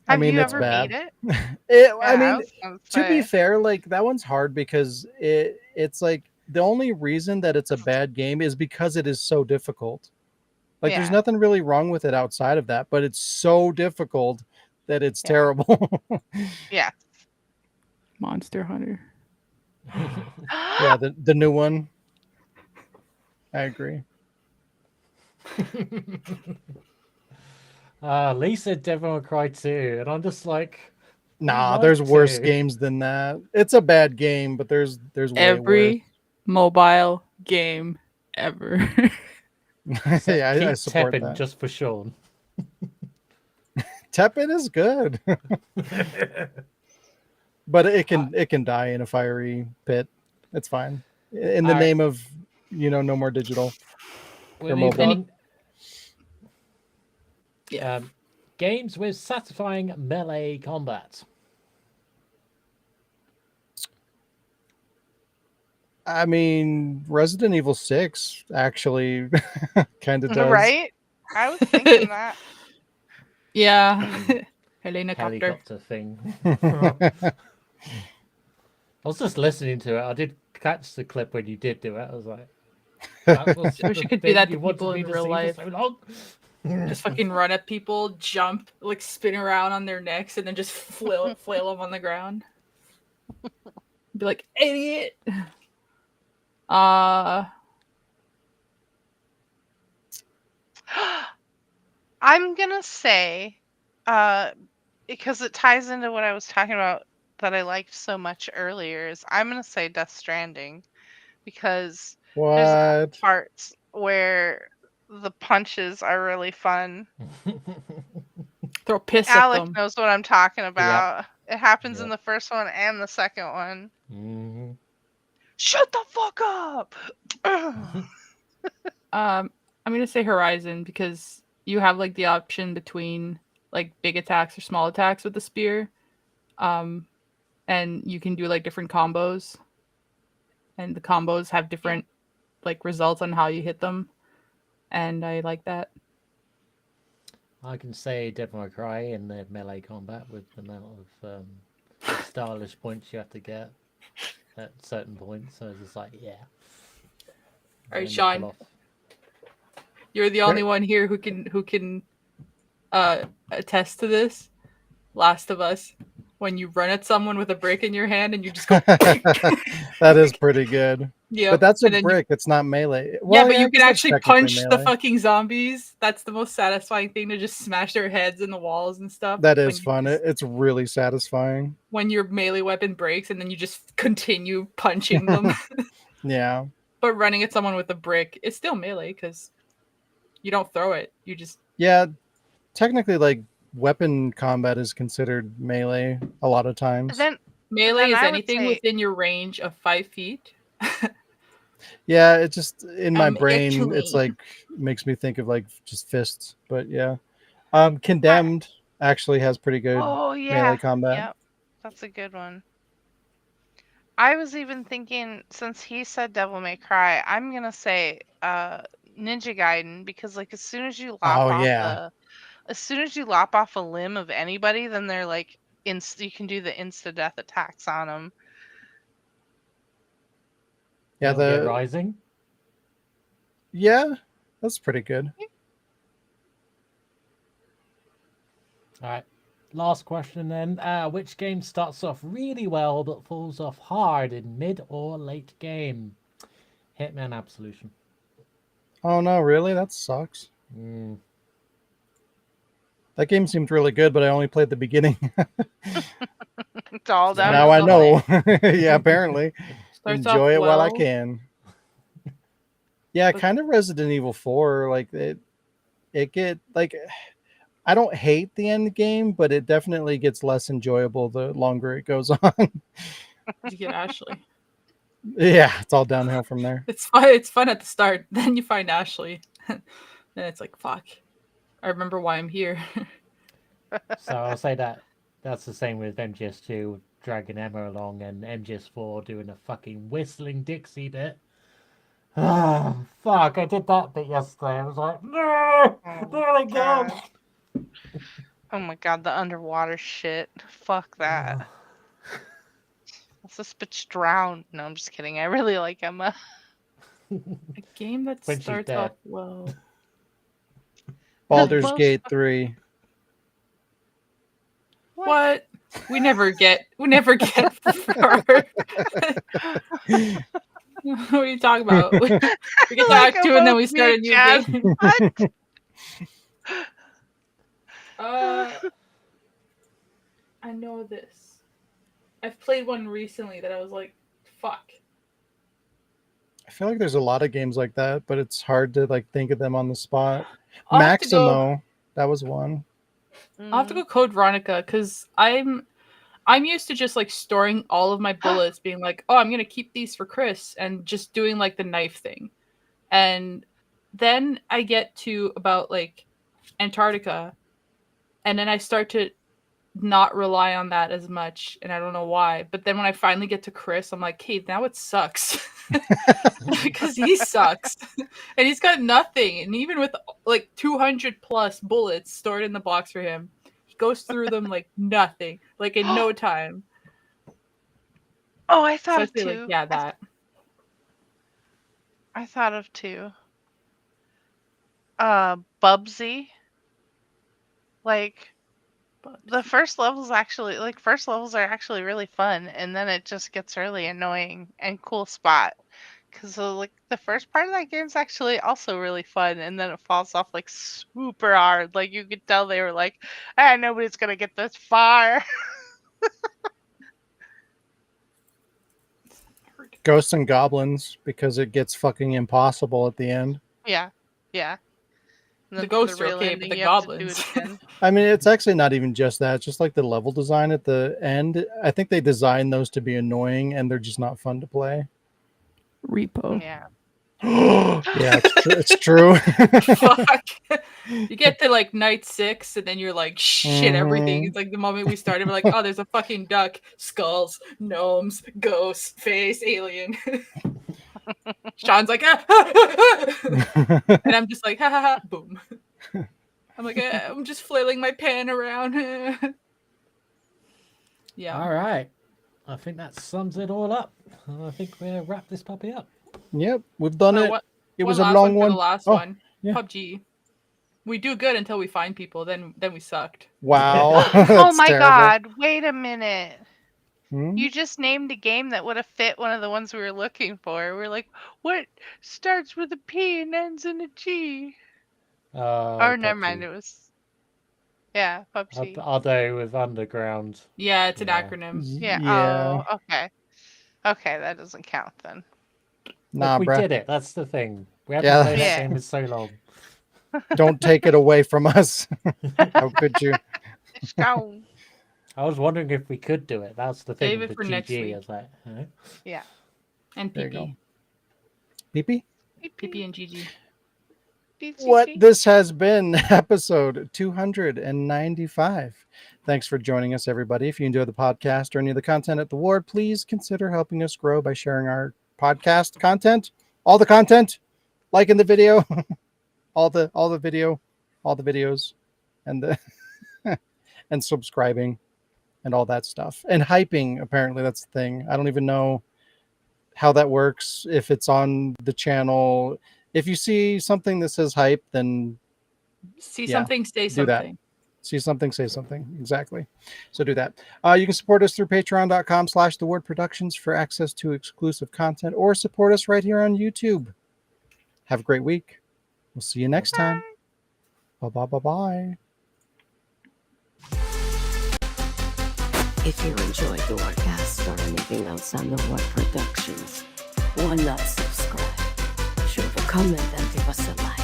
Have mean, you it's ever bad. beat it? I Yeah, mean, was gonna to be say. fair, like that one's hard because it's like the only reason that it's a bad game is because it is so difficult. Like there's Yeah. nothing really wrong with it outside of that, but it's so difficult that it's terrible. Yeah. Monster Hunter. Yeah, the new one. I agree. Lisa Devil May Cry 2, and I'm just like, Nah, like there's worse to. games than that. It's a bad game, but there's way worse. Every mobile game ever. So Yeah, I keep support Teppen that. just for Sean. Teppen is good, but it can die in a fiery pit. It's fine. In the All right. name of no more digital We're or moving mobile. on. Games with satisfying melee combat. I mean, Resident Evil 6 actually kind of does. Right? I was thinking that. Yeah. Helicopter. Helicopter thing. I was just listening to it. I did catch the clip when you did do it. I was like, that was I wish the you could do thing that you to wanted people me in to real see life. for so long. Just fucking run at people, jump, like spin around on their necks, and then just flail them on the ground. Be like, idiot. I'm gonna say, because it ties into what I was talking about that I liked so much earlier, is I'm gonna say Death Stranding, because there's a couple What? parts where the punches are really fun. Throw piss Alec at them. knows what I'm talking about. It happens in the first one and the second one. Mm-hmm. Shut the fuck up! I'm gonna say Horizon because you have like the option between like big attacks or small attacks with the spear, and you can do like different combos, and the combos have different like results on how you hit them, and I like that. I can say Devil May Cry in the melee combat with the amount of stylish points you have to get at certain points. So it's just like, yeah. All right, Then you Sean, pull off. you're the only one here who can attest to this. Last of Us, when you run at someone with a brick in your hand and you just go. That is pretty good. Yeah, but that's a brick. It's not melee. Well, but I you can guess it's actually technically punch the melee. fucking zombies. That's the most satisfying thing, to just smash their heads in the walls and stuff. That is fun. It's really satisfying. When your melee weapon breaks and then you just continue punching them. Yeah. But running at someone with a brick, it's still melee because you don't throw it. You just Technically, like weapon combat is considered melee a lot of times. Melee is I would anything say- within your range of 5 feet. Yeah, it just in my brain, itching. it's like makes me think of like just fists. But yeah, Condemned actually has pretty good melee combat. Yep, that's a good one. I was even thinking, since he said Devil May Cry, I'm gonna say Ninja Gaiden, because like as soon as you lop off a limb of anybody, then they're like you can do the insta death attacks on them. Yeah, Metal Gear Rising. Yeah, that's pretty good. All right. Last question then. Which game starts off really well but falls off hard in mid or late game? Hitman Absolution. Oh no, really? That sucks. Mm. That game seemed really good, but I only played the beginning. It's all down. Now I know. Yeah, apparently. Starts Enjoy off it while I well. can. Yeah, kind of Resident Evil 4. Like it get like I don't hate the end game, but it definitely gets less enjoyable the longer it goes on. You get Ashley. Yeah, it's all downhill from there. It's fun. It's fun at the start. Then you find Ashley. Then it's like, fuck. I remember why I'm here. So I'll say that's the same with MGS2, dragging Emma along, and MGS4 doing a fucking whistling Dixie bit. Ah, fuck, I did that bit yesterday. I was like, no, not again. Oh my god, the underwater shit. Fuck that. Let's this bitch drown. No, I'm just kidding. I really like Emma. A game that When she's starts dead. off well. Baldur's Gate 3. What? We never get far. What are you talking about? We get to Like Act 2 and then we about start a me, new Jazz. game. What? I know this. I've played one recently that I was like, fuck. I feel like there's a lot of games like that, but it's hard to like think of them on the spot. I'll have to go- Maximo, that was one. I'll have to go Code Veronica because I'm used to just like storing all of my bullets, being like, oh, I'm gonna keep these for Chris, and just doing like the knife thing. And then I get to about like Antarctica, and then I start to not rely on that as much, and I don't know why. But then when I finally get to Chris, I'm like, hey, now it sucks. Because he sucks. And he's got nothing. And even with like 200 plus bullets stored in the box for him, he goes through them like nothing, like in no time. Oh, I thought So I of feel two. like, yeah, that. I thought of two. Bubsy. Like, the first levels are actually really fun, and then it just gets really annoying. And cool spot, because like the first part of that game is actually also really fun, and then it falls off like super hard. Like you could tell they were like, nobody's gonna get this far. Ghosts and Goblins, because it gets fucking impossible at the end. Yeah. And The then for ghosts are real okay, but ending, the you have to do goblins. it again. I mean, it's actually not even just that. It's just like the level design at the end. I think they designed those to be annoying, and they're just not fun to play. Repo. Yeah. Yeah, it's true. Fuck. You get to like night 6, and then you're like, shit, everything. Mhm. It's like the moment we started, we're like, oh, there's a fucking duck, skulls, gnomes, ghosts, face, alien. Sean's like, ah, ah, ah, ah. And I'm just like, ha ha ha, boom. I'm like, I'm just flailing my pen around. Yeah. All right. I think that sums it all up. I think we'll wrap this puppy up. Yep, we've done it. It was a last long for one. The last Oh, one, yeah. PUBG. We do good until we find people. Then we sucked. Wow. Oh That's my terrible. god, wait a minute. Hmm? You just named a game that would have fit one of the ones we were looking for. We're like, what starts with a P and ends in a G? Or never mind, it was... Yeah, PUBG. I'll do with Underground. Yeah, it's an acronym. Yeah, Yeah. oh, okay. Okay, that doesn't count then. Nah, we bruh. did it. That's the thing. We haven't Yeah. played that Yeah. game in so long. Don't take it away from us. How could you? It's gone. I was wondering if we could do it. That's the thing Save with it the for next GG. week. I was like, huh? Yeah. And There you go. PP. PP? PP and GG. What this has been episode 295. Thanks for joining us, everybody. If you enjoy the podcast or any of the content at the Ward, please consider helping us grow by sharing our podcast content, all the content, liking the video, all the videos, and the and subscribing and all that stuff, and hyping. Apparently, that's the thing. I don't even know how that works. If it's on the channel. If you see something that says hype, then See something, say do that. something. See something, say something. Exactly. So do that. You can support us through patreon.com/thewordproductions for access to exclusive content, or support us right here on YouTube. Have a great week. We'll see you next time. Bye-bye. If you enjoyed the Wardcast or anything else on the Ward Productions, why not subscribe? Shoot a comment and give us a like.